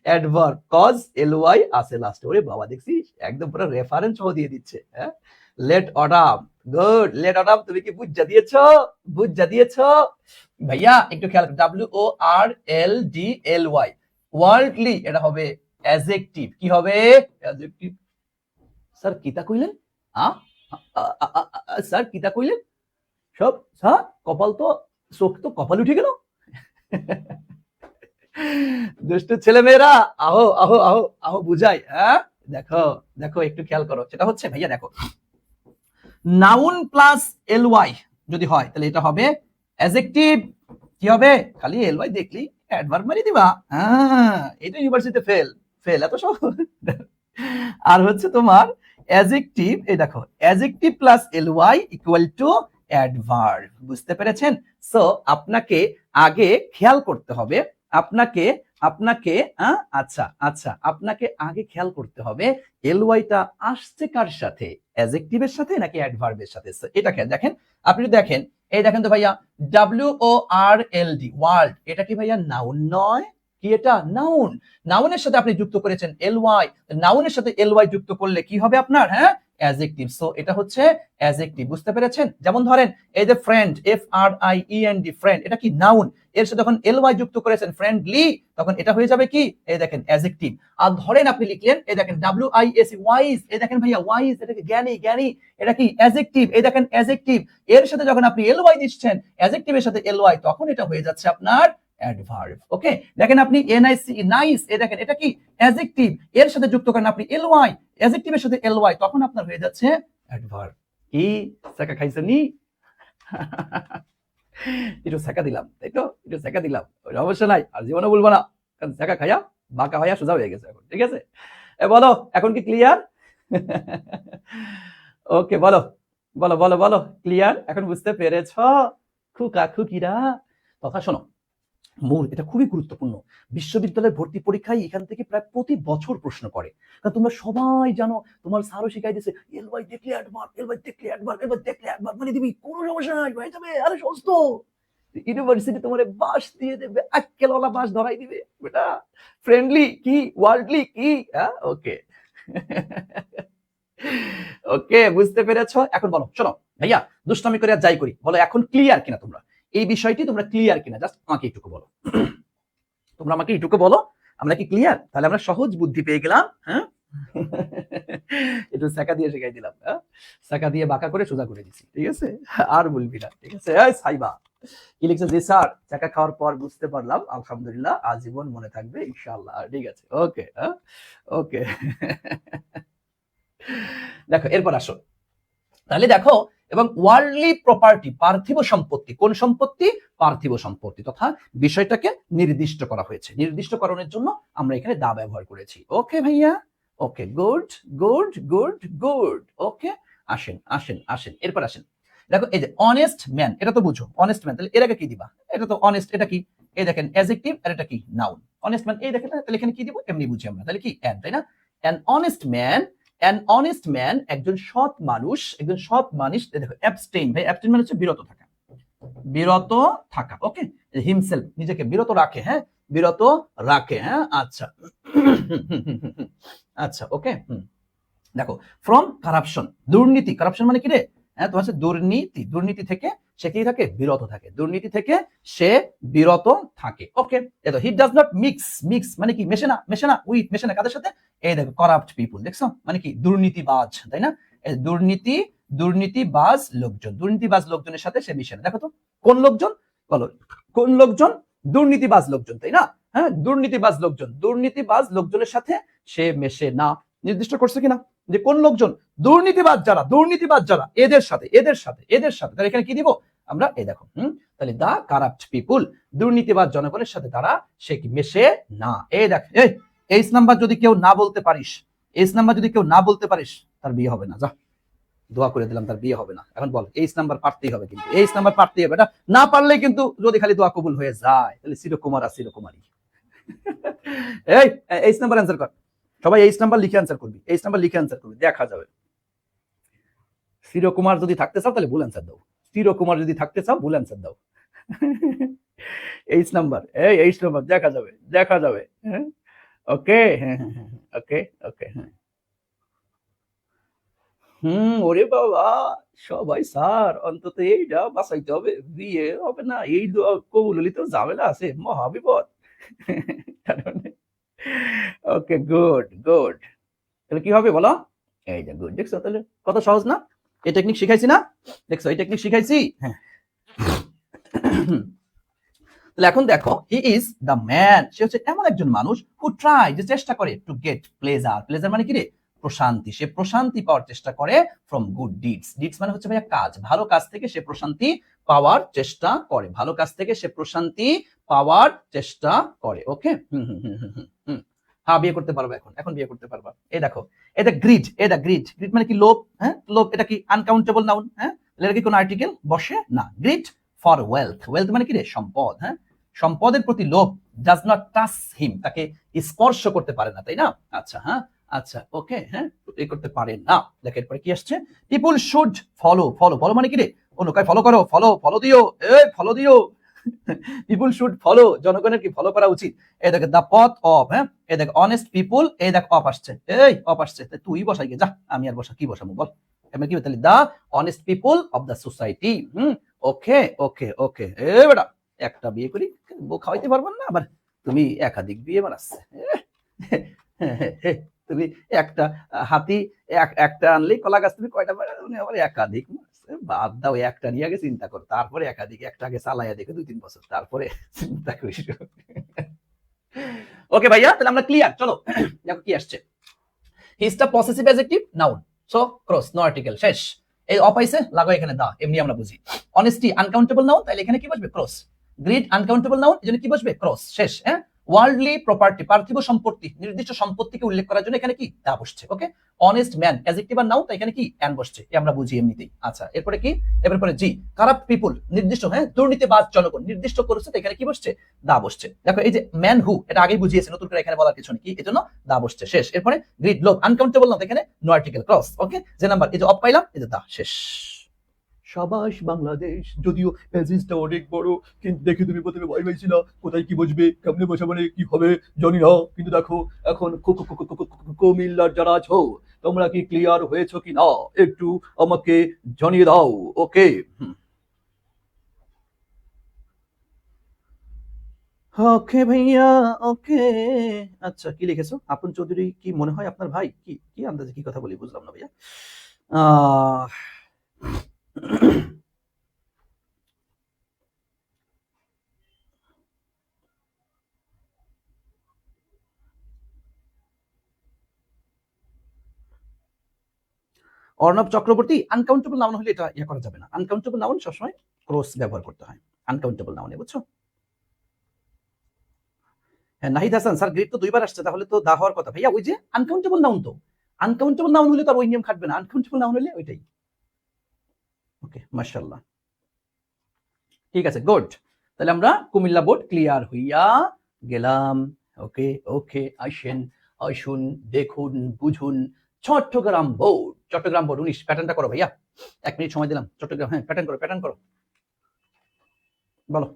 অ্যাডভার্ব কজ এল ওয়াই আছে লাস্টে। ওরে বাবা, দেখছিস একদম পুরো রেফারেন্স সহ দিয়ে দিচ্ছে। হ্যাঁ, লেট অডাম, গুড, লেট অডাম, তুমি কি বুঝা দিয়েছো? বুঝা দিয়েছো ভাইয়া? একটু খেয়াল করো, WORLDLY, ওয়ার্ল্ডলি এটা হবে অ্যাডজেক্টিভ। কি হবে? অ্যাডজেক্টিভ। স্যার কিতা কইলেন? স্যার কিতা কইলেন? সব স্যার কপাল তো, চোখ তো কপাল উঠে গেল। দুষ্ট ছেলেমেয়েরা, আহো আহো আহো আহো বুঝাই। হ্যাঁ, দেখো দেখো একটু খেয়াল করো, সেটা হচ্ছে ভাইয়া দেখো, নাউন প্লাস এল ওয়াই যদি হয় তাহলে এটা হবে অ্যাডজেক্টিভ। কি হবে? খালি এল ওয়াই দেখলি অ্যাডভার্ব মারি দিবা। এটা ইউনিভার্সিটিতে ফেল, ফেল এত সব। আর হচ্ছে তোমার অ্যাডজেক্টিভ, এই দেখো adjective plus L Y equal to adverb. বুঝতে পেরেছেন? সো আপনাকে আগে খেয়াল করতে হবে, আপনাকে আপনাকে আচ্ছা আচ্ছা, আপনাকে আগে খেয়াল করতে হবে এল ওয়াইটা আসছে কার সাথে, অ্যাডজেক্টিভের সাথে নাকি অ্যাডভার্বের সাথে। এটা দেখেন, আপনি দেখেন, এই দেখেন তো ভাইয়া, WORLD, ওয়ার্ল্ড, এটা কি ভাইয়া নাউন নয়? কি এটা নাউন? নাউনের সাথে আপনি যুক্ত করেছেন এল ওয়াই, নাউনের সাথে এল ওয়াই যুক্ত করলে কি হবে আপনার? হ্যাঁ, অ্যাডজেক্টিভ। সো এটা হচ্ছে অ্যাডজেক্টিভ। বুঝতে পেরেছেন? যেমন ধরেন এই যে ফ্রেন্ড, FRIEND, ফ্রেন্ড, এটা কি নাউন, এর সাথে যখন এল ওয়াই যুক্ত করেছেন ফ্রেন্ডলি, তখন এটা হয়ে যাবে কি? এই দেখেন অ্যাডজেক্টিভ। আর ধরেন আপনি লিখলেন, এই দেখেন WISE, ওয়াইজ, এই দেখেন ভাইয়া ওয়াইজ, এটা কি জ্ঞানী, জ্ঞানী, এটা কি অ্যাডজেক্টিভ। এই দেখেন অ্যাডজেক্টিভ, এর সাথে যখন আপনি এল ওয়াই দিচ্ছেন, অ্যাডজেক্টিভের সাথে এল ওয়াই, তখন এটা হয়ে যাচ্ছে আপনার অ্যাডভার্ব। ওকে, দেখেন আপনি NIC, নাইস, এই দেখেন এটা কি অ্যাডজেক্টিভ, এর সাথে যুক্ত করেন আপনি এল ওয়াই, অ্যাডজেক্টিভের সাথে এল ওয়াই, তখন আপনার হয়ে যাচ্ছে অ্যাডভার্ব। কি সাকা খাইছেনি? একটু সাকা দিলাম, তাই তো, একটু সাকা দিলাম, সমস্যা নাই, আর জীবনে বলবো না, কারণ সাকা খাইয়া বাঁকা হইয়া সোজা হয়ে গেছে এখন। ঠিক আছে, বলো এখন কি ক্লিয়ার? ওকে, বলো বলো বলো বলো, ক্লিয়ার এখন? বুঝতে পেরেছ খুকা খুকিরা? কথা শোনো, মূল, এটা খুবই গুরুত্বপূর্ণ। বিশ্ববিদ্যালয় ভর্তি পরীক্ষায় এখান থেকে প্রায় প্রতি বছর প্রশ্ন করে। কারণ তোমরা সবাই জানো, তোমার স্যারও শিখাই দিয়েছে, এল বাই দেখলে অ্যাডভার্ব, এল বাই দেখলে অ্যাডভার্ব, এল বাই দেখলে অ্যাডভার্ব মানে দিবি, কোনো সমস্যা নাই, হয়ে যাবে, আরে সমস্ত ইউনিভার্সিটি তোমার বাস দিয়ে দেবে, আক্কেলওয়ালা বাস ধরাই দিবে বেটা। ফ্রেন্ডলি কি, ওয়ার্ল্ডলি কি, হ্যাঁ, ওকে। ওকে, বুঝতে পেরেছো? এখন বলো, শোনো ভাইয়া, দুষ্টামি করে আর যাই করি, বলো এখন ক্লিয়ার কিনা তোমরা এই বিষয়টি, তোমরা ক্লিয়ার কিনা, জাস্ট আমাকে এইটুকু বলো। তোমরা আমাকে এইটুকু বলো, আমরা কি ক্লিয়ার? তাহলে আমরা সহজ বুদ্ধি পেয়ে গেলাম। হ্যাঁ, একটু সাকা দিয়ে শেখাই দিলাম, সাকা দিয়ে বাঁকা করে সোজা করে দিছি, ঠিক আছে? আর বলবি না, ঠিক আছে? সাইবা কি লিখছে? জি স্যার, চাকা খাওয়ার পর বুঝতে পারলাম, আলহামদুলিল্লাহ, আজীবন মনে থাকবে ইনশাআল্লাহ। ঠিক আছে, ওকে, ওকে। দেখো এরপর আসো, তাহলে দেখো, এবং ওয়ার্ল্ডলি প্রপার্টি, পার্থিব সম্পত্তি, কোন সম্পত্তি? পার্থিব সম্পত্তি, তথা বিষয়টাকে নির্দিষ্ট করা হয়েছে। নির্দিষ্টকরণের জন্য আমরা এখানে দা ব্যবহার করেছি। ওকে ভাইয়া, ওকে, গুড গুড গুড গুড, ওকে। আসেন আসেন আসেন, এরপর আসেন। দেখো এই যে অনেস্ট ম্যান, এটা তো বুঝো, অনেস্ট ম্যান, তাহলে এর আগে কি দিবা? এটা তো অনেস্ট, এটা কি? এই দেখেন অ্যাডজেক্টিভ, আর এটা কি? নাউন। অনেস্ট ম্যান, এই দেখেন, তাহলে এখানে কি দিব? এমনি বুঝি আমরা, তাহলে কি? অ্যান, তাই না? An honest man, an honest man, একজন সৎ মানুষ, একজন সৎ মানুষ। দেখো অ্যাবস্টেইন, ভাই অ্যাবস্টেইন মানে হচ্ছে বিরত থাকা, বিরত থাকা, ওকে। হিমসেলফ, নিজেকে বিরত রাখে, হ্যাঁ, বিরত রাখে, হ্যাঁ, আচ্ছা। আচ্ছা, ওকে। দেখো ফ্রম কারাপশন, দুর্নীতি, কারাপশন মানে কি রে? হ্যাঁ, তোমার হচ্ছে দুর্নীতি, দুর্নীতি থেকে সে কি থাকে? বিরত থাকে, দুর্নীতি থেকে সে বিরত থাকে, ওকে। দেখো হি ডাজ নট মিক্স, মিক্স মানে কি? মেশে না, মেশে না, উইথ, মেশে না কাদের সাথে? এই দেখো করাপ্ট পিপুল, দেখছো মানে কি? দুর্নীতিবাজ, তাই না? দুর্নীতি, দুর্নীতিবাজ লোকজন, দুর্নীতিবাজ লোকজনের সাথে সে মিশে না। দেখো তো কোন লোকজন, বলো কোন লোকজন? দুর্নীতিবাজ লোকজন, তাই না? হ্যাঁ, দুর্নীতিবাজ লোকজন, দুর্নীতিবাজ লোকজনের সাথে সে মেশে না। নির্দিষ্ট করছে কিনা যে কোন লোকজন? দুর্নীতিবাজ যারা, দুর্নীতিবাজ যারা, এদের সাথে, এদের সাথে, এদের সাথে। তাহলে এখানে কি দিব আমরা? এই দেখো, তাহলে দা কারাপ্ট পিপুল, দুর্নীতিবাজ জনগণের সাথে তারা সে কি? মেশে না। এই দেখ, এই এইচ নাম্বার যদি কেউ না বলতে পারিস, এইচ নাম্বার যদি কেউ না বলতে পারিস, তার বিয়ে হবে না। যা, দোয়া করে দিলাম, তার বিয়ে হবে না। এখন বল, এইচ নাম্বার পারতেই হবে, কিন্তু এইচ নাম্বার পারতেই হবে, এটা না পারলে কিন্তু যদি খালি দোয়া কবুল হয়ে যায়, তাহলে চিরকুমার আর চিরকুমারী। এই এইচ নাম্বার অ্যান্সার কর, সবাই এইচ নাম্বার লিখে অ্যান্সার করবি, এইচ নাম্বার লিখে অ্যান্সার করবি, দেখা যাবে। চিরকুমার যদি থাকতে চাও তাহলে ভুল অ্যান্সার দাও, চিরকুমার যদি থাকতে চাও ভুল অ্যান্সার দাও। এইচ নাম্বার, এই এইচ নাম্বার, দেখা যাবে, দেখা যাবে। হ্যাঁ, ওকে, হ্যাঁ হ্যাঁ হ্যাঁ, ওকে ওকে, হ্যাঁ। ওরে বাবা, সবাই স্যার অন্তত এইটা বাঁচাইতে হবে, বিয়ে হবে না, এই দোয়া কবুল হলে তো ঝামেলা আছে, মহাবিপদ। ওকে, গুড গুড, তাহলে কি হবে বলো? এই যে গুড, দেখছো তাহলে কত সহজ না? এই টেকনিক শিখাইছি না? দেখছো এই টেকনিক শিখাইছি, হ্যাঁ। তাহলে এখন দেখো, হি ইজ দ্য ম্যান, সে হচ্ছে এমন একজন মানুষ হু ট্রাই, যে চেষ্টা করে, টু গেট প্লেজার, প্লেজার মানে কি রে? প্রশান্তি, সে প্রশান্তি পাওয়ার চেষ্টা করে ফ্রম গুড ডিডস, ডিডস মানে হচ্ছে ভাইয়া কাজ, ভালো কাজ থেকে সে প্রশান্তি পাওয়ার চেষ্টা করে, ভালো কাজ থেকে সে প্রশান্তি পাওয়ার চেষ্টা করে, ওকে। হ্যাঁ, বিয়ে করতে পারবা এখন, এখন বিয়ে করতে পারবা। এই দেখো, এটা গ্রিড, এটা গ্রিড, গ্রিড মানে কি? লোভ, হ্যাঁ, লোভ। এটা কি? আনকাউন্টেবল নাউন, হ্যাঁ, এটা কি কোনো আর্টিকেল বসে না? গ্রিড ফর ওয়েলথ, ওয়েলথ মানে কি রে? সম্পদ, হ্যাঁ, সম্পদের প্রতি লোভ। ডাজ নট টাচ হিম, তাকে স্পর্শ করতে পারে না, তাই না? আচ্ছা, হ্যাঁ, আচ্ছা, ওকে, হ্যাঁ, এই করতে পারে না। দেখো এরপরে কি আসছে? পিপুল শুড ফলো, ফলো, ফলো মানে কি রে? অনুকায় ফলো করো, ফলো, ফলো দিও, এই ফলো দিও। পিপুল শুড ফলো, জনগণের কি ফলো করা উচিত। এই দেখো দা পথ অফ, হ্যাঁ, এই দেখো অনেস্ট পিপুল, এই দেখ অফ আসছে, এই অফ আসছে, তুই বসাই গে, যা, আমি আর বসা কি বসাবো বল? এমন কি? তাহলে the honest people of the society. Okay okay okay, এ বেটা, একটা বিয়ে করি, বউ খাওয়াইতে পারবেন না, আবার তুমি একাধিক বিয়ে বানাচ্ছে। তুমি একটা হাতি একটা আনলেই কলা গাছ, তুমি কয়টা উনি আবার একাধিক, বাদ দাও, একটা নিয়ে আগে চিন্তা করো, তারপরে একাধিক, একটা আগে চালাইয়া দেখো 2-3 বছর, তারপরে চিন্তা করিস। ওকে ভাইয়া, তাহলে আমরা ক্লিয়ার। চলো দেখো কি আসছে। He is the possessive adjective noun, so cross, no article, শেষ। এই অপাইছে লাগাও এখানে দা, এমনি আমরা বুঝি। অনেস্টি আনকাউন্টেবল নাউন, তাহলে এখানে কি বসবে? ক্রস। গ্রিড আনকাউন্টেবল নাউন, এজন্য কি বসবে? ক্রস, শেষ, হ্যাঁ। ওয়ার্ল্ডলি প্রপার্টি, পার্থিব সম্পত্তি, নির্দিষ্ট সম্পত্তিকে উল্লেখ করার জন্য এখানে কি দা বসছে। ওকে, অনেস্ট ম্যান অ্যাডজেক্টিভ আর নাউন, তাই এখানে কি অ্যান বসছে, আমরা বুঝি এমনিতেই। আচ্ছা, এরপরে কি, এরপরে জি কারাপ্ট পিপল, নির্দিষ্ট, হ্যাঁ দুর্নীতিবাজ জনগণ, নির্দিষ্ট করেছে, তো এখানে কি বসছে, দা বসছে। দেখো এই যে ম্যান হু, এটা আগেই বুঝিয়েছে, নতুন করে এখানে বলার কিছু নেই, কি এজন্য দা বসছে, শেষ। এরপরে গ্রিড লোক, আনকাউন্টেবল নাম, এখানে নো আর্টিকেল ক্রস। ওকে, যে নাম্বার এই যে অফ পাইলাম, এই যে দা, শেষ। সাবাস বাংলাদেশ, যদিও প্যাসেজটা অনেক বড়, কিন্তু দেখে তুমি প্রথমে ভয় পাইছিল কোথায় কি বসবে, কেমনে বসা, মানে কি হবে জানি না, কিন্তু দেখো এখন কুমিল্লার যারা আছো তোমরা কি ক্লিয়ার হয়েছো কি না একটু আমাকে জানিয়ে দাও। ওকে, ওকে ভাইয়া, ওকে। আচ্ছা, কি লিখেছো? আপন চৌধুরী কি মনে হয় আপনার ভাই? কি কি আন্দাজে কি কথা বলি বুঝলাম না ভাইয়া। আহ অর্ণব চক্রবর্তী, আনকাউন্টেবল নাউন হলে এটা ইয়ে করা যাবে না। আনকাউন্টেবল নাউন সবসময় ক্রস ব্যবহার করতে হয় আনকাউন্টেবল নাউনে, বুঝছো? হ্যাঁ, নাহিদ হাসান স্যার, গ্রেড তো 2 বার আসছে, তাহলে তো দা হওয়ার কথা। ভাইয়া ওই যে আনকাউন্টেবল নাউন, তো আনকাউন্টেবল নাউন হলে তো আর ওই নিয়ম খাটবে না, আনকাউন্টেবল নাউন হলে ওইটাই। ওকে, মাশাআল্লাহ, ঠিক আছে, গুড। তাহলে আমরা কুমিল্লা বোর্ড ক্লিয়ার হইয়া গেলাম। ওকে ওকে, আসেন, আসুন, দেখুন, বুঝুন। চট্টগ্রাম বোর্ড, চট্টগ্রাম বোর্ড 19, প্যাটার্নটা করো ভাইয়া, 1 মিনিট সময় দিলাম। চট্টগ্রাম, হ্যাঁ প্যাটার্ন করো, প্যাটার্ন করো, বলো।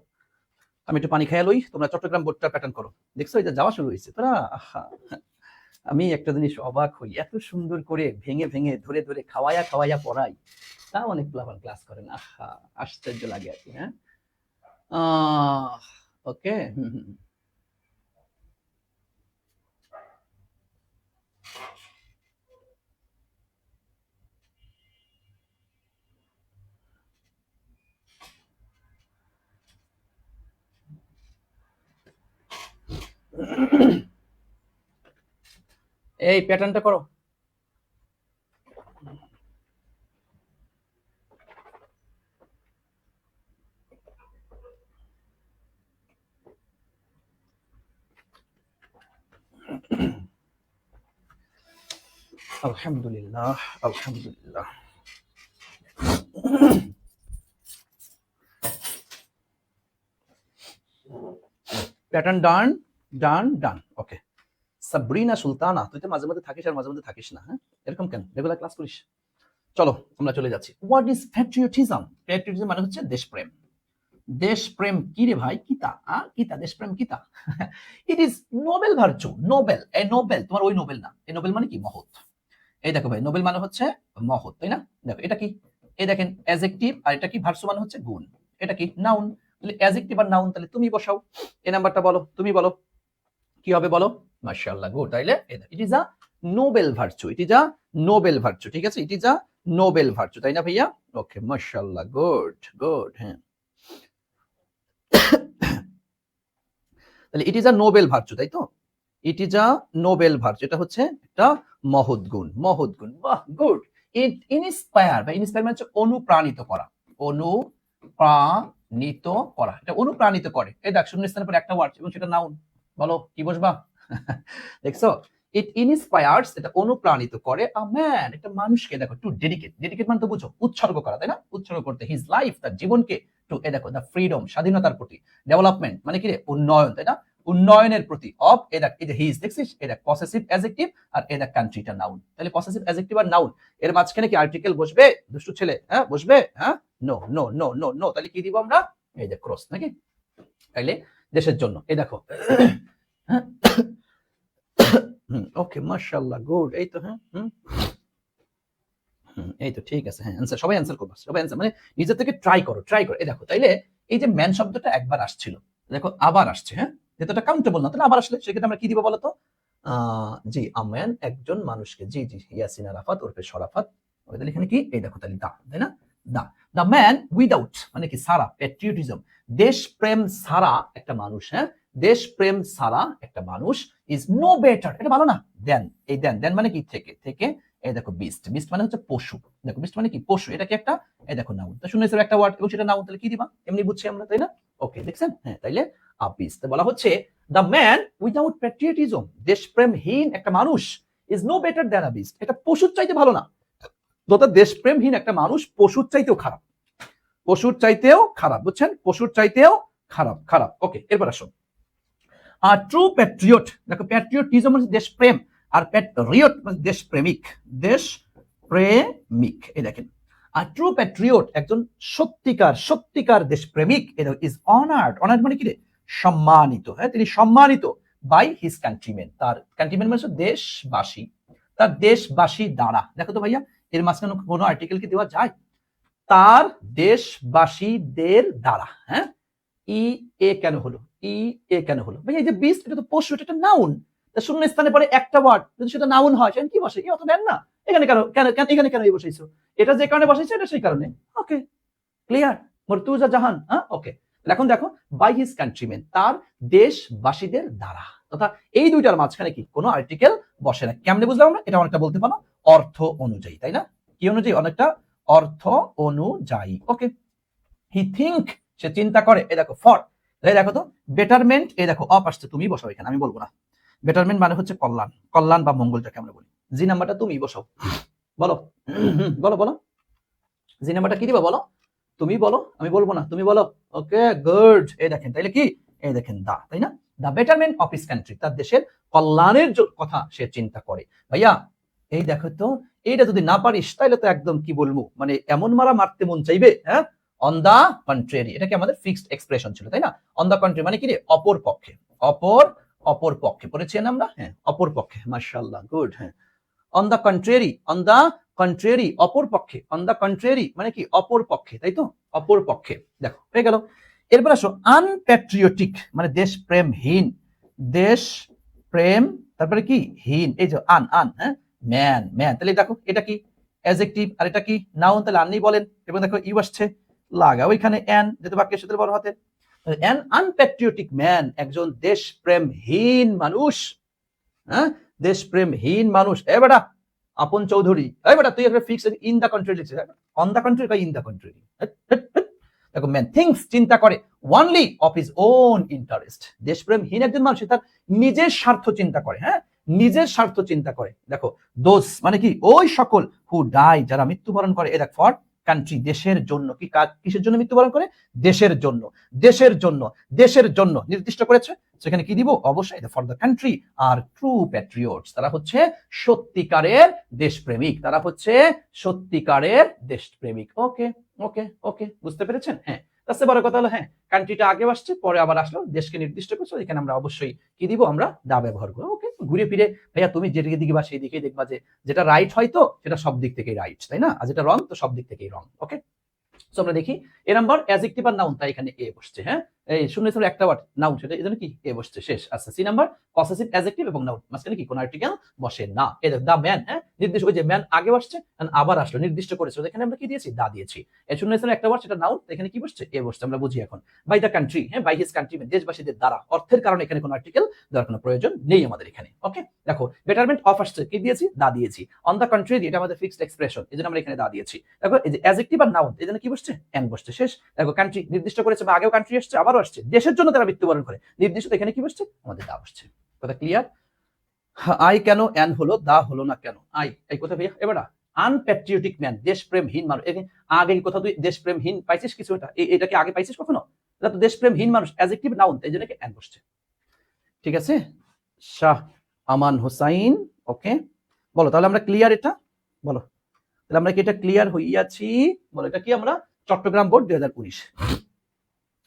আমি একটু পানি খেয়ে লই, তোমরা চট্টগ্রাম বোর্ডটা প্যাটার্ন করো। দেখছো এটা যাওয়া শুরু হয়েছে তোরা, আহা। আমি একটা জিনিস অবাক হই, এত সুন্দর করে ভেঙে ভেঙে ধরে ধরে খাওয়াইয়া খাওয়াইয়া পড়াই, তা অনেক প্লাবার ক্লাস করেন, আহা, আশ্চর্য লাগে আর কি। হ্যাঁ, ওকে, এই প্যাটার্নটা করো। আলহামদুলিল্লাহ, আলহামদুলিল্লাহ। প্যাটার্ন ডান, ডান, ডান। ওকে, সাবরিনা সুলতানা, তুই তো মাঝে মাঝে থাকিস আর মাঝে মাঝে থাকিস না, হ্যাঁ এরকম কেন, রেগুলার ক্লাস করিস। চলো আমরা চলে যাচ্ছি। What is patriotism? প্যাট্রিয়টিজম মানে হচ্ছে দেশপ্রেম। দেশপ্রেম কি রে ভাই, কিতা কিতা দেশপ্রেম কিতা? It is Nobel virtue, Nobel, এই নোবেল তোমার ওই নোবেল না, এই নোবেল মানে কি, মহৎ। এই দেখো ভাই, নোবেল মানে হচ্ছে মহৎ, তাই না? দেখো এটা কি, এই দেখেন অ্যাডজেক্টিভ, আর এটা কি, ভার্সু মানে হচ্ছে গুণ, এটা কি নাউন। তাহলে অ্যাডজেক্টিভ আর নাউন, তাহলে তুমি বসাও, এই নাম্বারটা বলো, তুমি বলো কি হবে বলো। মাশাআল্লাহ, গুড। তাইলে it is a Nobel virtue, it is a Nobel virtue, ঠিক আছে, it is a Nobel virtue, তাই না ভাইয়া? ওকে, মাশাআল্লাহ, গুড গুড। হ্যাঁ, তাহলে it is a Nobel virtue, তাই তো, it is a Nobel virtue, এটা হচ্ছে একটা মহৎ গুণ, মহৎ গুণ, বাহ, গুড। ইট ইনস্পায়ার, বা ইনস্পায়ার মানে হচ্ছে অনুপ্রাণিত করা, অনুপ্রাণিত করা, এটা অনুপ্রাণিত করে। এই দেখ, শূন্যস্থানের পর একটা ওয়ার্ড এবং সেটা নাউন, বলো কি বসবা? দেখছো, ইট ইনস্পায়ার্স, এটা অনুপ্রাণিত করে আ ম্যান, একটা মানুষকে, দেখো, টু ডেডিকেট, ডেডিকেট মানে তো বুঝো উৎসর্গ করা, তাই না, উৎসর্গ করতে, হিজ লাইফ, তার জীবনকে, টু, এ দেখো, দ্য ফ্রিডম, স্বাধীনতার প্রতি, ডেভেলপমেন্ট মানে কি রে, উন্নয়ন, তাই না, উন্নয়নের প্রতি, অফ, এ দেখ, এই যে হিজ, দেখছিস, এ দেখ পসেসিভ অ্যাডজেক্টিভ, আর এ দেখ কান্ট্রিটা নাউন। তাহলে পসেসিভ অ্যাডজেক্টিভ আর নাউন, এর মাঝখানে কি আর্টিকেল বসবে দুষ্টু ছেলে? হ্যাঁ বসবে, হ্যাঁ, no no no no no, তাহলে কি দিব আমরা, এই যে ক্রস, নাকি? তাইলে দেশের জন্য, এই দেখো, ওকে, মাশাআল্লাহ, গুড। এই তো, হ্যাঁ, এই তো ঠিক আছে, হ্যাঁ অ্যানসার, সবাই অ্যানসার করবা, সবাই অ্যানসার, মানে নিজে থেকে ট্রাই করো, ট্রাই করো। এই দেখো, তাইলে এই যে ম্যান শব্দটা একবার আসছিল, দেখো আবার আসছে, হ্যাঁ, যেহেতু এটা কাউন্টেবল না, তাহলে আবার আসলে সেক্ষেত্রে আমরা কি দিব বলতো? জি, আম্যান একজন মানুষকে, জি জি, ইয়াসিন আরাফাত ওরফে শরাফত। তাহলে এখানে কি, এই দেখো, তাহলে দা, তাই না, দা, দা ম্যান উইদাউট মানে কি, সারা, প্যাট্রিয়টিজম, দেশপ্রেম সারা একটা মানুষ, হ্যাঁ, দেশপ্রেম সারা একটা মানুষ, ইজ নো বেটার, এটা ভালো না, দেন, এই দেন, দেন মানে কি, থেকে, থেকে, এই দেখো বিস্ট, বিস্ট মানে হচ্ছে পশু, দেখো বিস্ট মানে কি, পশু, এটা কি একটা, এই দেখো নাউন, তো শুনেছো একটা ওয়ার্ড এবং সেটা নাউন, তাহলে কি দিবা, এমনি বুঝছি আমরা, তাই না? ওকে, দেখছেন? হ্যাঁ, তাইলে আ বিস্ট বলা হচ্ছে দ্য ম্যান উইদাউট প্যাট্রিয়টিজম, দেশপ্রেমহীন একটা মানুষ is no better than a beast, এটা পশুর চাইতে ভালো না। তথা দেশপ্রেমহীন একটা মানুষ পশুর চাইতেও খারাপ, পশুর চাইতেও খারাপ, বুঝছেন? পশুর চাইতেও খারাপ, খারাপ। ওকে, এরপর আসুন। আর ট্রু প্যাট্রিয়ট, দেখো প্যাট্রিয়টিজম মানে দেশপ্রেম, আর প্যাট্রিয়ট মানে দেশপ্রেমিক, দেশপ্রেমিক। এই দেখেন, আর ট্রু প্যাট্রিয়ট একজন সত্যিকার সত্যিকার দেশপ্রেমিক ইজ অনার্ড, অনার্ড মানে কি রে? সম্মানিত। হ্যাঁ, তিনি সম্মানিত বাই হিজ কান্ট্রিমেন, তার কান্ট্রিমেন মানে দেশবাসী, তার দেশবাসী দ্বারা। দেখো তো ভাইয়া, এর মাঝখানে কোনো আর্টিকেল কি দেওয়া যায়? তার দেশবাসীদের দ্বারা। হ্যাঁ, ই এ কেন হলো? ই এ কেন হলো? ভাই এই যে বিস্ট, এটা তো পশু, এটা একটা নাউন। তা শূন্য স্থানে পরে একটা ওয়ার্ড যদি সেটা নাউন হয়, সেখানে কি বসে? ই অত দেন না। এখানে কেন কেন কেন এখানে কেন এই বসাইছো? এটা যে কারণে বসাইছো, এটা সেই কারণে। ওকে, ক্লিয়ার? মর্তুজা জাহান। হ্যাঁ, ওকে। এখন দেখো, বাই হিজ কান্ট্রিমেন, তার দেশবাসীদের দ্বারা, তথা এই দুইটার মাঝখানে কি কোনো আর্টিকেল বসে না। কেমনে বুঝলাম আমরা? এটা অনেকটা বলতে পারো অর্থ অনুযায়ী, তাই না? কি অনুযায়ী? অনেকটা অর্থ অনুযায়ী। ওকে, হি থিঙ্ক, সে চিন্তা করে। এই দেখো ফর, এই দেখো তো বেটারমেন্ট, এই দেখো অপ আসছে, তুমি বসাও এখানে, আমি বলবো না। বেটারমেন্ট মানে হচ্ছে কল্যাণ, কল্যাণ বা মঙ্গল যাকে আমরা বলি। জি নাম্বারটা তুমি বসাও, বলো বলো বলো, জি নাম্বারটা কি দিবা বলো, তুমি বলো, আমি বলবো না, তুমি বলো। ওকে, গুড। এই দেখেন, তাইলে কি? এই দেখেন দা, তাই না? দা বেটারমেন্ট অফ হিজ কান্ট্রি, তার দেশের কল্যাণের কথা সে চিন্তা করে। ভাইয়া এই দেখো তো, এইটা যদি না পারিস তাহলে তো একদম কি বলবো, মানে এমন মারা মারতে মন চাইবে। হ্যাঁ, অন দা কন্ট্রারি, এটা কি আমাদের ফিক্সড এক্সপ্রেশন ছিল, তাই না? অন দা কন্ট্রারি মানে কি রে? অপর পক্ষে, অপর অপর পক্ষে পড়েছি না আমরা? হ্যাঁ, অপর পক্ষে, মাশাআল্লাহ, গুড। হ্যাঁ, on the contrary, on the contrary, অপর পক্ষে। অন দা কন্ট্রারি মানে কি? অপর পক্ষে, তাই তো? অপর পক্ষে। দেখো হয়ে গেল। এরপর আসো, আনপ্যাট্রিয়টিক মানে দেশপ্রেমহীন, দেশ প্রেম, তারপরে কি? হীন। এই যে আন আন, হ্যাঁ, ম্যান ম্যান, তাহলে দেখো এটা কি? অ্যাডজেক্টিভ, আর এটা কি? নাউন। তাহলে আনই বলেন। এবং দেখো ইউ আসছে, লাগাও এখানে এন, যেহেতু বাক্যের সাথে বড় হাতে। অ্যান আনপ্যাট্রিয়টিক ম্যান, একজন দেশপ্রেমহীন মানুষ। হ্যাঁ, দেশপ্রেমহীন মানুষ। এ বেটা আপন চৌধুরী, এই বেটা তুই একটা ফিক্স ইন দা কান্ট্রি লিখছিস, অন দা কান্ট্রি বা ইন দা কান্ট্রি? দেখো ম্যান থিংস, চিন্তা করে, only of his own interest, দেশপ্রেমহীন একজন মানুষ তার নিজের স্বার্থ চিন্তা করে। হ্যাঁ, নিজের স্বার্থ চিন্তা করে। দেখো দোষ মানে কি? ওই সকল হু ডাই, যারা মৃত্যুবরণ করে। এ দেখ ফর কান্ট্রি, দেশের জন্য। কি কিসের জন্য মৃত্যুবরণ করে? দেশের জন্য, দেশের জন্য, দেশের জন্য নির্দিষ্ট করেছে। সেখানে কি দিব? অবশ্যই ফর দ্য কান্ট্রি আর ট্রু প্যাট্রিয়টস, তারা হচ্ছে সত্যিকারের দেশপ্রেমিক, তারা হচ্ছে সত্যিকারের দেশপ্রেমিক। ওকে ওকে ওকে, বুঝতে পেরেছেন? হ্যাঁ, তার চেয়ে বড় কথা হলো, হ্যাঁ, কান্ট্রিটা আগে আসছে, পরে আবার আসলো, দেশকে নির্দিষ্ট করছে, এখানে আমরা অবশ্যই কি দিব? আমরা দা ব্যবহার করবো। ওকে, ঘুরে ফিরে ভাইয়া তুমি যেদিকে দিকে বা সেই দিকেই দেখবা যে যেটা রাইট হয় তো সেটা সব দিক থেকেই রাইট, তাই না? আর যেটা রং তো সব দিক থেকেই রং। ওকে, সো আমরা দেখি এ নাম্বার অ্যাডজেক্টিভ আর নাউন, তাই এখানে এ বসছে। হ্যাঁ, এই শূন্য স্থলে একটা ওয়ার্ড নাউন, সেটা এজন্য কি এ বসছে, শেষ। আচ্ছা, সি নাম্বার পসেসিভ অ্যাডজেক্টিভ এবং নাউন, মাঝখানে কি কোন আর্টিকেল বসে না। এই দেখো দা ম্যান, হ্যাঁ, নির্দিষ্ট, ওই যে ম্যান আগে আসছে আবার আসলো, নির্দিষ্ট করেছে, এখানে আমরা কি দিয়েছি? দা দিয়েছি। এই শূন্য স্থলে একটা ওয়ার্ড, সেটা নাউন, এখানে কি বসছে? এ বসছে। আমরা বুঝি এখন। বাই দা কান্ট্রি, হ্যাঁ, বাই হিজ কান্ট্রি, দেশবাসীদের দ্বারা, অর্থের কারণে এখানে কোনো আর্টিকেল দেওয়ার কোনো প্রয়োজন নেই আমাদের এখানে। ওকে, দেখো বেটারমেন্ট অফ আসছে, কি দিয়েছি? দা দিয়েছি। অন দা কন্ট্রারি, এটা আমাদের ফিক্সড এক্সপ্রেশন, এজন্য আমরা এখানে দা দিয়েছি। দেখো এই যে অ্যাডজেক্টিভ আর নাউন, এজন্য কি বসছে? এন বসছে, শেষ। দেখো কান্ট্রি নির্দিষ্ট করেছে, বা আগেও কান্ট্রি আসছে, আবারও আসছে, দেশের জন্য তারা মৃত্যুবরণ করে, নির্দিষ্ট, এখানে কি বসছে? আমাদের দা বসছে। কথা ক্লিয়ার? আই কেন এন হলো, দা হলো না কেন? আই, এই কথা ভাইয়া। এবার আনপ্যাট্রিয়টিক ম্যান, দেশপ্রেমহীন মানুষ। আগে কথা তুই দেশপ্রেমহীন পাইছিস কিছু? এটা কি আগে পাইছিস কখনো? এটা তো দেশপ্রেমহীন মানুষ, অ্যাডজেক্টিভ নাউন, এই জন্য এন বসছে। ঠিক আছে, শাহ আমান হোসাইন। ওকে, বলো তাহলে আমরা ক্লিয়ার এটা? বলো তাহলে আমরা কি এটা ক্লিয়ার হইয়াছি? বলো এটা কি? আমরা চট্টগ্রাম বোর্ড 2019,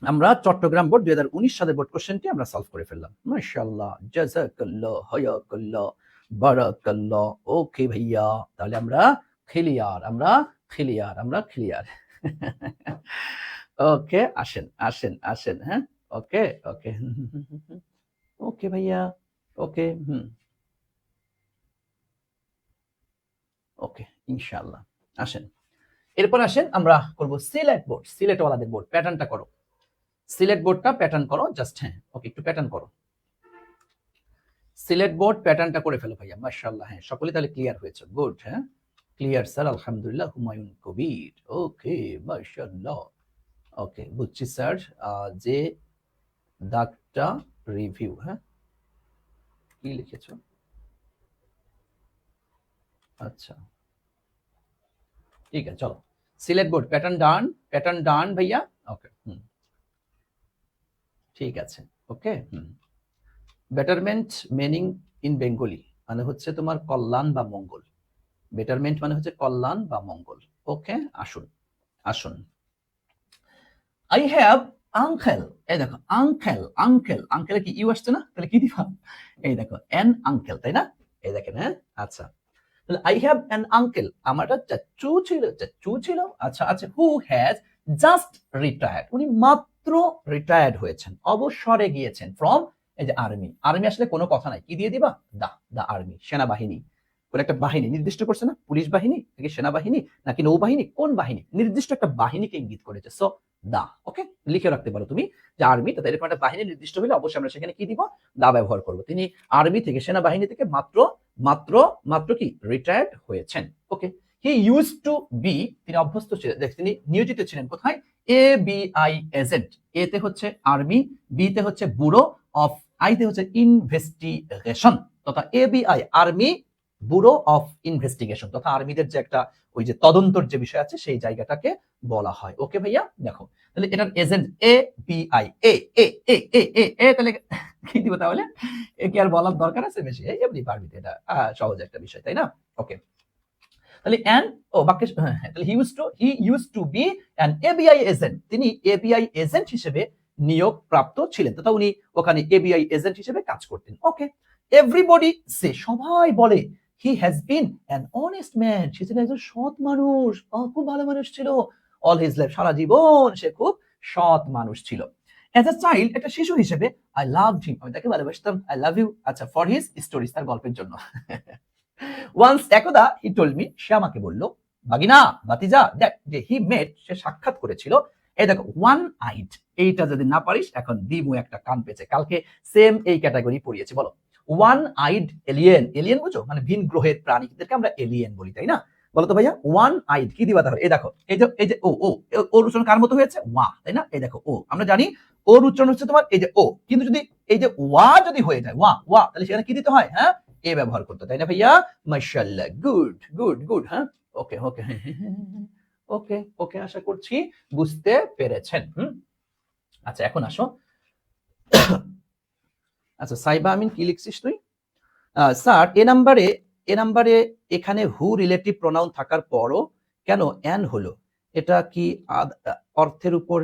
আমরা চট্টগ্রাম বোর্ড 2019 সালের বোর্ড কোশ্চেনটি আমরা সলভ করে ফেললাম। মাশাআল্লাহ, জাযাকাল্লাহ, হায়াকাল্লাহ, বারাকাল্লাহ। ওকে ভাইয়া, তাহলে আমরা ক্লিয়ার, আমরা ক্লিয়ার, আমরা ক্লিয়ার। ওকে, আসেন আসেন আসেন। হ্যাঁ, ওকে ওকে ওকে ভাইয়া, ওকে। ওকে, ইনশাআল্লাহ। আসেন, এরপর আসেন আমরা করব সিলেট বোর্ড, সিলেটওয়ালাদের বোর্ড। প্যাটার্নটা করো, সিলেট বোর্ডটা প্যাটার্ন করো জাস্ট। হ্যাঁ, ওকে, একটু প্যাটার্ন করো, সিলেট বোর্ড প্যাটার্নটা করে ফেলো ভাইয়া। মাশাআল্লাহ, হ্যাঁ, সকলে তাহলে ক্লিয়ার হয়েছে। গুড, হ্যাঁ, ক্লিয়ার স্যার, আলহামদুলিল্লাহ। হুমায়ুন কবির, ওকে, মাশাআল্লাহ। ওকে, বুঝছি স্যার। যে দাগটা রিভিউ, হ্যাঁ কি লিখেছো? আচ্ছা ঠিক আছে, চলো সিলেক্ট বোর্ড প্যাটার্ন ডান ভাইয়া। ওকে, ঠিক আছে। ওকে, বেটারমেন্ট মিনিং ইন বেঙ্গলি মানে হচ্ছে তোমার কল্যাণ বা মঙ্গল। বেটারমেন্ট মানে হচ্ছে কল্যাণ বা মঙ্গল। ওকে, আসুন আসুন। আই হ্যাভ আঙ্কেল, এই দেখো আঙ্কেল আঙ্কেল আঙ্কেলে কি ইউ আসছে না, তাহলে কি দিবা? এই দেখো এন আঙ্কেল, তাই না? এই দেখেন, হ্যাঁ আচ্ছা, তাহলে আই হ্যাভ অ্যান আঙ্কেল, আমার একটা চাচু ছিল। আচ্ছা আচ্ছা, হু হ্যাজ জাস্ট রিটায়ার্ড, উনি মাত্র রিটায়ার্ড হয়েছেন, অবসরে গিয়েছেন ফ্রম এই যে আর্মি। আর্মি আসলে কোনো কথা নাই, কি দিয়ে দিবা? দা, দা আর্মি, সেনাবাহিনী। কোন একটা বাহিনী নির্দিষ্ট করছে না, পুলিশ বাহিনী নাকি সেনাবাহিনী নাকি নৌবাহিনী, কোন বাহিনী? নির্দিষ্ট একটা বাহিনীকে ইঙ্গিত করেছে, সো দা। ওকে, লিখে রাখতে পারো তুমি যে আর্মি, তাদের এরকম একটা বাহিনী নির্দিষ্ট হলে অবশ্যই আমরা সেখানে কি দিব? দা ব্যবহার করবো। তিনি আর্মি থেকে, সেনাবাহিনী থেকে মাত্র মাত্র মাত্র কি রিটায়ার্ড হয়েছেন। ওকে, হি ইউজ টু বি, তিনি অভ্যস্ত ছিলেন, তিনি নিয়োজিত ছিলেন কোথায়? এ বি আই এজেন্ট, এ তে হচ্ছে আর্মি, বি তে হচ্ছে ব্যুরো অফ, আই তে হচ্ছে ইনভেস্টিগেশন, তথা A B I army bureau of investigation, তথা আর্মিদের যে একটা ওই যে তদন্তর যে বিষয় আছে সেই জায়গাটাকে বলা হয়। ওকে ভাইয়া, দেখো তাহলে এটার এজেন্ট এ বি আই, এ এ এ এ এ এ, তাহলে কি দিব তাহলে? এ কি আর বলার দরকার আছে বেশি? এমনি পারবি, এটা সহজ একটা বিষয়, তাই না? ওকে, তাহলে এন, ও বাক্যে, হ্যাঁ, তাহলে he use to be an ABI agent, তিনি এবিআই এজেন্ট হিসেবে নিয়োগ প্রাপ্ত ছিলেন, তথা উনি ওখানে এবিআই এজেন্ট হিসেবে কাজ করতেন। ওকে, এভরিবডি সে, সবাই বলে, he has been an honest man, সে ছিলেন একজন সৎ মানুষ, খুব ভালো মানুষ ছিল। অল হিজ লাইফ, সারা জীবন সে খুব সৎ মানুষ ছিল। অ্যাজ আ চাইল্ড, একটা শিশু হিসেবে, আই লাভড হিম, আমি তাকে ভালোবাসতাম। আই লাভ ইউ, আচ্ছা, ফর হিজ স্টোরিজ, তার গল্পের জন্য। ওয়ান্স, একদা, হি টোল্ড মি, সে আমাকে বলল, বাগিনা ভাতিজা, দ্যাট, যে হি মেট, সে সাক্ষাৎ করেছিল। এই দেখো ওয়ান আইড, এইটা যদি না পারিস এখন দিমু একটা কান পেঁচে, কালকে সেম এই ক্যাটাগরি পড়িয়েছি। বলো ওয়ান আইড এলিয়েন, এলিয়েন বুঝো মানে ভিন গ্রহের প্রাণীদেরকে আমরা এলিয়েন বলি, তাই না? বলো তো ভাইয়া, ওয়ান আইড কি দিবা তাহলে? এই দেখো, এই যে ও ও, ওর উচ্চারণ কার মতো হয়েছে? ওয়া, তাই না? এই দেখো ও, আমরা জানি ওর উচ্চারণ হচ্ছে তোমার এই যে ও, কিন্তু যদি এই যে ওয়া যদি হয়ে যায়, ওয়া ওয়া, তাহলে সেখানে কি দিতে হয়? হ্যাঁ, এ ব্যবহার করতে, তাই না ভাইয়া? মাশাআল্লাহ, গুড গুড গুড, হ্যাঁ ওকে ওকে, ওকে ওকে, আশা করছি বুঝতে পেরেছেন। আচ্ছা, এখন আসো। আচ্ছা সাইবা আমিন, কি লিখছিস তুই? স্যার, এ নাম্বারে এখানে হু রিলেটিভ প্রোনাউন থাকার পরও কেন অ্যান হলো? এটা কি অর্থের উপর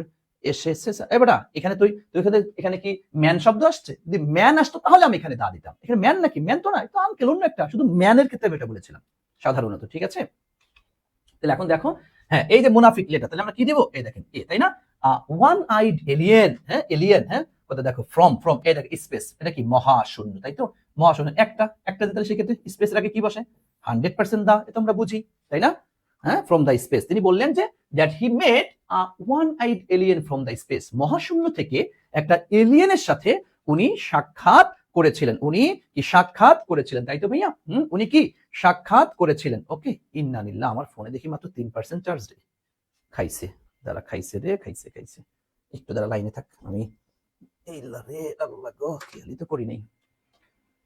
এসেছে? এবারে এখানে তুই তুই এখানে কি ম্যান শব্দ আসছে? যদি ম্যান আসতো তাহলে আমি এখানে দা দিতাম। এখানে ম্যান নাকি? ম্যান তো না, এটা আঙ্কেল, অন্য একটা, শুধু ম্যানের ক্ষেত্রে আমি এটা বলেছিলাম সাধারণত, ঠিক আছে? তাহলে এখন দেখো, হ্যাঁ এই যে মুনাফিক লেটা, তাহলে আমরা কি দেবো? এই দেখেন এ, তাই না? ওয়ান আইড এলিয়েন, হ্যাঁ এলিয়েন, হ্যাঁ কথা দেখো, ফ্রম ফ্রম, এই দেখো স্পেস, এটা কি মহাশূন্য, তাই তো? মহাশূন্য একটা একটা, তাহলে সেক্ষেত্রে স্পেসের আগে কি বসে? 100% দা, এটা আমরা বুঝি, তাই না? হ্যাঁ, ফ্রম দ্য স্পেস, তিনি বললেন যে that he made one eyed alien from the space, মহাশূন্য থেকে একটা এলিয়েনের সাথে উনি সাক্ষাৎ করেছিলেন। উনি কি সাক্ষাৎ করেছিলেন, তাই তো ভাইয়া? উনি কি সাক্ষাৎ করেছিলেন। ওকে, ইন্নালিল্লাহ, আমার ফোনে দেখি মাত্র 3% চার্জ রে, খাইছে, দাঁড়া, খাইছে রে, খাইছে খাইছে, একটু দাঁড়া লাইনে থাক, আমি এই রে আল্লাহ গো, খেয়ালই তো করি নাই।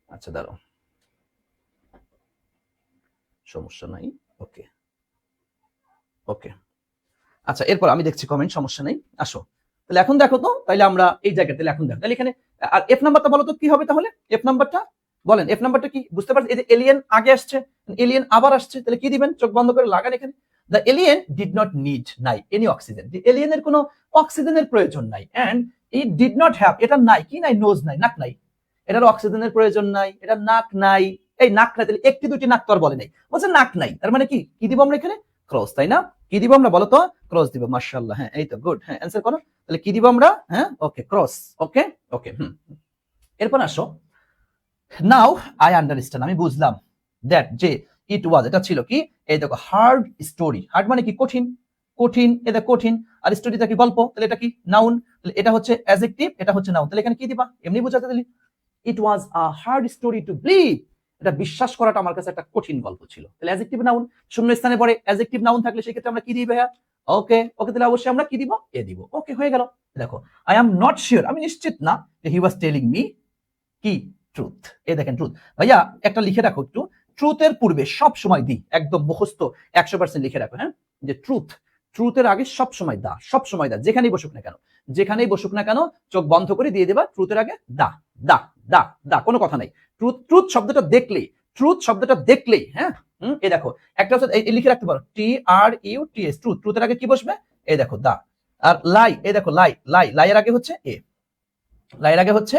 আচ্ছা দাঁড়াও, সমস্যা নাই। ওকে ওকে, আচ্ছা এরপর আমি দেখছি কমেন্ট, সমস্যা নেই, আসো। তাহলে এখন দেখো তো, তাহলে আমরা এই জায়গায়, তাহলে এখন দেখো, তাহলে এখানে আর এফ নাম্বারটা বলো তো কি হবে তাহলে? এফ নাম্বারটা বলেন, এফ নাম্বারটা কি বুঝতে পারছেন? এই যে এলিয়েন আগে আসছে, এলিয়েন আবার আসছে, তাহলে কি দিবেন? চোখ বন্ধ করে লাগান এখানে। The alien did not need, নাই এনি অক্সিজেন, এলিয়েনের কোনো অক্সিজেনের প্রয়োজন নাই। And it did not have, এটা নাই কি নাই? নোজ নাই, নাক নাই, এটার অক্সিজেনের প্রয়োজন নাই, এটা নাক নাই। এই নাক নাই, তাহলে একটি দুটি নাক তো আর বলে নাই, বলছে নাক নাই, তার মানে কি কি দিব আমরা এখানে? ক্রস, তাই না? কি দিব আমরা বলো তো? ক্রস দিব, মাশাআল্লাহ, হ্যাঁ এই তো গুড, হ্যাঁ অ্যানসার করো। তাহলে কি দিব আমরা? হ্যাঁ ওকে, ক্রস। ওকে ওকে, এরপর আসো, নাও আই আন্ডারস্ট্যান্ড, আমি বুঝলাম, দ্যাট, যে ইট ওয়াজ, এটা ছিল কি? এই দেখো হার্ড স্টোরি, হার্ড মানে কি? কঠিন, কঠিন, এটা কঠিন, আর স্টোরিটা কি? গল্প, তাহলে এটা কি? নাউন, তাহলে এটা হচ্ছে অ্যাডজেক্টিভ, এটা হচ্ছে নাউন, তাহলে এখানে কি দিবা? এমনি বোঝাতে দিলি, ইট ওয়াজ আ হার্ড স্টোরি টু বিলিভ, এটা বিশ্বাস করাটা আমার কাছে একটা কঠিন গল্প ছিল। তাহলে অ্যাডজেক্টিভ নাউন, শূন্য স্থানে পড়ে অ্যাডজেক্টিভ নাউন থাকলে সেক্ষেত্রে আমরা কি দিই ভাইয়া? ওকে ওকে, তাহলে অবশ্যই আমরা কি দিব, এ দিব। ওকে, হয়ে গেল। দেখো, আই এম নট শিওর, আমি নিশ্চিত না যে হি ওয়াজ টেলিং মি কি ট্রুথ। এই দেখেন ট্রুথ, ভাইয়া একটা লিখে রাখো একটু, ট্রুথের পূর্বে সব সময় দি, একদম মুখস্থ 100% লিখে রাখো, হ্যাঁ, যে ট্রুথ, ট্রুথের আগে সব সময় দা, সব সময় দা, যেখানেই বসুক না কেন, যেখানেই বসুক না কেন, চোখ বন্ধ করে দিয়ে দেবা ট্রুথের আগে দা দা দা দা, কোনো কথা নাই। ট্রুথ, ট্রুথ শব্দটা দেখলেই, ট্রুথ শব্দটা দেখলেই, হ্যাঁ, এই দেখো একটা হচ্ছে এই লিখে রাখতে পারো, TRUTH, ট্রুথ, ট্রুথের আগে কি বসবে, এই দেখো দা। আর লাই, এই দেখো লাই, লাই, লাইয়ের আগে হচ্ছে এ, লাইয়ের আগে হচ্ছে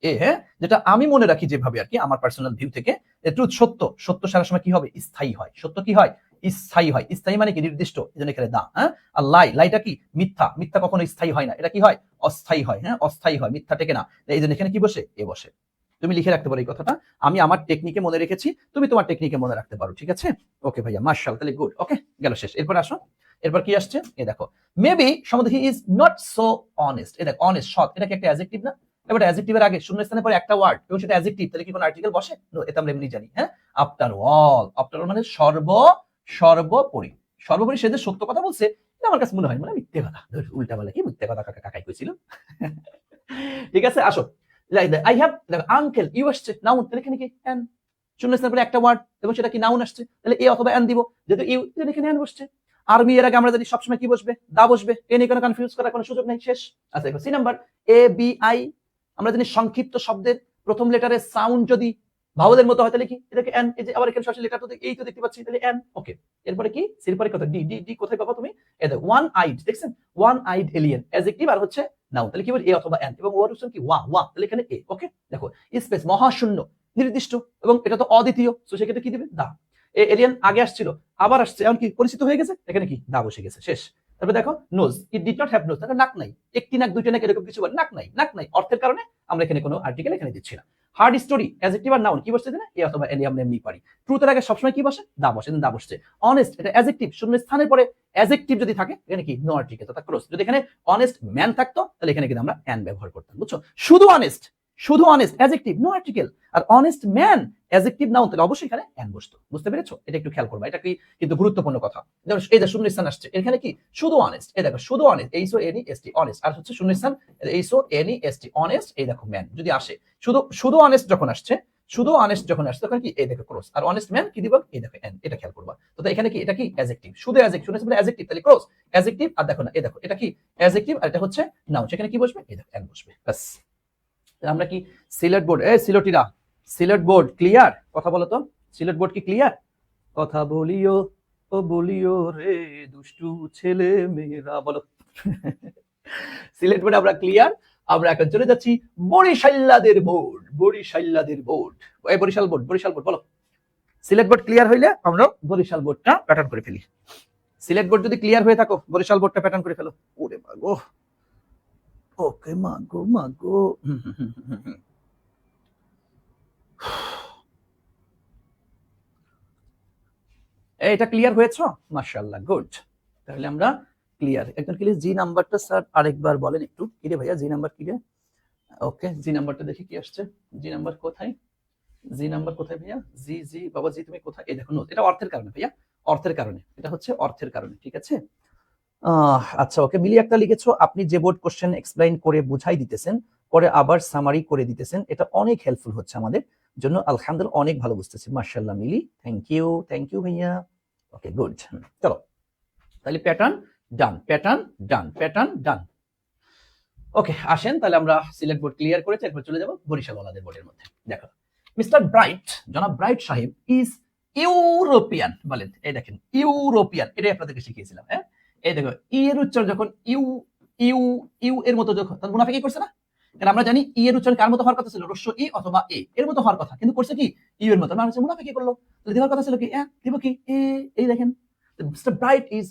এ, হ্যাঁ, যেটা আমি মনে রাখি যেভাবে আর কি, আমার পার্সোনাল ভিউ থেকে, ট্রুথ সত্য, সত্য সারা সময় কি হবে, স্থায়ী হয়, সত্য কি হয়, স্থায়ী হয়, স্থায়ী মানে কি নির্দিষ্ট, এই জন্য এখানে দা, হ্যাঁ। আর লাই, লাইটা কি মিথ্যা, মিথ্যা কখনো স্থায়ী হয় না, এটা কি হয়, অস্থায়ী হয়, হ্যাঁ, অস্থায়ী হয়, মিথ্যা টেকে না, এই জন্য এখানে কি বসে, এ বসে। তুমি লিখে রাখতে পারো এই কথাটা, আমি আমার টেকনিকে মনে রেখেছি, তুমি তোমার টেকনিকে মনে রাখতে পারো, ঠিক আছে। ওকে ভাইয়া, মার্শাল, তাহলে গুড। ওকে, গেল শেষ। এরপর আসো, এরপর কি আসছে, এই দেখো, মেবি সম্ভবত he is not so honest, এই দেখো অনেস্ট, সৎ, এটা কি একটা অ্যাডজেক্টিভ না, এবার অ্যাডজেক্টিভের আগে শূন্যস্থানের পরে একটা ওয়ার্ড এবং সেটা অ্যাডজেক্টিভ, তাহলে কি কোনো আর্টিকেল বসে, এটা আমরা এমনি জানি, হ্যাঁ। আফটার অল, আফটার অল মানে সর্বোপরি, সর্বোপরি সে যে সত্য কথা বলছে, এটা আমার কাছে মনে হয়, মানে মিথ্যে কথা, উল্টা বলে কি মিথ্যে কথা কাকাই কইছিল। ঠিক আছে, আসো, আই হ্যাভ, দেখো আঙ্কেল, ইউ আসছে নাউন, তাহলে এখানে কি অ্যান, শূন্যস্থানের পরে একটা ওয়ার্ড এবং সেটা কি নাউন আসছে, তাহলে এ অথবা অ্যান দিব, যেহেতু ইউ, এখানে অ্যান বসছে। আর্মি এর আগে আমরা জানি সবসময় কি বসবে, দা বসবে, এ নিয়ে কোনো কনফিউজ করার কোনো সুযোগ নেই, শেষ। আচ্ছা দেখো, সি নাম্বার, ABI, আমরা জানি সংক্ষিপ্ত শব্দের প্রথম লেটারের সাউন্ড যদি ভাওয়েলের মতো হয় তাহলে কি, এটাকে এন, এই যে আবার এখানে সরাসরি লেটার তো এই তো দেখতে পাচ্ছি, তাহলে এন। ওকে, এরপরে কি, সির পরে কথা, ডি, ডি, ডি কোথায় পাবো তুমি, এই দেখো ওয়ান আইড, দেখছেন, ওয়ান আইড এলিয়েন, অ্যাডজেক্টিভ আর হচ্ছে নাউন, তাহলে কি বলি, এ অথবা এন, এবং ওয়ার কি ওয়া, ওয়া, তাহলে এখানে এ। ওকে, দেখো স্পেস, মহাশূন্য, নির্দিষ্ট, এবং এটা তো অদ্বিতীয়, তো সেক্ষেত্রে কি দিবে, দা। এলিয়েন আগে আসছিল, আবার আসছে, এমন কি পরিচিত হয়ে গেছে, এখানে কি দা বসে গেছে, শেষ। তারপরে দেখো nose, it did not have nose, তাহলে নাক নাই, একটি নাক, দুইটা নাক, এরকম কিছু বলে, নাক নাই, নাক নাই অর্থের কারণে আমরা এখানে কোনো আর্টিকেল এখানে দিচ্ছি না। হার্ড স্টোরি, অ্যাডজেক্টিভ আর নাউন কি বসছে না, এ অথবা এলি, আমরা এমনি পারি। ট্রুথের আগে সবসময় কি বসে, দা বসে, দা বসছে। অনেস্ট, এটা অ্যাডজেক্টিভ, শূন্য স্থানের পরে অ্যাডজেক্টিভ যদি থাকে, এখানে কি নো আর্টিকেল, তথা ক্লোজ। যদি এখানে অনেস্ট ম্যান থাকতো, তাহলে এখানে কিন্তু আমরা অ্যান ব্যবহার করতাম, বুঝছো। শুধু অনেস্ট, শুধু অনেস্ট, অ্যাডজেক্টিভ, নো আর্টিকেল। আর অনেস্ট ম্যান, অ্যাডজেক্টিভ নাউন, তাহলে অবশ্যই এখানে অ্যান বসতো, বুঝতে পেরেছো, এটা একটু খেয়াল করবা, এটা কি কিন্তু গুরুত্বপূর্ণ কথা। যেমন এই যে শূন্যস্থান আসছে, এখানে কি শুধু অনেস্ট, এই দেখো শুধু অনেস্ট, HONEST, অনেস্ট, আর হচ্ছে শূন্যস্থান HONEST, অনেস্ট, এই দেখো ম্যান যদি আসে, শুধু শুধু অনেস্ট যখন আসছে, শুধু অনেস্ট যখন আসছে তখন কি, এই দেখো ক্রস, আর অনেস্ট ম্যান কি দিব, এই দেখো এন, এটা খেয়াল করবা। তো এখানে কি, এটা কি অ্যাডজেক্টিভ, শুধু অ্যাডজেক্টিভ, শুনেছি বলে অ্যাডজেক্টিভ, তাহলে ক্রস অ্যাডজেক্টিভ, আর দেখো না, এই দেখো এটা কি অ্যাডজেক্টিভ, আর এটা হচ্ছে নাউন, সেখানে কি বসবে, এই দেখো এন বসবে, বাস। আমরা কি সিলেট বোর্ড, সিলেটিরা, সিলেট বোর্ড ক্লিয়ার, কথা বলো তো, সিলেট বোর্ড কি ক্লিয়ার, কথা বলিও ও বলিও রে দুষ্টু ছেলে মেয়েরা, বলো। সিলেট বোর্ড আমরা ক্লিয়ার। আমরা এখন চলে যাচ্ছি বরিশাল্লাদের বোর্ড, বরিশাল্লাদের বোর্ড, এই বরিশাল বোর্ড, বরিশাল বোর্ড বলো। সিলেট বোর্ড ক্লিয়ার হইলে আমরা বরিশাল বোর্ডটা প্যাটার্ন করে ফেলি। সিলেট বোর্ড যদি ক্লিয়ার হয়ে থাকো, বরিশাল বোর্ডটা প্যাটার্ন করে ফেলো। ওরে মাগো, ওকে মাগো মাগো, এটা ক্লিয়ার হয়েছে, মাশাআল্লাহ, গুড। তাহলে আমরা ক্লিয়ার, একজন ক্লিয়ার। জি নাম্বারটা স্যার আরেকবার বলেন একটু, কি রে ভাইয়া, জি নাম্বার কি রে? ওকে, জি নাম্বারটা দেখি কি আসছে, জি নাম্বার কোথায়, জি নাম্বার কোথায় ভাইয়া, জি জি বাবা, জি তুমি কোথায়, এই দেখো নোট, এটা অর্থের কারণে ভাইয়া, অর্থের কারণে, এটা হচ্ছে অর্থের কারণে, ঠিক আছে। আচ্ছা ওকে, মিলি একটা লিখেছো, আপনি যে বোর্ড কোশ্চেন এক্সপ্লেইন করে বুঝাই দিতেছেন, পরে আবার সামারি করে দিতেছেন, এটা অনেক হেল্পফুল হচ্ছে আমাদের জন্য, আলহামদুলিল্লাহ, অনেক ভালো বুঝতেছি, মাশাআল্লাহ মিলি, থ্যাংক ইউ ভাইয়া। ওকে গুড, চলো তাহলে প্যাটার্ন ডান, প্যাটার্ন ডান, প্যাটার্ন ডান। ওকে, আসেন তাহলে আমরা সিলেট বোর্ড ক্লিয়ার করেছি, এরপর চলে যাব বরিশাল ওয়ালাদের বোর্ডের মধ্যে। দেখো, মিস্টার ব্রাইট, জনাব ব্রাইট সাহেব ইজ ইউরোপিয়ান, বলেন, এই দেখেন ইউরোপিয়ান, এটাই আপনাদেরকে শিখিয়েছিলাম, হ্যাঁ। এই দেখো ই এর উচ্চারণ যখন ইউ, ইউ, ইউ এর মতো যখন, তখন মুনাফিকি করছে না, কারণ আমরা জানি ই এর উচ্চারণ কার মতো হওয়ার কথা ছিল, রস্য ই অথবা এ এর মতো হওয়ার কথা, কিন্তু করছে কি ইউ এর মতো, মানে হচ্ছে মুনাফিকি করলো, তাহলে দেওয়ার কথা ছিল কি দিব কি এ, এই দেখেন, mister bright is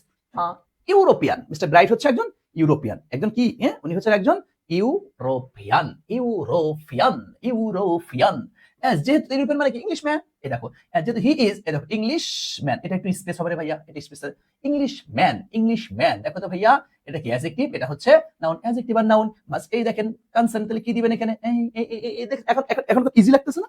European, mister bright হচ্ছে একজন ইউরোপিয়ান, একজন কি, উনি হচ্ছেন একজন ইউরোপিয়ান, ইউরোপিয়ান, ইউরোপিয়ান। যেহেতু ইউরোপিয়ান মানে কি ইংলিশ ম্যান, এই দেখো, যেহেতু হি ইজ, এই দেখো ইংলিশ ম্যান, এটা একটু স্পেস হবে ভাইয়া, এটা space, English man, English man, দেখো তো ভাইয়া, এটা কি অ্যাডজেক্টিভ, এটা হচ্ছে নাউন, অ্যাডজেক্টিভ আর নাউন, বাস। এই দেখেন কনসার্ন, তাহলে কি দিবেন এখানে, এই এখন এখন এখন ইজি লাগতেছে না,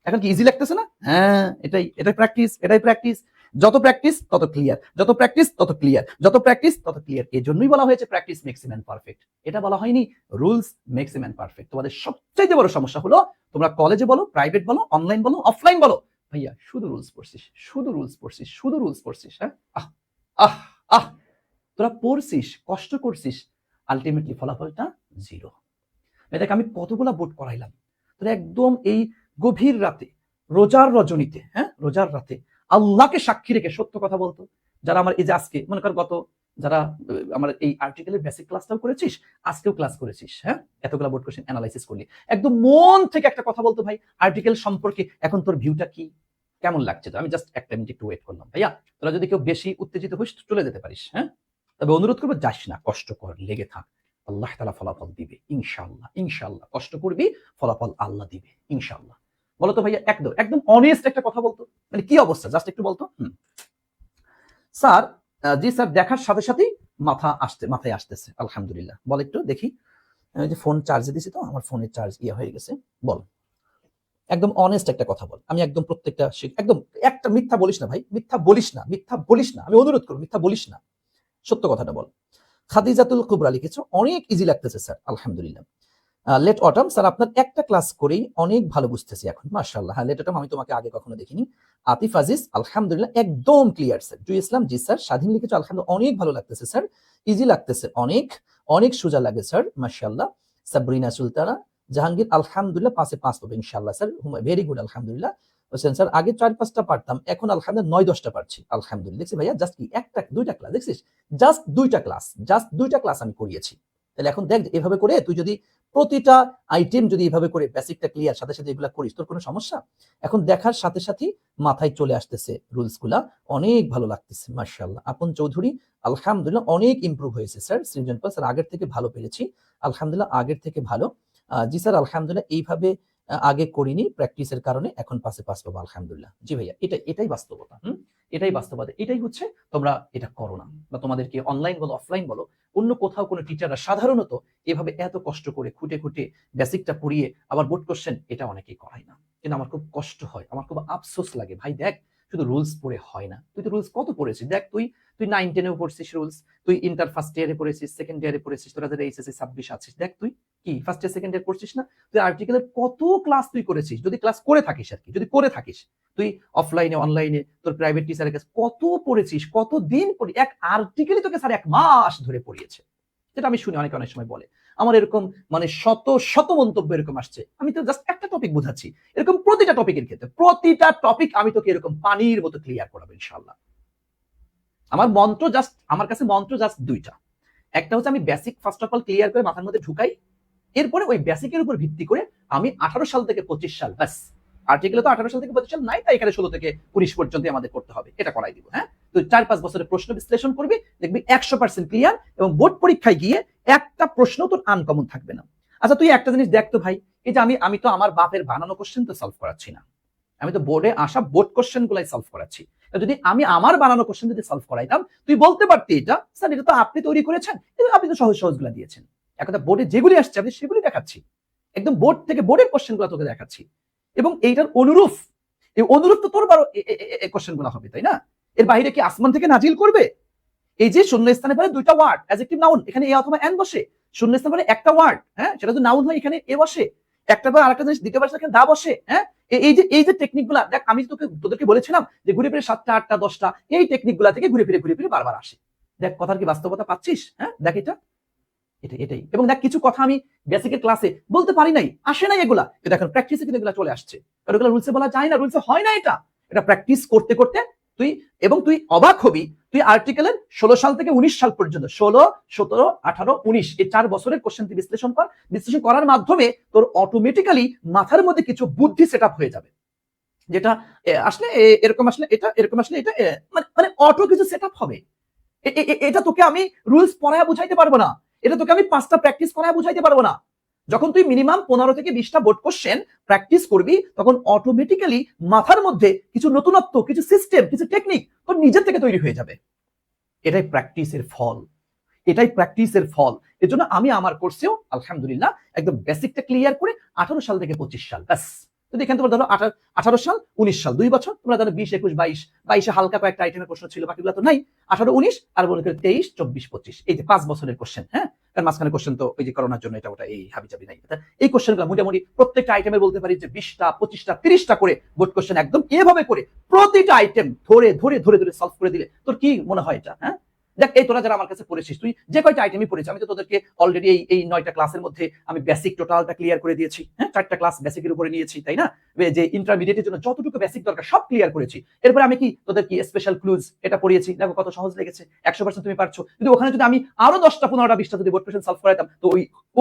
এখন কি ইজি লাগতেছে না, হ্যাঁ, এটাই প্র্যাকটিস, এটাই প্র্যাকটিস। যত প্র্যাকটিস তত ক্লিয়ার, যত প্র্যাকটিস তত ক্লিয়ার, যত প্র্যাকটিস তত ক্লিয়ার। এই জন্যই বলা হয়েছে practice makes a man perfect. এটা বলা হয়নি rules makes a man perfect. তোমাদের সবচেয়ে বড় সমস্যা হলো তোমরা কলেজে বলো, প্রাইভেট বলো, অনলাইন বলো, অফলাইন বলো, ভাইয়া শুধু রুলস পড়ছিস, শুধু রুলস পড়ছিস, শুধু রুলস পড়ছিস। হ্যাঁ, আহ আহ আহ তোরা পড়ছিস, কষ্ট করছিস, আলটিমেটলি ফলাফলটা জিরো। দেখ আমি কতগুলা বোর্ড করাইলাম, তোরা একদম এই গভীর রাতে, রোজার রজনীতে, হ্যাঁ রোজার রাতে আল্লাহকে সাক্ষী রেখে সত্য কথা বলতো। যারা আমার এই যে আজকে মনে কর গত যারা আমার এই আর্টিকেলের বেসিক ক্লাসটাও করেছিস, আজকেও ক্লাস করেছিস, হ্যাঁ এতগুলা বোর্ড কোশ্চেন অ্যানালাইসিস করলি, একদম মন থেকে একটা কথা বলতো, ভাই আর্টিকেল সম্পর্কে এখন তোর ভিউটা কি, কেমন লাগছে? তো আমি জাস্ট একটা মিনিট একটু ওয়েট করলাম। ভাইয়া তোরা যদি কেউ বেশি উত্তেজিত হইস চলে যেতে পারিস, হ্যাঁ তবে অনুরোধ করবো যাস না, কষ্ট কর, লেগে থাক, আল্লাহ তাআলা ফলাফল দিবে ইনশাআল্লাহ। ইনশাআল্লাহ কষ্ট করবি, ফলাফল আল্লাহ দিবে ইনশাআল্লাহ। বলো তো ভাইয়া, একদম একদম অনেস্ট একটা কথা বলতো, মানে কি অবস্থা জাস্ট একটু বলতো। স্যার, জি স্যার, দেখার সাথে সাথেই মাথায় আসতেছে আলহামদুলিল্লাহ। বল একটু দেখি, যে ফোন চার্জে দিছি তো আমার ফোনের চার্জ হয়ে গেছে। বল একদম অনেস্ট একটা কথা বল, আমি একদম প্রত্যেকটা একদম একটা মিথ্যা বলিস না ভাই, মিথ্যা বলিস না, মিথ্যা বলিস না, আমি অনুরোধ করব মিথ্যা বলিস না, সত্য কথাটা বল। খাদিজাতুল কুবরা লিখেছো, অনেক ইজি লাগতেছে স্যার আলহামদুলিল্লাহ। লেট অটাম, স্যার আপনার একটা ক্লাস করেই অনেক ভালো বুঝতেছি এখন, মাশাআল্লাহ। হ্যাঁ লেট অটাম আমি তোমাকে আগে কখনো দেখিনি। আতিফ আজিজ, আলহামদুলিল্লাহ একদম ক্লিয়ার স্যার। জুই ইসলাম, জি স্যার। স্বাধীন লিখেছো, আলহামদুলিল্লাহ অনেক ভালো লাগতেছে স্যার, ইজি লাগতেছে, অনেক অনেক সোজা লাগে স্যার, মাশাআল্লাহ। সাবরিনা সুলতানা, জাহাঙ্গীর, আলহামদুলিল্লাহ 5-এ 5 পাবে ইনশাআল্লাহ স্যার, ভেরি গুড আলহামদুলিল্লাহ। হোসেন স্যার, আগে 4-5টা পারতাম, এখন আলহামদুলিল্লাহ 9-10টা পারছি আলহামদুলিল্লাহ। দেখছি ভাইয়া জাস্ট কি দুইটা ক্লাস দেখছিস, জাস্ট দুইটা ক্লাস আমি করিয়েছি। তাহলে এখন দেখ এভাবে করে তুই যদি প্রতিটা আইটেম যদি এভাবে করে বেসিকটা ক্লিয়ার সাথে সাথে এগুলা করিস, তোর কোনো সমস্যা? এখন দেখার সাথে সাথেই মাথায় চলে আসতেছে রুলস গুলা, অনেক ভালো লাগতেছে মাশাআল্লাহ। আপন চৌধুরী, আলহামদুলিল্লাহ অনেক ইমপ্রুভ হয়েছে স্যার। সৃজন পাল, স্যার আগের থেকে ভালো পেরেছি আলহামদুলিল্লাহ, আগের থেকে ভালো। জি স্যার আলহামদুলিল্লাহ, এইভাবে আগে করিনি, প্র্যাকটিসের কারণে এখন 5-এ 5 পাবো আলহামদুলিল্লাহ। জি ভাইয়া, এটাই বাস্তবতা। এটাই বাস্তবতা, এটাই হচ্ছে তোমরা এটা করো না, বা তোমাদেরকে অনলাইন বলো অফলাইন বলো, অন্য কোথাও কোনো টিচাররা সাধারণত এভাবে এত কষ্ট করে খুঁটে খুঁটে বেসিকটা পড়িয়ে আবার বোর্ড কোশ্চেন এটা অনেকেই করায় না। কিন্তু আমার খুব কষ্ট হয়, আমার খুব আফসোস লাগে, ভাই দেখ শুধু রুলস পড়ে হয় না, তুই তো রুলস কত পড়েছিস, দেখ তুই 9-10-এও পড়ছিস রুলস, তুই ইন্টার ফার্স্ট ইয়ারে পড়েছিস, সেকেন্ড ইয়ারে পড়েছিস, তোরা যারা এইচএসসি 26 আছিস, দেখ তুই কি ফার্স্ট ইয়ার সেকেন্ড ইয়ার পড়ছিস না? তুই আর্টিকেলের কত ক্লাস তুই করেছিস, যদি ক্লাস করে থাকিস আর কি, যদি করে থাকিস তুই অফলাইনে অনলাইনে তোর প্রাইভেট টিচারের কাছে কত পড়েছিস, কত দিন পড়ি, এক আর্টিকেলই তোকে স্যার 1 মাস ধরে পড়িয়েছে। যেটা আমি শুনি অনেক সময় বলে, আমার এরকম মানে শত শত মন্তব্য এরকম আসছে, আমি তো জাস্ট একটা টপিক বোঝাচ্ছি, এরকম প্রতিটা টপিকের ক্ষেত্রে প্রতিটা টপিক আমি তোকে এরকম পানির মতো ক্লিয়ার করাবো ইনশাআল্লাহ। আমার কাছে মন্ত্র জাস্ট দুইটা, একটা হচ্ছে আমি basic first of all clear করে মাথার মধ্যে ঢুকাই, এরপরে ওই বেসিকের উপর ভিত্তি করে আমি 18 সাল থেকে 25 সাল, ব্যাস আর্টিকেলে তো 18 সাল থেকে 25 সাল নাই, তাই এখানে 16 থেকে 19 পর্যন্ত আমাদের করতে হবে, এটা করাই দিব। হ্যাঁ, তো 4-5 বছরের প্রশ্ন বিশ্লেষণ করবি, দেখবি 100% ক্লিয়ার, এবং বোর্ড পরীক্ষায় গিয়ে একটা প্রশ্ন তোর আনকমন থাকবে না। আচ্ছা তুই একটা জিনিস দেখ তো ভাই, এই যে আমি তো আমার বাপের বানানো কোশ্চেন তো সলভ করাচ্ছি না, আমি তো বোর্ডে আসা বোর্ড কোশ্চেন গুলাই সলভ করাচ্ছি। যদি আমি আমার বানানো কোশ্চেন যদি সলভ করাইতাম, তুই বলতে পারতি এটা স্যার এটা তো আপনি তৈরি করেছেন, আপনি তো সহজ সহজ গুলা দিয়েছেন। একটা বোর্ডে যেগুলি আসছে আমি সেগুলি দেখাচ্ছি, একদম বোর্ড থেকে বোর্ডের কোশ্চেন গুলো তোকে দেখাচ্ছি, এবং এইটার অনুরূপ এই অনুরূপ তো তোর বারো কোশ্চেন গুলো হবে, তাই না? এর বাইরে কি আসমান থেকে নাজিল করবে? এই যে শূন্য স্থানে পরে দুইটা ওয়ার্ড অ্যাডজেক্টিভ নাউন, এখানে এ অথবা এন বসে, শূন্য স্থানে পরে একটা ওয়ার্ড, হ্যাঁ সেটা যদি নাউন হয় এখানে এ বসে, একটা বার আরেকটা জিনিস দ্বিতীয় বার এখানে দা বসে। হ্যাঁ, এই যে টেকনিক গুলা দেখ, আমি তোদেরকে বলেছিলাম যে ঘুরে ফিরে 7টা 8টা 10টা এই টেকনিক গুলা থেকে ঘুরে ফিরে বারবার আসে। দেখ কথার কি বাস্তবতা পাচ্ছিস? হ্যাঁ দেখ এটাই। এবং দেখ কিছু কথা আমি বেসিকের ক্লাসে বলতে পারি নাই, আসে নাই এগুলা, কিন্তু এখন প্র্যাকটিসে কিন্তু এগুলা চলে আসছে, কারণ এগুলা রুলসে বলা যায় না, রুলসে হয় না, এটা প্র্যাকটিস করতে করতে তুই অবাক হবি, তুই আর্টিকেলের 16 সাল থেকে 19 সাল পর্যন্ত 16, 17, 18, 19 এই 4 বছরের কোশ্চেন তুই বিশ্লেষণ করার মাধ্যমে তোর অটোমেটিক্যালি মাথার মধ্যে কিছু বুদ্ধি সেট আপ হয়ে যাবে, যেটা আসলে এরকম আসলে এটা এরকম আসলে এটা মানে অটো কিছু সেট আপ হবে। এটা তোকে আমি রুলস পড়ায় বুঝাইতে পারবো না, এটা তোকে আমি 5টা প্র্যাকটিস করায় বুঝাইতে পারবো না। যখন তুই মিনিমাম 15 থেকে 20টা বোর্ড কোশ্চেন প্র্যাকটিস করবি, তখন অটোমেটিক্যালি মাথার মধ্যে কিছু নতুনত্ব, কিছু সিস্টেম, কিছু টেকনিক তোর নিজের থেকে তৈরি হয়ে যাবে। এটাই প্র্যাকটিসের ফল। এর জন্য আমি আমার কোর্সেও আলহামদুলিল্লাহ একদম বেসিকটা ক্লিয়ার করে 18 সাল থেকে 25 সাল, ব্যাস যদি এখানে তোমরা ধরো 18 সাল 19 সাল 2 বছর, তোমরা ধরো 20 21 22, 22 হালকা কয়েকটা আইটেমের প্রশ্ন ছিল, বাকিগুলো তো নাই। 18 19 আর বলে 23 24 25, এই যে 5 বছরের কোশ্চেন। হ্যাঁ, কারণ মাঝখানে কোশ্চেন তো ওই যে করোনার জন্য এটা ওটা এই হাবিজাবি নাই। এই কোশ্চেনগুলো মোটামুটি প্রত্যেকটা আইটেমের বলতে পারি যে 20টা 25টা 30টা করে বোর্ড কোশ্চেন একদম এভাবে করে প্রতিটা আইটেম ধরে ধরে ধরে ধরে সলভ করে দিলে তোর কি মনে হয় এটা? হ্যাঁ, দেখ এই তোরা যারা আমার কাছে পড়েছিস, তুই যে কয়টা আইটেমই পড়েছিস, আমি তো তোদেরকে অলরেডি এই 9টা ক্লাসের মধ্যে আমি বেসিক টোটালটা ক্লিয়ার করে দিয়েছি। হ্যাঁ, 4টা ক্লাস বেসিকের উপরে নিয়েছি, তাই না? যে ইন্টারমিডিয়েটের জন্য যতটুকু বেসিক দরকার সব ক্লিয়ার করেছি। এরপরে আমি কি তোদের কি স্পেশাল ক্লুজ এটা পড়িয়েছি, দেখো কত সহজ লেগেছে, 100% তুমি পারছো। যদি ওখানে যদি আমি আরো 10টা 15টা 20টা যদি বোর্ড কোশ্চেন সলভ করাইতাম, তো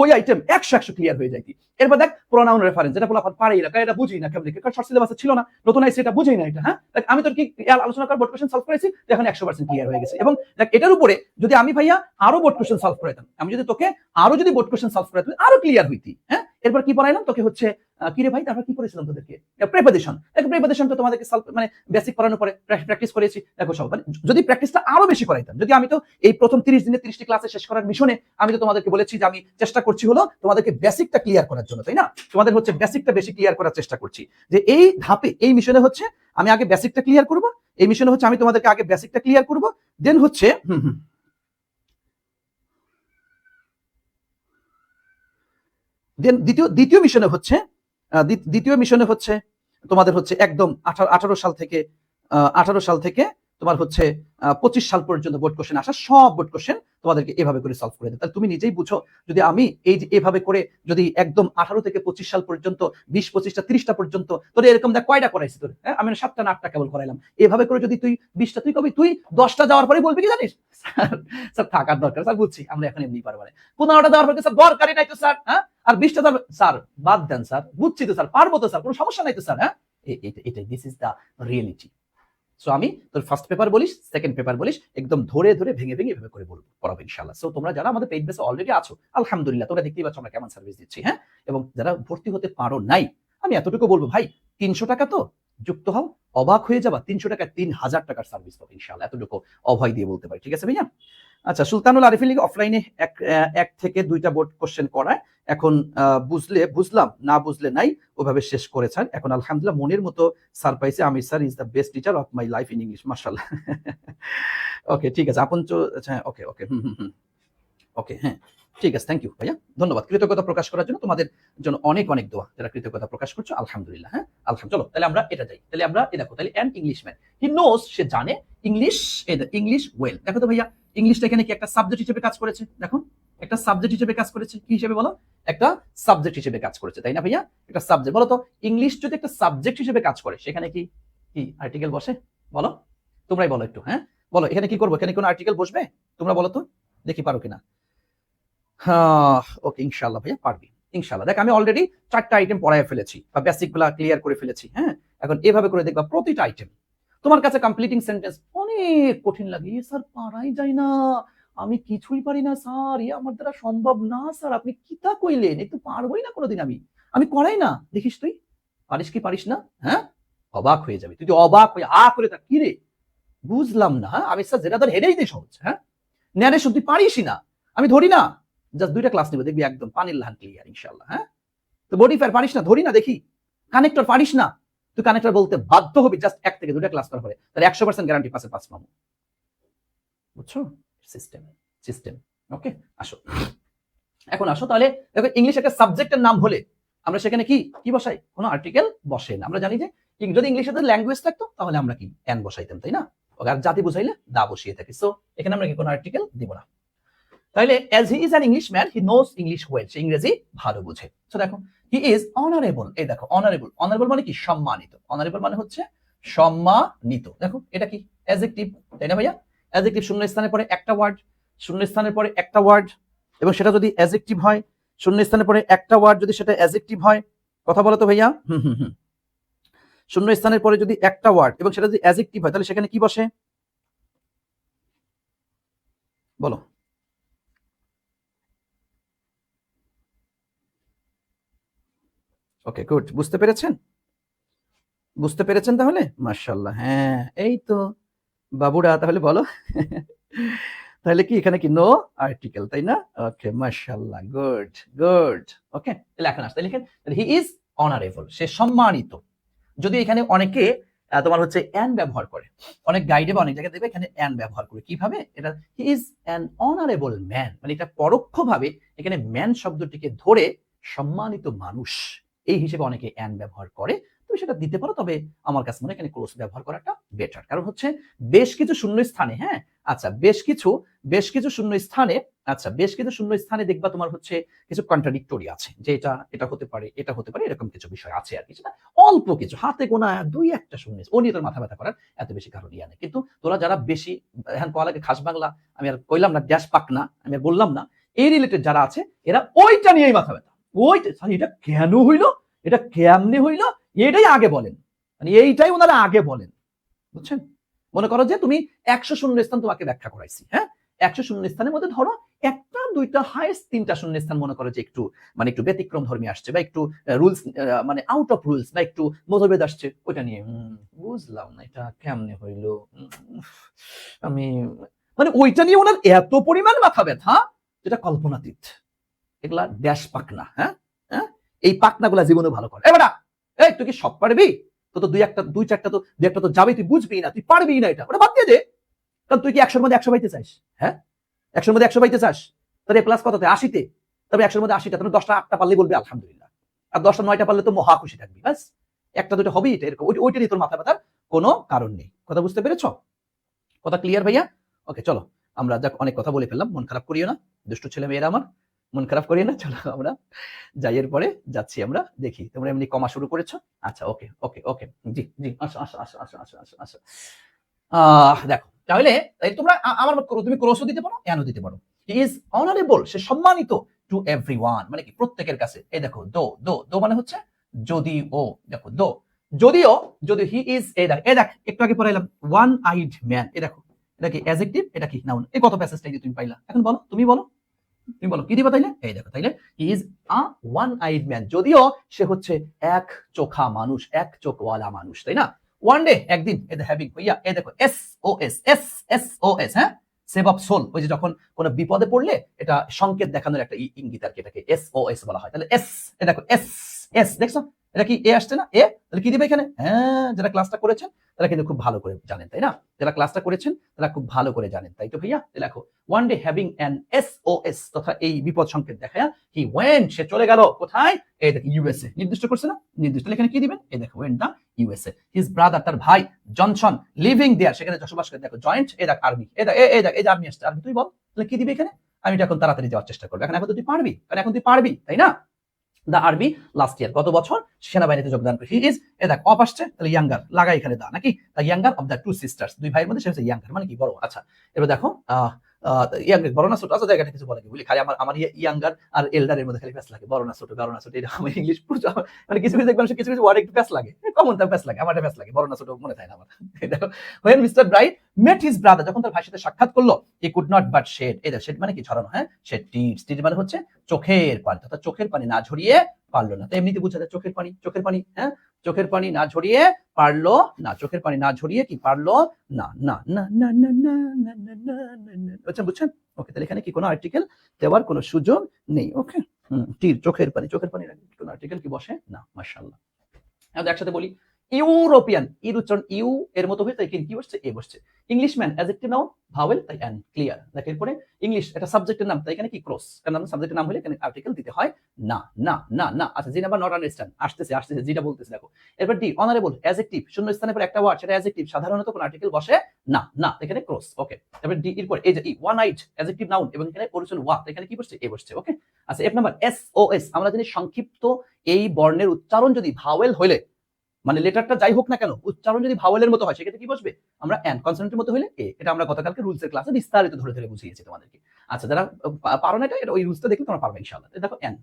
ওই আইটেম 100 ক্লিয়ার হয়ে যাইতি। এরপর দেখ প্রোনাউন রেফারেন্স, যেটা বলা পারেই না, এটা বুঝি না কেমন, কারণ শর্ট সিলেবাসে ছিল না, নতুন আইসি, এটা বুঝি না এটা। হ্যাঁ, আমি তোর কি আলোচনা করার বোর্ড কোশ্চেন সলভ করেছি, এখন 100% ক্লিয়ার হয়ে গেছে। এবং দেখ এটার উপরে যদি আমি ভাইয়া আরো বোর্ড কোশ্চেন সলভ করাইতাম, আমি যদি তোকে আরো যদি বোর্ড কোশ্চেন সলভ করাইতাম, আরো ক্লিয়ার হইতি। হ্যাঁ, এরপর কি পড়াইলাম তোকে হচ্ছে কি রে ভাই, তারপর কি করেছিলাম তোদেরকে? প্রিপোজিশন। দেখো প্রিপোজিশনটা তোমাদেরকে মানে বেসিক পড়ানোর পরে প্র্যাকটিস করেছি। দেখো সব মানে যদি প্র্যাকটিসটা আরো বেশি করাইতাম, যদি আমি তো এই প্রথম 30 দিনে 30টি ক্লাসে শেষ করার মিশনে আমি তো তোমাদেরকে বলেছি যে আমি চেষ্টা করছি হলো তোমাদেরকে বেসিকটা ক্লিয়ার করার জন্য, তাই না? তোমাদের হচ্ছে বেসিকটা বেশি ক্লিয়ার করার চেষ্টা করছি, যে এই ধাপে এই মিশনে হচ্ছে আমি আগে বেসিকটা ক্লিয়ার করব, এই মিশনে হচ্ছে আমি তোমাদেরকে আগে বেসিকটা ক্লিয়ার করব, দেন হচ্ছে দেন দ্বিতীয় মিশনে হচ্ছে তোমাদের হচ্ছে একদম 18 সাল থেকে তোমার হচ্ছে 25 সাল পর্যন্ত বোর্ড কোশ্চেন আসা, সব বোর্ড কোশ্চেন তোমাদেরকে এভাবে করে সলভ করে দেয়। তাহলে তুমি নিজেই বুঝো, যদি আমি এই যে এভাবে করে যদি একদম 18 থেকে 25 সাল পর্যন্ত 20 25টা 30টা পর্যন্ত তোর এরকম দেখ কয়টা করাইছি তোর, হ্যাঁ আমি 7টা না 8টা কেবল করাইলাম, এভাবে করে যদি তুই 20টা, তুই কবি তুই 10টা যাওয়ার পরে বলবি কি জানিস, স্যার থাকার দরকার, স্যার বুঝছি আমরা এখন এমনি পারবো না, 15টা যাওয়ার পরে স্যার দরকারই নাই তো স্যার, হ্যাঁ আর 20টা যাবে স্যার বাদ দেন স্যার, বুঝছি তো স্যার, পারবো তো স্যার, কোনো সমস্যা নাই তো স্যার। হ্যাঁ, এটা this is the reality. So আমি তোর ফার্স্ট পেপার বলিস, সেকেন্ড পেপার বলিস, একদম ধরে ধরে ভেঙে ভেঙে এভাবে করে বলবো, পড়াবো ইনশাআল্লাহ। সো তোমরা যারা আমাদের পেইড বেসে অলরেডি আছো, আলহামদুলিল্লাহ, তোমরা দেখতেই পাচ্ছ আমরা কেমন সার্ভিস দিচ্ছি। হ্যাঁ, এবং যারা ভর্তি হতে পারো নাই, আমি এতটুকু বলবো ভাই, 300 টাকা তো যুক্ত হও, অবাক হয়ে যাবা, 300 টাকায় 3000 টাকার সার্ভিস পাবো ইনশাআল্লাহ, এতটুকু অভয় দিয়ে বলতে পারি। ঠিক আছে ভাইয়া? আচ্ছা, সুলতানুল আরিফিন লিগে অফলাইনে এক থেকে 2টা বোর্ড কোশ্চেন করায়, এখন বুঝলে বুঝলাম, না বুঝলে নাই, ওভাবে শেষ করেছেন। এখন আলহামদুলিল্লাহ মনের মতো স্যার পাইছে, আমি sir is the best teacher of my life in English, মাশাআল্লাহ। ওকে ঠিক আছে, আপন আচ্ছা ওকে ওকে ওকে, হ্যাঁ ঠিক আছে, থ্যাংক ইউ ভাইয়া, ধন্যবাদ। কৃতজ্ঞতা প্রকাশ করার জন্য তোমাদের জন্য অনেক অনেক দোয়া, যারা কৃতজ্ঞতা প্রকাশ করছো, আলহামদুলিল্লাহ। হ্যাঁ আলহামদুলিল্লাহ। চলো তাহলে আমরা এটা যাই, তাহলে আমরা দেখো, তাহলে অ্যান ইংলিশম্যান, হি নোজ, সে জানে, ইংলিশ ওয়েল। দেখো তো ভাইয়া, ইংলিশটা এখানে কি একটা সাবজেক্ট হিসেবে কাজ করেছে? দেখো একটা সাবজেক্ট হিসেবে কাজ করেছে, কি হিসেবে বলো? একটা সাবজেক্ট হিসেবে কাজ করেছে, তাই না ভাইয়া? একটা সাবজেক্ট। বলো তো ইংলিশ যদি একটা সাবজেক্ট হিসেবে কাজ করে, সেখানে কি কি আর্টিকেল বসে? বলো, তোমরাই বলো একটু। হ্যাঁ বলো, এখানে কি করবো? এখানে কোনো আর্টিকেল বসবে? তোমরা বলো তো, দেখি পারো কিনা। হ্যাঁ ওকে, ইনশাআল্লাহ ভাইয়া পারবি ইনশাআল্লাহ। দেখ আমি অলরেডি 4টা আইটেম পড়ায় ফেলেছি, বা বেসিক গুলা ক্লিয়ার করে ফেলেছি। হ্যাঁ, এখন এভাবে করে দেখবা প্রতিটা আইটেম তোমার কাছে কমপ্লিটিং সেন্টেন্স অনেক কঠিন লাগে, স্যার পারাই যায় না, আমি কিছুই পারি না স্যার, আমার দ্বারা সম্ভব না স্যার, আপনি কিতা কইলেন, একটু পারবোই না কোনোদিন, আমি করাই না, দেখিস তুই পারিস কি পারিস না? হ্যাঁ, অবাক হয়ে যাবে তুই, অবাক হয়ে করে থাক, কি রে বুঝলাম না, আমি স্যার যেটা ধর হেরেই দিই সহজ। হ্যাঁ, ন্যারেশন তুই পারিসই না, আমি ধরি না, জাস্ট 2টা ক্লাস নিব, দেখবি একদম পানির লাহান ক্লিয়ার ইনশাআল্লাহ। হ্যাঁ, তো মডিফায়ার পারিস না, ধরি না দেখি, কানেক্টর পারিস না, তুই কানেক্টর বলতে বাধ্য হবি জাস্ট 1 থেকে 2টা ক্লাস করার পরে, তাহলে 100% গ্যারান্টি পাসে পাস পাবো। বুঝছো? সিস্টেম ওকে। আসো এখন, আসো তাহলে দেখো, ইংলিশ একটা সাবজেক্টের নাম হলে আমরা সেখানে কি কি বসাই? কোনো আর্টিকেল বসে না। আমরা জানি যে যদি ইংলিশে ল্যাঙ্গুয়েজ থাকতো তাহলে আমরা কি এন বসাইতাম, তাই না? আর জাতি বুঝাইলে দা বসিয়ে থাকি। সো এখানে আমরা কি কোনো আর্টিকেল দিব না। তাহলে as he is an Englishman, he knows English well, সে ইংরেজি ভালো বুঝে। সো দেখো, he is honorable, এই দেখো অনারেবল মানে কি? সম্মানিত। অনারেবল মানে হচ্ছে সম্মানিত। দেখো এটা কি? অ্যাডজেক্টিভ, তাই না ভাইয়া? অ্যাডজেক্টিভ, শূন্য স্থানের পরে একটা ওয়ার্ড, শূন্য স্থানের পরে একটা ওয়ার্ড, এবং সেটা যদি অ্যাডজেক্টিভ হয়, শূন্য স্থানের পরে একটা ওয়ার্ড যদি সেটা অ্যাডজেক্টিভ হয়, কথা বলো তো ভাইয়া। শূন্য স্থানের পরে যদি একটা ওয়ার্ড এবং সেটা যদি অ্যাডজেক্টিভ হয়, তাহলে সেখানে কি বসে বলো? ওকে গুড, বুঝতে পেরেছেন তাহলে? মাশাআল্লাহ, হ্যাঁ এই তো বাবুরা, তাহলে বলো। তাহলে কি এখানে কি নো আর্টিকেল, তাই না? ওকে মাশাআল্লাহ, গুড। ওকে, তাহলে এখন আসতে লিখেন, হি ইজ অনারেবল, সে সম্মানিত। যদি এখানে অনেকে তোমার হচ্ছে অ্যান ব্যবহার করে, অনেক গাইডে বা অনেক জায়গায় দেখবে এখানে অ্যান ব্যবহার করে, কিভাবে? এটা he is an honourable man, মানে এটা পরোক্ষভাবে এখানে ম্যান শব্দটিকে ধরে সম্মানিত মানুষ এই হিসেবে অনেকে অ্যান ব্যবহার করে। তুমি সেটা দিতে পারো, তবে আমার কাছে মনে হয় এখানে ক্লোজ ব্যবহার করাটা বেটার। কারণ হচ্ছে বেশ কিছু শূন্য স্থানে, হ্যাঁ আচ্ছা বেশ কিছু শূন্য স্থানে, আচ্ছা বেশ কিছু শূন্য স্থানে দেখবা তোমার হচ্ছে কিছু কন্ট্রাডিক্টরি আছে, যে এটা হতে পারে, এটা হতে পারে, এরকম কিছু বিষয় আছে আর কিছু না, অল্প কিছু হাতে গোনা দুই একটা শূন্য, ও নিয়ে তোর মাথা ব্যথা করার এত বেশি কারণ ইয়া নেই। কিন্তু তোরা যারা বেশি এখন কয়া লাগে খাস বাংলা, আমি আর কইলাম না, ড্যাশ পাক না, আমি আর বললাম না, এই রিলেটেড যারা আছে এরা ওইটা নিয়েই মাথা ব্যথা, ওইটা এটা কেন হইলো, এটা কেমনে হইলো, এটাই আগে বলেন, মানে এইটাই ওনারা আগে বলেন, বুঝছেন? মনে করো যে তুমি 100 শূন্য স্থান তোমাকে ব্যাখ্যা করাইছি, হ্যাঁ 100 শূন্য স্থানের মধ্যে ধরো একটা দুইটা হাইস্ট 3টা শূন্য স্থান মনে করো যে একটু মানে একটু ব্যতিক্রম ধর্মী আসছে, বা একটু রুলস মানে আউট অফ রুলস, বা একটু মতভেদ আসছে, ওইটা নিয়ে বুঝলাম না এটা কেমনে হইলো, আমি মানে ওইটা নিয়ে ওনার এত পরিমাণ মাথা ব্যথা যেটা কল্পনাতীত। এগুলা ড্যাশ পাকনা, হ্যাঁ হ্যাঁ এই পাকনাগুলা জীবনে ভালো করে। এবারে এই তুই কি সব পারবি? তো দুই চারটা তো যাবে, তুই বুঝবি না, তুই পারবি না, এটা ওটা বাদ দিয়ে দে। কারণ তুই কি 100-র মধ্যে 100 পাইতে চাস? হ্যাঁ 100-র মধ্যে 100 পাইতে চাস? তাহলে প্লাস কততে? 80-তে। তবে 100-র মধ্যে 80টা, তুমি 10টা 8টা পারলে বলবি আলহামদুলিল্লাহ, আর 10টা 9টা পারলে তো মহা খুশি থাকবি, ব্যাস একটা দুটো হবেই, এটা এরকম, ওইটা নিয়ে তোর মাথা ব্যথার কোনো কারণ নেই। কথা বুঝতে পেরেছ? কথা ক্লিয়ার ভাইয়া? ওকে চলো আমরা যাক, অনেক কথা বলে ফেললাম, মন খারাপ করিও না দুষ্টু ছেলে মেয়েরা আমার, মন খারাপ করিও না। চলো আমরা যাই, এর পরে যাচ্ছি আমরা, দেখি তোমরা এমনি কমা শুরু করেছো। আচ্ছা ওকে ওকে ওকে, জি জি আসো আসো আসো আসো আসো আসো আসো। দেখো তাহলে তোমরা আমার মত করো, তুমি ক্রসও দিতে পারো, এনও দিতে পারো। হি ইজ অনারেবল, সে সম্মানিত, টু এভরিওয়ান মানে কি প্রত্যেকের কাছে। এই দেখো দো দো দো মানে হচ্ছে যদিও, দেখো দো যদিও, যদি হি ইজ, এই দেখ একটু আগে পড়াইলাম ওয়ান আইড ম্যান, এই দেখো এটা কি অ্যাডজেক্টিভ, এটা কি নাউন, এই কত প্যাসেজটাই তুমি পাইলা, এখন বলো, তুমি বলো কি দিবা তাইলে? এই দেখো তাইলে he is a one eyed man, যদিও সে হচ্ছে এক চোখা মানুষ, এক চোখওয়ালা মানুষ, তাই না? ওয়ান ডে, একদিন, এই হ্যাভিং হইয়া, এই দেখো SOS, হ্যাঁ সেভ অফ সোল, ওই যে যখন কোনো বিপদে পড়লে এটা সংকেত দেখানোর একটা ইঙ্গিত আর কি, এটাকে SOS বলা হয়। তাহলে এই দেখো এস দেখছো, এটা কি এ আসছে না, তাহলে কি দিবে এখানে? হ্যাঁ যারা ক্লাসটা করেছেন তারা কিন্তু খুব ভালো করে জানেন, তাই না? যারা ক্লাসটা করেছেন তারা খুব ভালো করে জানেন, তাই তো ভাইয়া? দেখো one day having an SOS তথা এই বিপদ সংকেত দেখায়, হি ওয়েন্ট, সে চলে গেল কোথায়? এই দেখো ইউএসএ, নির্দিষ্ট করছে না, নির্দিষ্ট, এখানে কি দিবেন? এই দেখো ওয়েন্ট দা ইউএসএ, হিজ ব্রাদার, তার ভাই জনসন, লিভিং দেয়ার, সেখানে বসবাস করে, দেখো জয়েন্ট, এই দেখ আর্মি, এই দেখ এই যে আর্মি আসছে, আর্মি তুই বল, তাহলে কি দিবি এখানে? আমি এখন তাড়াতাড়ি যাওয়ার চেষ্টা করবো, এখন তুই পারবি, কারণ এখন তুই পারবি, তাই না? দা আর্মি লাস্ট ইয়ার, গত বছর সেনাবাহিনীতে যোগদান করে। হি ইজ, এ দেখ অফ আসছে, তাহলে ইয়াঙ্গার, লাগাই এখানে দা, নাকি the younger of the two sisters, দুই ভাইয়ের মধ্যে সে হচ্ছে ইয়াঙ্গার, মানে কি বড়। আচ্ছা এবার দেখো ইয়াঙ্গার, বড় না ছোট, আচ্ছা জায়গাটা কিছু বলে কি বলি, খালি আমার ইয়াঙ্গার আর এল্ডারের মধ্যে খালি প্যাস লাগে, বড় না ছোট, এটা আমার ইংলিশ মানে কিছু কিছু দেখবেন, কিছু কিছু ওয়ার্ড একটু প্যাস লাগে, কমন তার প্যাস লাগে, আমার প্যাস লাগে, বড় না ছোট মনে থাকে না আমার। দেখো when Mr. Bright met his brother, যখন তার ভাইয়ের সাথে সাক্ষাৎ করলো, he could not but shed, এই দেখো শেড মানে কি ঝরানো, হ্যাঁ শেড টিয়ার্স মানে হচ্ছে চোখের পানি, অর্থাৎ চোখের পানি না ঝরিয়ে পারলো না, তো এমনিতে বোঝা যায় চোখের পানি, হ্যাঁ চোখের পানি না ঝরিয়ে পারলো না, চোখের পানি না ঝরিয়ে কি পারলো না, না না না না না না না না না, বুঝছেন? ওকে তাহলে এখানে কি কোনো আর্টিকেল দেওয়ার কোনো সুযোগ নেই, ওকে তীর, চোখের পানি কোনো আর্টিকেল কি বসে না, মাশাআল্লাহ। এখন একসাথে বলি, ইউরোপিয়ান, এর উচ্চারণ ইউ এর মতো হয়ে, তাই কি বসছে? এ বসছে। ইংলিশম্যান, অ্যাডজেক্টিভ নাউন, ভাওয়েল, তাই অ্যান, ক্লিয়ার। দেখো এরপরে ইংলিশ, এটা সাবজেক্টের নাম, তাই এখানে কি ক্রস, কারণ সাবজেক্টের নাম হলে এখানে আর্টিকেল দিতে হয় না, না না না। আচ্ছা জি নাম্বার নট আন্ডারস্ট্যান্ড, আসতেছে যেটা বলতেছে, দেখো এরপর ডি অনারেবল, অ্যাডজেক্টিভ, শূন্য স্থানের পর একটা ওয়ার্ড, সেটা অ্যাডজেক্টিভ, সাধারণত কোনো আর্টিকেল বসে না, না এখানে ক্রস, ওকে। তারপর ডি এরপর এই যে ওয়ান আইট, অ্যাডজেক্টিভ নাউন, এবং এখানে অরিজিনাল ওয়া, এখানে কি বসছে? এ বসছে, ওকে। আচ্ছা এফ নাম্বার SOS, আমরা জানি সংক্ষিপ্ত এই বর্ণের উচ্চারণ যদি ভাওয়েল হইলে, মানে লেটারটা যাই হোক না কেন উচ্চারণ যদি ভাওয়েলের মতো হয়, সেক্ষেত্রে কি বসবে? আমরা অ্যান, কনসোনেন্টের মতো হলে এ, এটা আমরা গতকালকে রুলসের ক্লাসে বিস্তারিত ধরে বুঝিয়েছি তোমাদেরকে। আচ্ছা যারা পারো না এটা ওই রুলসটা দেখলে তোমরা পারবে ইনশাআল্লাহ। দেখো an,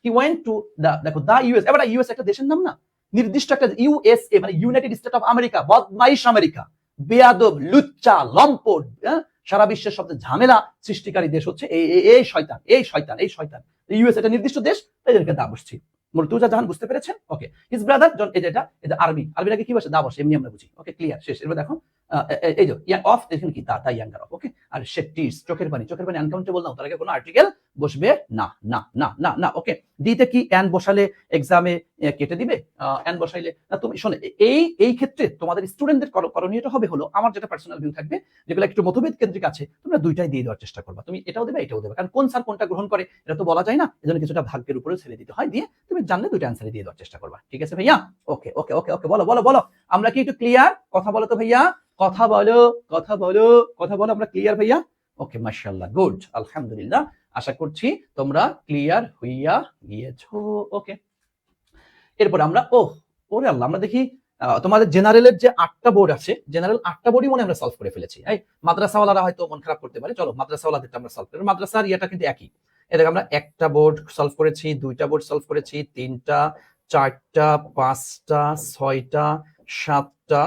he went to the, দেখো দা ইউএস, এবার ইউএস একটা দেশের নাম না, নির্দিষ্ট একটা USA মানে ইউনাইটেড স্টেট অফ আমেরিকা, বদমাইশ আমেরিকা, বেয়াদব, লুচ্চা, লম্পট, সারা বিশ্বের সবচেয়ে ঝামেলা সৃষ্টিকারী দেশ হচ্ছে এই শয়তান। ইউএস একটা নির্দিষ্ট দেশ, তাই এদেরকে দা বসছি। মুরতুজা জাহান বুঝতে পেরেছেন? ওকে। হিজ ব্রাদার জন, এই যেটা আরবি, আরবির আগে কি বসে? দা বসে, এমনি আমরা বুঝি, ওকে ক্লিয়ার, শেষ। এবার দেখো এই যে অফ এখানে কি তা ইয়াঙ্গার অফ, ওকে। আর সে টিস চোখের পানি আনকাউন্টেবল নাউন, তার আগে কোনো আর্টিকেল বসবে না না না না না, ওকে। ডিতে কি অ্যান বসালে এক্সামে কেটে দিবে, অ্যান বসাইলে না। তুমি শোনো, এই ক্ষেত্রে তোমাদের স্টুডেন্টদের করণীয়টা হবে হলো, আমার যেটা পার্সোনাল ভিউ থাকবে, যেগুলো একটু মতভেদ কেন্দ্রিক আছে, তোমরা দুইটাই দিয়ে দেওয়ার চেষ্টা করবা। তুমি এটাও দেবে এটাও দেবে, কারণ কোন স্যার কোনটা গ্রহণ করে এটা তো বলা যায় না, এজন্য কিছুটা ভাগ্যের উপরে ছেড়ে দিতে হয়। দিয়ে তুমি জানলে দুইটা অ্যান্সারে দিয়ে দেওয়ার চেষ্টা করবা, ঠিক আছে ভাইয়া? ওকে ওকে ওকে ওকে, বলো বলো বলো, আমরা কি একটু ক্লিয়ার? কথা বলো তো ভাইয়া, কথা বলো কথা বলো কথা বলো, আমরা ক্লিয়ার ভাইয়া? ওকে, মাশাআল্লাহ, গুড, আলহামদুলিল্লাহ। আশা করছি তোমরা ক্লিয়ার হইয়া গিয়েছো, ওকে। এরপর আমরা ওরে আল্লাহ, আমরা দেখি তোমাদের জেনারেলের যে 8টা বোর্ড আছে, জেনারেল 8টা বোর্ডই মনে আমরা সলভ করে ফেলেছি। এই মাদ্রাসাওয়ালারা হয়তো মন খারাপ করতে পারে, চলো মাদ্রাসাওয়ালাদেরটা আমরা সলভ করি। মাদ্রাসার ইয়েটা কিন্তু একই। এদের আমরা একটা বোর্ড সলভ করেছি, দুইটা বোর্ড সলভ করেছি, তিনটা, চারটা, পাঁচটা, ছয়টা, সাতটা,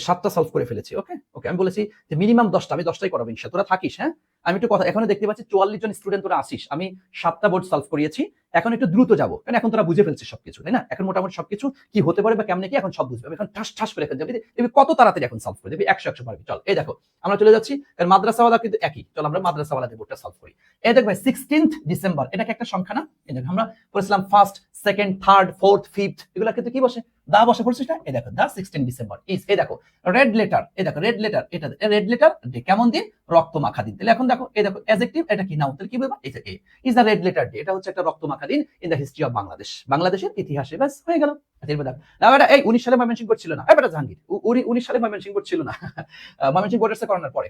7টা সলভ করে ফেলেছি, ওকে ওকে। আমি বলেছি যে মিনিমাম 10টা, আমি 10টাই করাবো ইনশাআল্লাহ, তোরা থাকিস। হ্যাঁ, আমি একটু কথা, এখনো দেখতে পাচ্ছি 44 জন স্টুডেন্ট তোরা আসিস, আমি 7টা বোর্ড সলভ করিয়েছি। এখন একটু দ্রুত যাবো, কারণ এখন তোরা বুঝে ফেলছিস সবকিছু, তাই না? এখন মোটামুটি সবকিছু কি হতে পারে বা কেমনে কি এখন সব বুঝবে। আমি এখন ঠাস ঠাস করে ফেলতে যাবি, কত তাড়াতাড়ি এখন সলভ করে দেবি, 100 পারবি। চল, এই দেখো আমরা চলে যাচ্ছি, কারণ মাদ্রাসাওয়ালা কিন্তু একই। চল আমরা মাদ্রাসাওয়ালাদের বোর্ডটা সলভ করি। এই দেখ ভাই, 16th ডিসেম্বর, এটা কি একটা সংখ্যা না? এই দেখো আমরা পড়েছিলাম first, second, third, fourth, fifth, এগুলা কিন্তু কি বসে, দা বসে পড়ছিস না? এই দেখো দা 16 ডিসেম্বর ইজ, এই দেখো রেড লেটার, এই দেখো রেড লেটার, এটা রেড লেটার ডে, কেমন দিন? রক্তমাখা দিন। তাহলে এখন দেখো, এই দেখো অ্যাডজেক্টিভ, এটা কি নাউন, তাহলে কি বলবো? এই যে a is the red letter day, এটা হচ্ছে একটা রক্তমাখা দিন in the history of Bangladesh, বাংলাদেশের ইতিহাসে। ব্যাস হয়ে গেল। না বেটা, এই 19 সালে ময়মনসিংহ বোর্ড ছিল না, এই বেটা জাহাঙ্গীর, 19 সালে ময়মনসিংহ বোর্ড ছিল না, ময়মনসিংহ বোর্ডের করোনার পরে।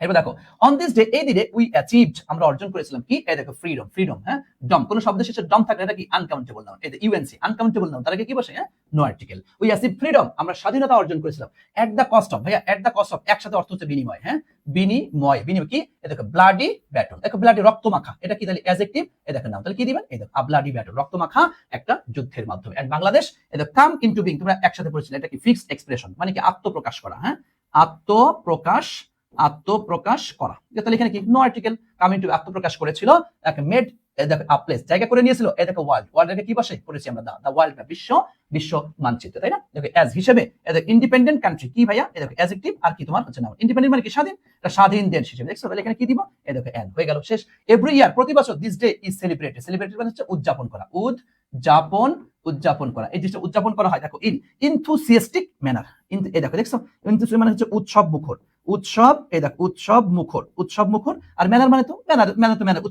এবার দেখো, অন দিস ডে, এই দিনে উই অ্যাচিভড, আমরা অর্জন করেছিলাম কি? এই দেখো ফ্রিডম, ফ্রিডম, হ্যাঁ। ডম, কোন শব্দ শেষে ডম থাকলে এটা কি? Uncountable noun. এই যে ইউএনসি, আনকাউন্টেবল নাউন, তার আগে কি বসে? হ্যাঁ, no article. We achieve freedom, আমরা স্বাধীনতা অর্জন করেছিলাম। এট দ্য কস্ট অফ, ভাইয়া এট দ্য কস্ট অফ একসাথে অর্থ হচ্ছে বিনিময়, হ্যাঁ, বিনিময়, বিনিময় কি? এই দেখো ব্লাডি ব্যাটল, দেখো ব্লাডি রক্তমাখা, এটা কি? তাহলে অ্যাডজেক্টিভ, এই দেখো নাম, তাহলে কি দিবেন? এই দেখো ব্লাডি ব্যাটল, রক্তমাখা একটা যুদ্ধের মাধ্যমে। এন্ড বাংলাদেশ, এই দেখো কাম ইনটু বিং, তোমরা একসাথে পড়েছিলে, এটা কি? ফিক্সড এক্সপ্রেশন, মানে কি? আত্মপ্রকাশ করা, হ্যাঁ, আত্মপ্রকাশ করা। তাহলে এখানে কি? নো আর্টিকেল, কাম ইনটু, আত্মপ্রকাশ করেছিল, মেড আ প্লেস, জায়গা করে নিয়েছিল। এই দেখো ওয়ার্ল্ড, ওয়ার্ল্ডকে কি বসে করেছি আমরা? দা ওয়ার্ল্ড, বিশ্ব মানচিত্র, তাই না? দেখো অ্যাজ হিসেবে, এই দেখো ইন্ডিপেন্ডেন্ট কান্ট্রি, কি ভাইয়া? এই দেখো অ্যাডজেক্টিভ, আর কি তোমার হচ্ছে নাউন। ইন্ডিপেন্ডেন্ট মানে কি? স্বাধীন, এটা স্বাধীন দেশ হিসেবে, দেখছো? তাহলে এখানে কি দিব? এই দেখো এন্ড, হয়ে গেল, শেষ। এভরি ইয়ার, প্রতি বছর, this day is celebrated, celebrated মানে হচ্ছে উদযাপন করা, উদযাপন করা, এই জিনিসটা উদযাপন করা হয়, দেখো ইন ইনথুসিয়াস্টিক ম্যানার। এই দেখো, দেখছো ইনথুসিয়াস্টিক মানে হচ্ছে উৎসব মুখর, উৎসব, এই দেখো উৎসব মুখর। আর ম্যানার মানে তো ম্যানার,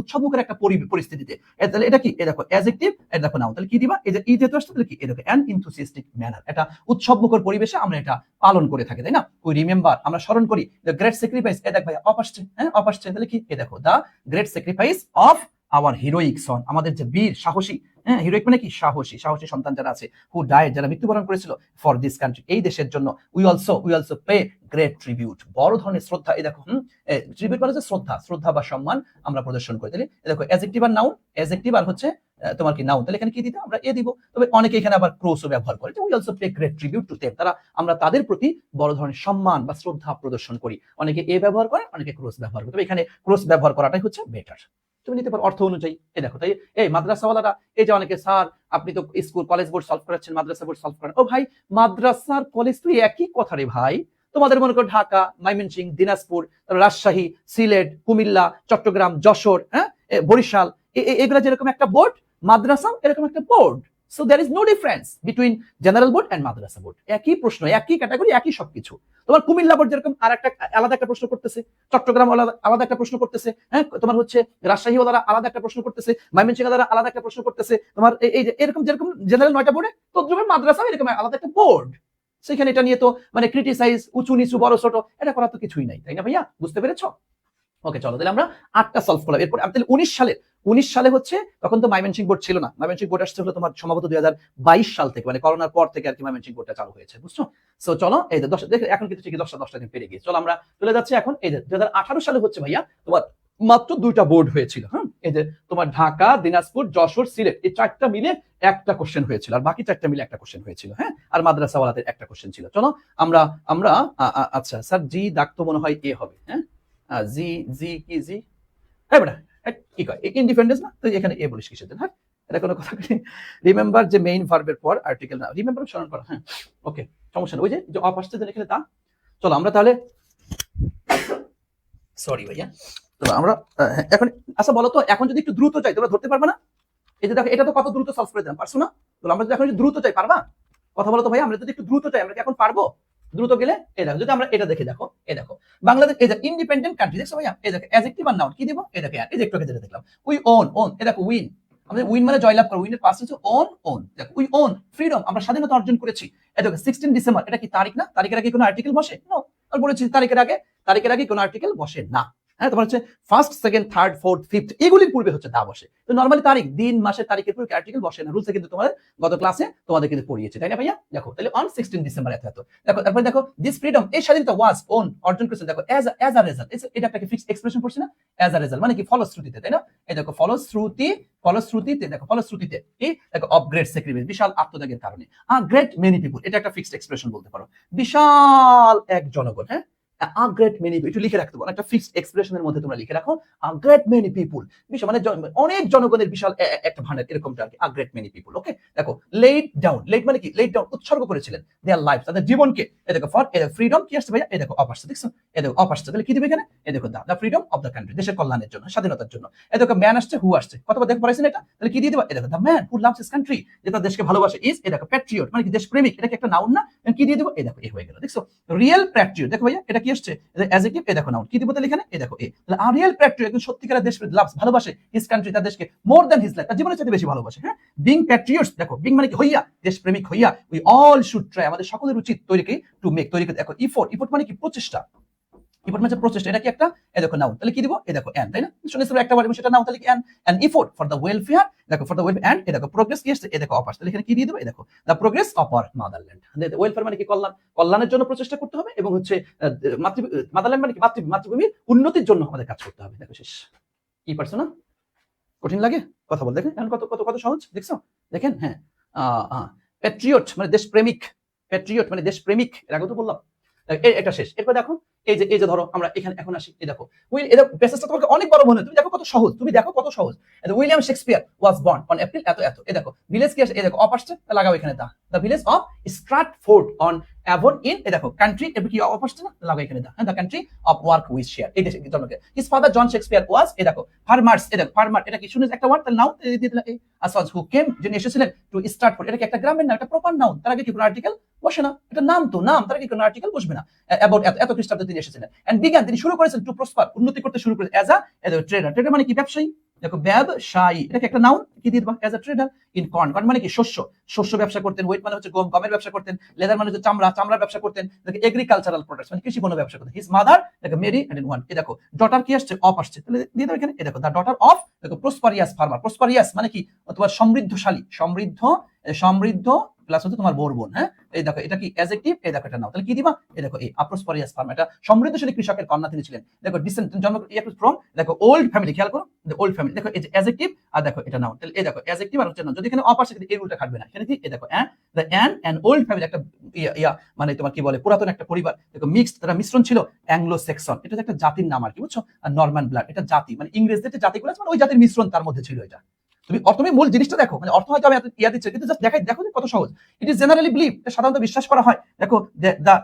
উৎসব মুখের একটা পরিস্থিতিতে। তাহলে এটা কি? এই দেখো অ্যাডজেক্টিভ, এটা দেখো নাউন, তাহলে কি দিবা? এই যে ই যেহেতু আসছে, তাহলে কি? এই দেখো অ্যান ইনথুসিয়াস্টিক ম্যানার, এটা উৎসব মুখর পরিবেশে আমরা এটা পালন করে থাকি, তাই না? উই রিমেম্বার, আমরা স্মরণ করি দ্য গ্রেট স্যাক্রিফাইস, এই দেখ ভাই অফ আসছে, হ্যাঁ অফ আসছে, তাহলে কি? এই দেখো the great sacrifice of our heroic son, আমাদের যে বীর সাহসী, হ্যাঁ, হিরোইক মানে কি? সাহসী সন্তান যারা আছে, হু ডাইড, যারা মৃত্যুবরণ করেছিল, ফর দিস কান্ট্রি, এই দেশের জন্য। We also pay great tribute, বড় ধরনের শ্রদ্ধা, এই দেখো ট্রিবিউট মানে হচ্ছে শ্রদ্ধা বা সম্মান আমরা প্রদর্শন করি। তাহলে দেখো অ্যাডজেক্টিভ আর নাউন, অ্যাডজেক্টিভ আর হচ্ছে তোমার কি? নাউন, তাহলে এখানে কি দিতে? আমরা এ দিব। তবে অনেকে এখানে আবার ক্রোসও ব্যবহার করে, we also pay great tribute to them, তারা, আমরা তাদের প্রতি বড় ধরনের সম্মান বা শ্রদ্ধা প্রদর্শন করি। অনেকে এ ব্যবহার করে, অনেকে ক্রোস ব্যবহার করে, তবে এখানে ক্রোস ব্যবহার করাটাই হচ্ছে বেটার। তুমি নিতে পারো অর্থ অনুযায়ী। এই দেখো, তাই এই মাদ্রাসাওয়ালারা, এই যে অনেকে, স্যার আপনি তো স্কুল কলেজ বোর্ড সলভ করাচ্ছেন, মাদ্রাসা বোর্ড সলভ করেন। ও ভাই, মাদ্রাসার কলেজ তুই একই কথা রে ভাই। তোমাদের মনে করো ঢাকা, ময়মনসিংহ, দিনাজপুর, রাজশাহী, সিলেট, কুমিল্লা, চট্টগ্রাম, যশোর, হ্যাঁ, বরিশাল, এগুলা যেরকম একটা বোর্ড, মাদ্রাসা এরকম একটা board. So there is no difference between general board and মাদ্রাসা বোর্ড, একই প্রশ্ন, একই ক্যাটাগরি, একই সবকিছু। তোমার কুমিল্লা বোর্ড যেরকম আর একটা আলাদা একটা প্রশ্ন করতেছে, চট্টগ্রাম আলাদা একটা প্রশ্ন করতেছে, হ্যাঁ, তোমার হচ্ছে রাজশাহী ওয়ালারা আলাদা একটা প্রশ্ন করতেছে, ময়মনসিংহ ওয়ালারা আলাদা একটা প্রশ্ন করতেছে, তোমার এই এরকম যেরকম জেনারেল 9টা বোর্ডে, তদ্রুপে মাদ্রাসা এরকম আলাদা একটা বোর্ড। সেখানে এটা নিয়ে তো মানে ক্রিটিসাইজ, উঁচু নিচু, বড় ছোট, এটা করা তো কিছুই নাই, তাই না ভাইয়া? বুঝতে পেরেছো? ওকে, চলো তাহলে আমরা 8টা সলভ করলাম। এরপর তাহলে 19 সালে হচ্ছে, তখন তো ময়মনসিংহ বোর্ড ছিল না, ময়মনসিংহ বোর্ড আসছে হলো তোমার সম্ভবত 2022 সাল থেকে, মানে করোনার পর থেকে আর কি ময়মনসিংহ বোর্ডটা চালু হয়েছে, বুঝছো? সো চলো, এই যে 10, দেখো এখন কিন্তু ঠিকই 10টা দিন পেরিয়ে গিয়েছে। চলো আমরা চলে যাচ্ছি এখন, এই যে 2018 সালে হচ্ছে ভাইয়া তোমার মাত্র 2টা বোর্ড হয়েছিল, হ্যাঁ, এই যে তোমার ঢাকা, দিনাজপুর, যশোর, সিলেট, এই 4টা মিলে একটা কোশ্চেন হয়েছিল, আর বাকি 4টা মিলে একটা কোশ্চেন হয়েছিল, হ্যাঁ, আর মাদ্রাসাওয়ালাদের একটা কোশ্চেন ছিল। চলো আমরা আচ্ছা স্যার, জি ডাক তো মনে হয় এ হবে, হ্যাঁ, জি কি জি, হ্যাঁ বেটা কি কয় ইন্ডিপেন্ডেন্স না, তো এখানে এ বলিস কিসের জন্য? হ্যাঁ, এটা কোনো কথা কি? রিমেম্বার যে মেইন ভার্বের পর আর্টিকেল না, রিমেম্বার স্মরণ করা, হ্যাঁ ওকে সমস্যা নেই। ওই যে অফ আসছে এখানে তা। চলো আমরা তাহলে, সরি ভাইয়া, তো আমরা এখন আচ্ছা বলো তো, এখন যদি একটু দ্রুত চাই তোমরা ধরতে পারবে না? এই যে দেখো এটা তো কত দ্রুত সলভ করে দিলাম, পারছো না? তো আমরা যদি এখন দ্রুত চাই পারবা? কথা বলো তো ভাই, আমরা যদি একটু দ্রুত চাই আমরা কি এখন পারবো? দ্রুত গেলে এই দেখো, যদি আমরা এটা দেখে দেখো, এই দেখো বাংলাদেশ এই যে ইন্ডিপেন্ডেন্ট কান্ট্রি, দেখছো ভাইয়া? এই দেখো অ্যাডজেক্টিভ আর নাউন কি দিব? এই দেখো এই যে একটু আগে যেটা দেখলাম, উই ওন, ওন এই দেখো উইন, আমাদের উইন মানে জয়লাভ করা, উইনের পাস্ট হচ্ছে ওন, ওন দেখো উই ওন ফ্রিডম, আমরা স্বাধীনতা অর্জন করেছি। এই দেখো 16 ডিসেম্বর, এটা কি তারিখ না? তারিখের আগে কোনো আর্টিকেল বসে? নো, আর বলেছি তারিখের আগে কোনো আর্টিকেল বসে না। হ্যাঁ, তোমার হচ্ছে first, second, third, fourth, fifth এগুলির পূর্বে হচ্ছে দা বসে। তো নরমালি তারিখ, দিন, মাসের তারিখের পূর্বে আর্টিকেল বসে না। রুলসে কিন্তু তোমাদের গত ক্লাসে তোমাদের কিন্তু পড়িয়েছে, তাই না ভাইয়া? দেখো তাহলে অন 16 ডিসেম্বর এত এত, দেখো তারপরে দেখো দিস ফ্রিডম, এই স্বাধীনতা ওয়াজ ওন অর্জন করেছেন, দেখো এজ আ রেজাল্ট, এটা একটা ফিক্সড এক্সপ্রেশন পড়ছে না? এজ আ রেজাল্ট মানে কি ফলশ্রুতিতে, তাই না? এই দেখো ফলশ্রুতিতে দেখো ফলশ্রুতিতে কি দেখো অফ গ্রেট স্যাক্রিফাইস, বিশাল আত্মত্যাগের কারণে। গ্রেট মেনি পিপল, এটা একটা ফিক্সড এক্সপ্রেশন বলতে পারো, বিশাল এক জনগণ। হ্যাঁ, a great many people, একটু লিখে রাখতে পারো একটা ফিক্সড এক্সপ্রেশনের মধ্যে, তোমরা লিখে রাখো a great many people, বিশাল মানে অনেক জনগণের বিশাল একটা ভান্ডার, এরকমটা আর কি a great many people। ওকে দেখো laid down, laid মানে কি? laid down উৎসর্গ করেছিলেন their lives, তাদের জীবনকে। এই দেখো ফর, এই দেখো ফ্রিডম কি আসছে ভাইয়া? এই দেখো অফ আসছে, দেখছো? এই দেখো অফ আসছে, তাহলে কি দিবে এখানে? এই দেখো দা ফ্রিডম অফ দ্য কান্ট্রি, দেশের কল্যাণের জন্য, স্বাধীনতার জন্য। এই দেখো ম্যান আসছে, হু আসছে, কতবার দেখো পড়াইছেন এটা, তাহলে কি দিয়ে দিবা? এই দেখো the man who loves his country, যে তার দেশকে ভালোবাসে, ইজ এই দেখো প্যাট্রিয়ট মানে কি? দেশপ্রেমিক, এটা কি একটা নাউন না? কি দিয়ে দিব? এই দেখো এ হয়ে গেল, দেখছো? রিয়েল প্যাট্রিয়ট, দেখো ভাইয়া এটা কি আসছে? অ্যাডজেক্টিভ, এই দেখো নাউন কি দিব তাহলে এখানে? এই দেখো এ, তাহলে আর রিয়েল প্যাট্রিয়ট একজন সত্যিকারের দেশপ্রেমিক, লাভস ভালোবাসে, হিজ কান্ট্রি তার দেশকে, মোর দ্যান হিজ লাইফ তার জীবনের চাইতে বেশি ভালোবাসে। হ্যাঁ, বিং প্যাট্রিয়টস, দেখো বিং মানে কি? হইয়া, দেশপ্রেমিক হইয়া, উই অল শুড ট্রাই, আমাদের সকলের উচিত তৈরি টু মেক, তৈরি দেখো ইফোর্ট, ইফোর্ট মানে কি? প্রচেষ্টা, ইফোর্ট মানে প্রচেষ্টা, এটা কি একটা? এই দেখো নাউন, তাহলে কি দিব? এই দেখো এন্ড, তাই না? শুনেছো একটা ওয়ার্ড সেটা নাউন, তাহলে কি and, and effort for the welfare, দেখো ফর দ্য ওয়েলফেয়ার, এন্ড এই দেখো প্রোগ্রেস কি আসছে? এই দেখো অফ আসছে, তাহলে এখানে কি দিয়ে দেব? এই দেখো the progress of our motherland, welfare মানে কি? কল্যাণ, কল্যাণের জন্য প্রচেষ্টা করতে হবে, এবং হচ্ছে মাদারল্যান্ড মানে কি? মাতৃভূমির উন্নতির জন্য আমাদের কাজ করতে হবে। দেখো শেষ, কি পারছো না? কঠিন লাগে কথা বল, দেখেন এখন কত কত কত সহজ, দেখছো? দেখেন হ্যাঁ, প্যাট্রিয়ট মানে দেশপ্রেমিক, প্যাট্রিয়ট মানে দেশপ্রেমিক, এর আগে তো বললাম। এটা শেষ, এরপর দেখো এই যে ধরো আমরা এখানে এখন আসি, এই দেখো উইল, এটা প্যাসেজটা তোমাকে অনেক বড় মনে হয়, তুমি দেখো কত সহজ, তুমি দেখো কত সহজ। William Shakespeare was born on April এত এত, এই দেখো ভিলেজ কি আসে? এই দেখো অফ আসছে, লাগাও এখানে the village of Stratford on Avon in, এই দেখো কান্ট্রি, এবার কি অফ আসছে না? লাগাও এখানে the country of Warwickshire, এই দেশে জন্মকে। His father John Shakespeare was, এই দেখো ফার্মার্স, এই দেখো ফার্মার, এটা কি শুনে একটা ওয়ার্ড, তাহলে নাউন দিয়ে দিলাম। এই আসাজ হু কেম, যিনি এসেছিলেন টু স্টার্টফোর্ড, এটা কি একটা গ্রামের নাম, একটা প্রপার নাউন, তার আগে কি কোনো আর্টিকেল বসে না? এটা নাম তো নাম, তার আগে কোনো আর্টিকেল বসবে না। অ্যাবাউট এত খ্রিস্টাব্দে তিনি এসেছিলেন, এন্ড বিগান তিনি শুরু করেছেন টু প্রসপার, উন্নতি করতে শুরু করেছেন, এজ আ ট্রেডার, ট্রেডার মানে কি? ব্যবসায়ী। দেখো ব্যবসায়ী, এটা কি একটা নাউন, কি দিয়ে দিবা? As a trader in corn, corn মানে কি? শস্য, শস্য ব্যবসা করতেন। ওয়েট মানে হচ্ছে গম, গমের ব্যবসা করতেন। লেদার মানে হচ্ছে চামড়া, চামড়ার ব্যবসা করতেন। দেখো এগ্রিকালচারাল প্রোডাক্টস মানে কৃষি পণ্য ব্যবসা করতেন। হিজ মাদার দেখো মেরি এন্ড ওয়ান, এই দেখো ডটার কি আসছে? অফ আসছে, তাহলে দিয়ে দাও এখানে। এই দেখো দা ডটার অফ, দেখো প্রসপারিয়াস ফার্মার, প্রসপারিয়াস মানে কি? তোমার সমৃদ্ধশালী, সমৃদ্ধ প্লাস হচ্ছে তোমার বোরবন। হ্যাঁ, এই দেখো এটা কি? অ্যাডজেক্টিভ, এই দেখো এটা নাও, তাহলে কি দিবা? এই দেখো এই প্রসপারিয়াস ফার্মার, এটা সমৃদ্ধশালী কৃষকের কন্যা তিনি ছিলেন। দেখো ডিসেন্ট জন্ম ফ্রম, দেখো ওল্ড ফ্যামিলি, খেয়াল করো ওল্ড ফ্যামিলি, দেখো এই যে অ্যাডজেক্টিভ, আর দেখো এটা নাও, তাহলে এই দেখো অ্যাডজেক্টিভ আর হচ্ছে নাউন, যদি এখানে অফ আসে এই রুলটা খাটবে না, এখানে কি? এই দেখো অ্যান ওল্ড ফ্যামিলি, একটা মানে তোমার কি বলে পুরাতন একটা পরিবার, দেখো মিক্সড, তারা মিশ্রণ ছিল, অ্যাংলো সেক্সন, এটা একটা জাতির নাম আর কি, বুঝছো? আর নরমান ব্লাড, এটা জাতি মানে ইংরেজদের যে জাতিগুলো আছে মানে ওই জাতির মিশ্রণ তার মধ্যে ছিল। এটা তুমি মূল জিনিসটা দেখো, মানে অর্থ হয়তো আমি ইয়া দিচ্ছি, কিন্তু জাস্ট দেখাই, দেখো কত সহজ। ইট ইজ জেনারেলি বিলিভ, সাধারণত বিশ্বাস করা হয়, দেখো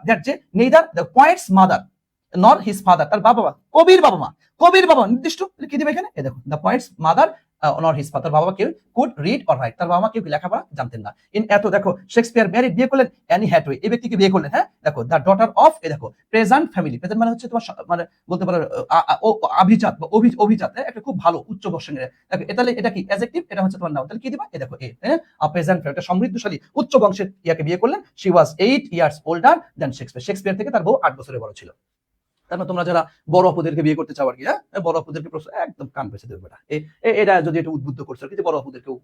দ্যাট যে নেইদার দ্য পয়েন্টস মাদার নর হিজ ফাদার, তার বাবা মা, কবির বাবা নির্দিষ্ট, কি দিবে এখানে? এই দেখো দ্য পয়েন্টস মাদার নর হিজ ফাদার, বাবা কেউ কুড রিড অর রাইট, তার বাবা মা কেউ লেখাপড়া জানতেন না। ইন এত দেখো শেক্সপিয়ার ম্যারিড, বিয়ে করলেন অ্যানি হ্যাথওয়ে, এই ব্যক্তিকে বিয়ে করলেন। হ্যাঁ, দেখো দ্য ডটার অফ, এই দেখো প্রেজেন্ট ফ্যামিলি, প্রেজেন্ট মানে হচ্ছে তোমার মানে বলতে পারো অভিজাত বা অভিজাত, একটা খুব ভালো উচ্চ বর্ষের। দেখো তাহলে এটা কি? অ্যাডজেক্টিভ, এটা হচ্ছে তোমার নাউন, তাহলে কি দিবা? এই দেখো প্রেজেন্ট ফ্যামিলি, একটা সমৃদ্ধশালী উচ্চ বংশের ইয়াকে বিয়ে করলেন। She was 8 years older than Shakespeare, Shakespeare থেকে তার বউ 8 বছরের বড় ছিল। তারপর তোমরা যারা বড় অপুদেরকে বিয়ে করতে চাও আর কি, হ্যাঁ বড় অপুদেরকে প্রশ্ন একদম কান পেছে দেবে বেটা, এটা যদি এটা উদ্বুদ্ধ করছো কিন্তু বড় অপুদেরকেও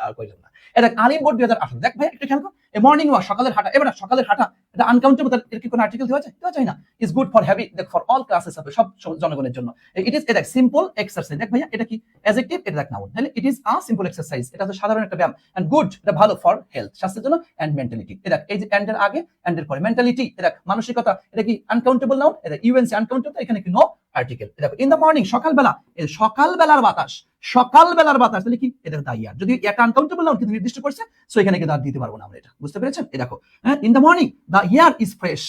আর কইলাম না। এটা আলিম বোর্ড 2018, দেখ ভাই একটা খেয়াল করো, এ মর্নিং ওয়াক, সকালের হাঁটা, এবার সকালের হাঁটা এটা আনকাউন্টেবল, এর কি কোনো আর্টিকেল দেওয়া যায়? দেওয়া যায় না। ইজ গুড ফর হ্যাভি, দেখ ফর অল ক্লাসেস হবে, সব জনগণের জন্য। ইট ইজ দেখ সিম্পল এক্সারসাইজ, দেখ ভাইয়া এটা কি অ্যাডজেক্টিভ, এটা দেখ নাউন, তাহলে it is a simple exercise, এটা হচ্ছে সাধারণ একটা ব্যায়াম। এন্ড গুড এটা ভালো, ফর হেলথ স্বাস্থ্যের জন্য, এন্ড মেন্টালিটি দেখ এই যে এন্ড এর আগে এন্ড এর পরে মেন্টালিটি, দেখ মানসিকতা, এটা কি আনকাউন্টেবল নাউন, এটা ইউএনসি আনকাউন্টেবল, এখানে কি নো আর্টিকেল। দেখো ইন দ্য মর্নিং সকালবেলা, এই সকালবেলার বাতাস, সকালবেলার বাতাস, তাহলে কি এটা দা ইয়ার, যদি একটা আনকাউন্টেবল নাউন কিন্তু নির্দিষ্ট করছে, সো এখানে কি দা দিতে পারবো না আমরা, এটা বুঝতে পেরেছেন? এই দেখো in the morning the air is fresh,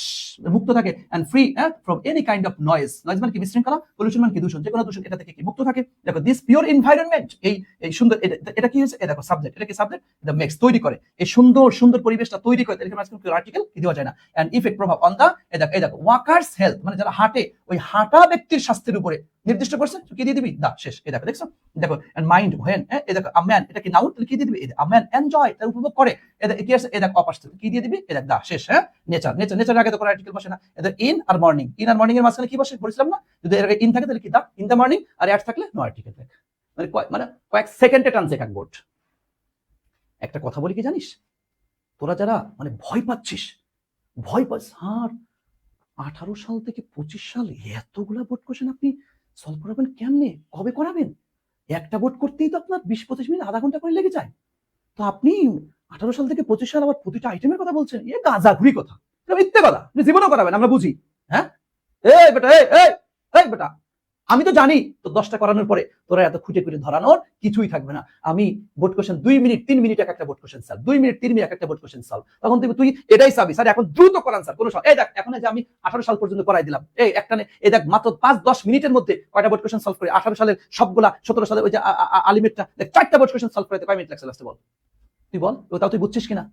মুক্ত থাকে, and free from any kind of noise, noise মানে কি বিশৃঙ্খলা, পলিউশন মানে কি দূষণ, যে কোনো দূষণ এটা থেকে কি মুক্ত থাকে। দেখো দিস পিওর এনভায়রনমেন্ট, এই সুন্দর, এটা কি হয়েছে, দেখো সাবজেক্ট, এটা কি সাবজেক্ট, এটা মেক্স তৈরি করে, এই সুন্দর সুন্দর পরিবেশটা তৈরি করে, এখানে কোনো আর্টিকেল কি দেওয়া যায় না। এন্ড ইফেক্ট প্রভাব অন দা, এই দেখো ওয়াকার্স হেলথ, মানে যারা হাঁটে ওই হাঁটা ব্যক্তির স্বাস্থ্যের উপরে নির্দিষ্ট করছে, কি দিয়ে দিবি দা, শেষ। এই দেখো দেখছো, দেখো এন্ড মাইন্ড হোয়েন, এই দেখো আ ম্যান, এটা কি নাউন, তাহলে কি দিয়ে দিবি, আ ম্যান এনজয়, তার উপভোগ করে, এটা কি আছে, এই দেখো অপাস্ট, কি দিয়ে দিবি, এই দেখ দা, শেষ। নেচার, নেচার আগে তো কোনো আর্টিকেল বসে না, এটা ইন আর মর্নিং, ইন আর মর্নিং এর মাঝখানে কি বসে বলেছিলাম না, যদি এর আগে ইন থাকে তাহলে কি দা ইন দ্য মর্নিং, আর অ্যাড থাকলে নো আর্টিকেল। দেখ মানে কয়েক সেকেন্ডে টানছে এক বোর্ড। একটা কথা বলি কি জানিস, তোরা যারা মানে ভয় পাচ্ছিস, ভয় পাচ্ছিস, আর 18 সাল থেকে 25 সাল এতগুলা বোর্ড কোশ্চেন আপনি সলভ করাবেন কেমনে, কবে করাবেন? একটা বোর্ড করতেই তো আপনার 20-25 মিনিট, আধা ঘন্টা করে লেগে যায়। তো আপনি 18 সাল থেকে 25 সাল আবার প্রতিটা আইটেমের কথা বলছেন, এ গাঁজাখুরি কথা, এটা মিথ্যে কথা, জীবনও করাবেন, আমরা বুঝি। হ্যাঁ এই বেটা, এই বেটা, আমি তো জানি তো 10টা করানোর পরে তোরা এত খুঁটে খুঁটে ধরানোর কিছুই থাকবে না। আমি বোর্ড কোশ্চেন 2 মিনিট 3 মিনিট একটা board question solve, 2 minute 3 minute একটা বোর্ড কোশ্চেন সলভ, তখন তুই এটাই চাবি স্যার এখন দ্রুত করান স্যার, কোনো এই দেখ এখন যে আমি 18 সাল পর্যন্ত করাই দিলাম, এই একটা এই দেখ মাত্র 5-10 মিনিটের মধ্যে কয়টা বোর্ড কোশ্চেন সলভ করে, 18 সালের সবগুলা, 17 সালে ওই যে আলিমেটটা দেখ 4টা বোর্ড কোশ্চেন সলভ করতে কয় মিনিট লাগছে লাস্টে বল, তুই বল, তাও তুই বুঝছিস কিনা?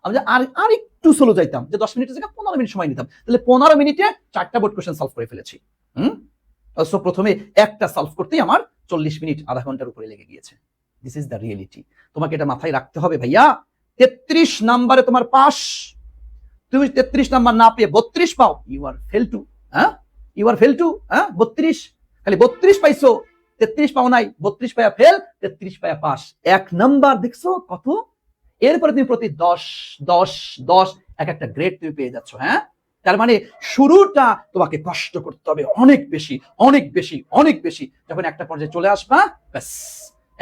আমি যে আর একটু স্লো যাইতাম, যে 10 মিনিটের জায়গায় 15 মিনিট সময় নিতাম, তাহলে 15 মিনিটে 4টা বোর্ড কোশ্চেন সলভ করে ফেলেছি। সো প্রথমে একটা সলভ করতেই আমার 40 মিনিট, আধা ঘন্টার উপরে লেগে গিয়েছে। দিস ইজ দ্য রিয়েলিটি, তোমাকে এটা মাথায় রাখতে হবে ভাইয়া। 33 নাম্বারে তোমার পাস, তুমি 33 নাম্বার না পেয়ে 32 পাও, you are fail too, you are fail too, 32, খালি 32 পাইছো, 33 পাও নাই, 32 পায়া ফেল, 33 পায়া পাস, 1 নাম্বার। দেখছো কত? এরপরে তুমি প্রতি 10 এক একটা গ্রেড তুমি পেয়ে যাচ্ছ। তার মানে শুরুটা তোমাকে কষ্ট করতে হবে অনেক বেশি, অনেক বেশি, অনেক বেশি। যখন একটা পর্যায়ে চলে আসবা, ব্যাস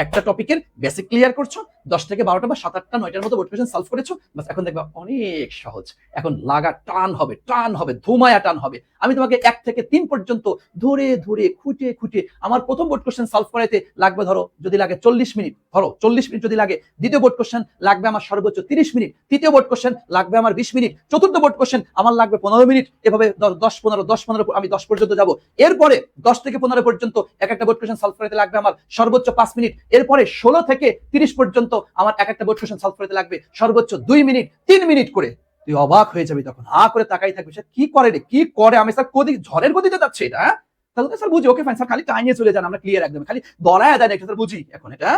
একটা টপিকের বেসিক ক্লিয়ার করছো, 10 থেকে 12টা বা 7-8টা 9টার মতো বোর্ড কোশ্চেন সলভ করেছো, বাস এখন দেখবা অনেক সহজ। এখন লাগা টান হবে, ধুমায়া টান হবে। আমি তোমাকে 1 থেকে 3 পর্যন্ত ধরে ধরে খুঁটে খুঁটে, আমার প্রথম বোর্ড কোশ্চেন সলভ করাইতে লাগবে ধরো যদি লাগে 40 মিনিট, ধরো 40 মিনিট যদি লাগে, দ্বিতীয় বোর্ড কোশ্চেন লাগবে আমার সর্বোচ্চ 30 মিনিট, তৃতীয় বোর্ড কোশ্চেন লাগবে আমার 20 মিনিট, চতুর্থ বোর্ড কোশ্চেন আমার লাগবে 15 মিনিট, এভাবে 10-15 আমি 10 পর্যন্ত যাব। এরপরে 10 থেকে 15 পর্যন্ত এক একটা বোর্ড কোশ্চেন সলভ করাইতে লাগবে আমার সর্বোচ্চ 5 মিনিট, এরপরে 16 থেকে 30 পর্যন্ত আমার এক একটা বোর্ড কোশ্চেন সলভ করতে লাগবে সর্বোচ্চ 2 মিনিট 3 মিনিট করে। তুই অবাক হয়ে যাবি তখন, হা করে তাকাই থাকবি, স্যার কি করে রে, কি করে, আমি স্যার কোদি ঝড়ের গতিতে যাচ্ছে এটা, তাহলে স্যার বুঝি, ওকে ফাইন স্যার, খালি টাইনিয়ে চলে যান, আমরা ক্লিয়ার একদম, খালি দড়ায় দেয় না স্যার, বুঝি এখন এটা।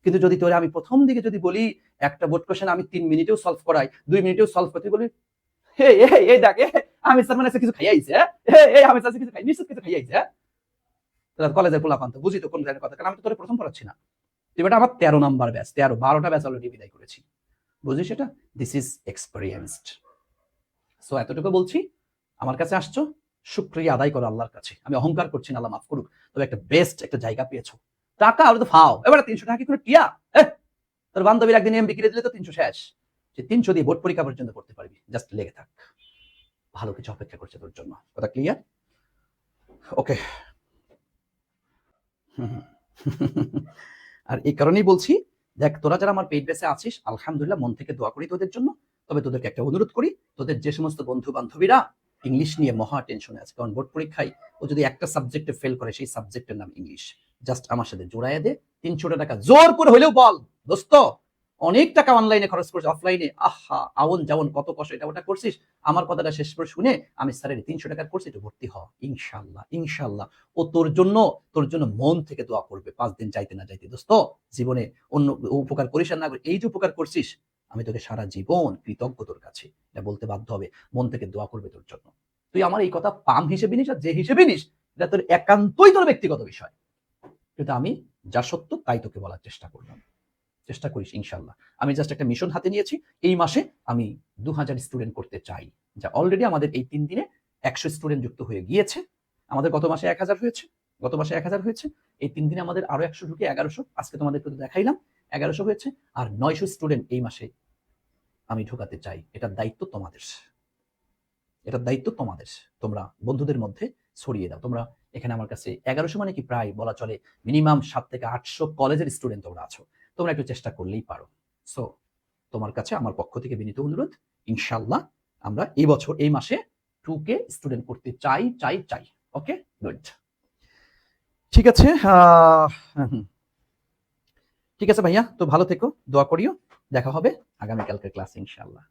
কিন্তু যদি তোরে আমি প্রথম দিকে যদি বলি একটা বোর্ড কোশ্চেন আমি 3 মিনিটেও সলভ করাই, 2 মিনিটেও সলভ করতে বলি, এই দেখ আমি স্যার মানে কিছু খাইয়াইছে, আমি স্যার কিছু খাই, নিশ্চিত কিছু খাইয়াইছে, কলেজের পোলাপান্ত বুঝি তো কোন ধরনের কথা, কারণ আমি তো তোরে প্রথম পড়াচ্ছি না, এবার আমার 13 নাম্বার ব্যাচ, 12টা ব্যাচ অলরেডি বিদায় করেছি, বুঝলি সেটা? This is experienced. সো এতটুকু বলছি, আমার কাছে আসছো, শুকরিয়া আদায় করো আল্লাহর কাছে, আমি অহংকার করছি না, আল্লাহ মাফ করুক, তবে একটা বেস্ট একটা জায়গা পেয়েছো, টাকা আর তো ফাও, এবার 300 টাকা কি করে টিয়া, তোর বান্ধবীর একদিন এমবি কিনে দিলে তো 300 শেষ, যে 300 দিয়ে বোর্ড পরীক্ষা পর্যন্ত করতে পারবি, জাস্ট লেগে থাক, ভালো কিছু অপেক্ষা করছে তোর জন্য, কথা ক্লিয়ার? ওকে। আর এই কারণেই বলছি, দেখ তোরা যারা আমার পেইড বেসে আছিস, আলহামদুলিল্লাহ মন থেকে দোয়া করি তোদের জন্য, তবে তোদেরকে একটা অনুরোধ করি, তোদের যে সমস্ত বন্ধু বান্ধবীরা ইংলিশ নিয়ে মহা টেনশনে আছে, কারণ বোর্ড পরীক্ষায় ও যদি একটা সাবজেক্টে ফেল করে, সেই সাবজেক্টের নাম ইংলিশ, জাস্ট আমার সাথে জোড়াইয়া দে, 300 টাকা জোর করে হলেও বল, দোস্ত অনেক টাকা অনলাইনে খরচ করছিস, অফলাইনে আহা আউন যেমন কত কষ্ট এটা ওটা করছিস, আমার কথাটা শেষ করে শুনে আমি স্যারের 300 টাকার কোর্সে একটু ভর্তি হ, ইনশাআল্লাহ ইনশাআল্লাহ ও তোর জন্য মন থেকে দোয়া করবে, 5 দিন চাইতে না চাইতে। দোস্ত জীবনে অন্য উপকার করিস আর না করিস, এই যে উপকার করছিস, আমি তোকে সারা জীবন কৃতজ্ঞ তোর কাছে, এটা বলতে বাধ্য হবে, মন থেকে দোয়া করবে তোর জন্য। তুই আমার এই কথা পাম হিসেবে নিস আর যে হিসেবে নিস, এটা তোর একান্তই তোর ব্যক্তিগত বিষয়, কিন্তু আমি যা সত্য তাই তোকে বলার চেষ্টা করলাম, চেষ্টা করিস ইনশাল্লাহ। আমি জাস্ট একটা মিশন হাতে নিয়েছি, এই মাসে আমি 2000 স্টুডেন্ট করতে চাই। যা অলরেডি আমাদের এই 3 দিনে 100 স্টুডেন্ট যুক্ত হয়ে গিয়েছে। আমাদের গত মাসে 1000 হয়েছে, এই 3 দিনে আমাদের আরো 100 ঢুকে 1100, আজকে তোমাদের একটু দেখাইলাম 1100 হয়েছে। আর 900 স্টুডেন্ট এই মাসে আমি ঢোকাতে চাই। এটার দায়িত্ব তোমাদের, তোমরা বন্ধুদের মধ্যে ছড়িয়ে দাও। তোমরা এখানে আমার কাছে 1100 মানে কি প্রায় বলা চলে মিনিমাম 7 থেকে 800 কলেজের স্টুডেন্ট তোমরা আছো। তোমরা একটু চেষ্টা করলেই পারো। সো তোমার কাছে আমার পক্ষ থেকে বিনীত অনুরোধ, ইনশাল্লাহ আমরা এই বছর এই মাসে 2K স্টুডেন্ট করতে চাই। ওকে, গুড। ঠিক আছে, ঠিক আছে ভাইয়া, তো ভালো থেকো, দোয়া করিও। দেখা হবে আগামীকালকের ক্লাসে ইনশাল্লাহ।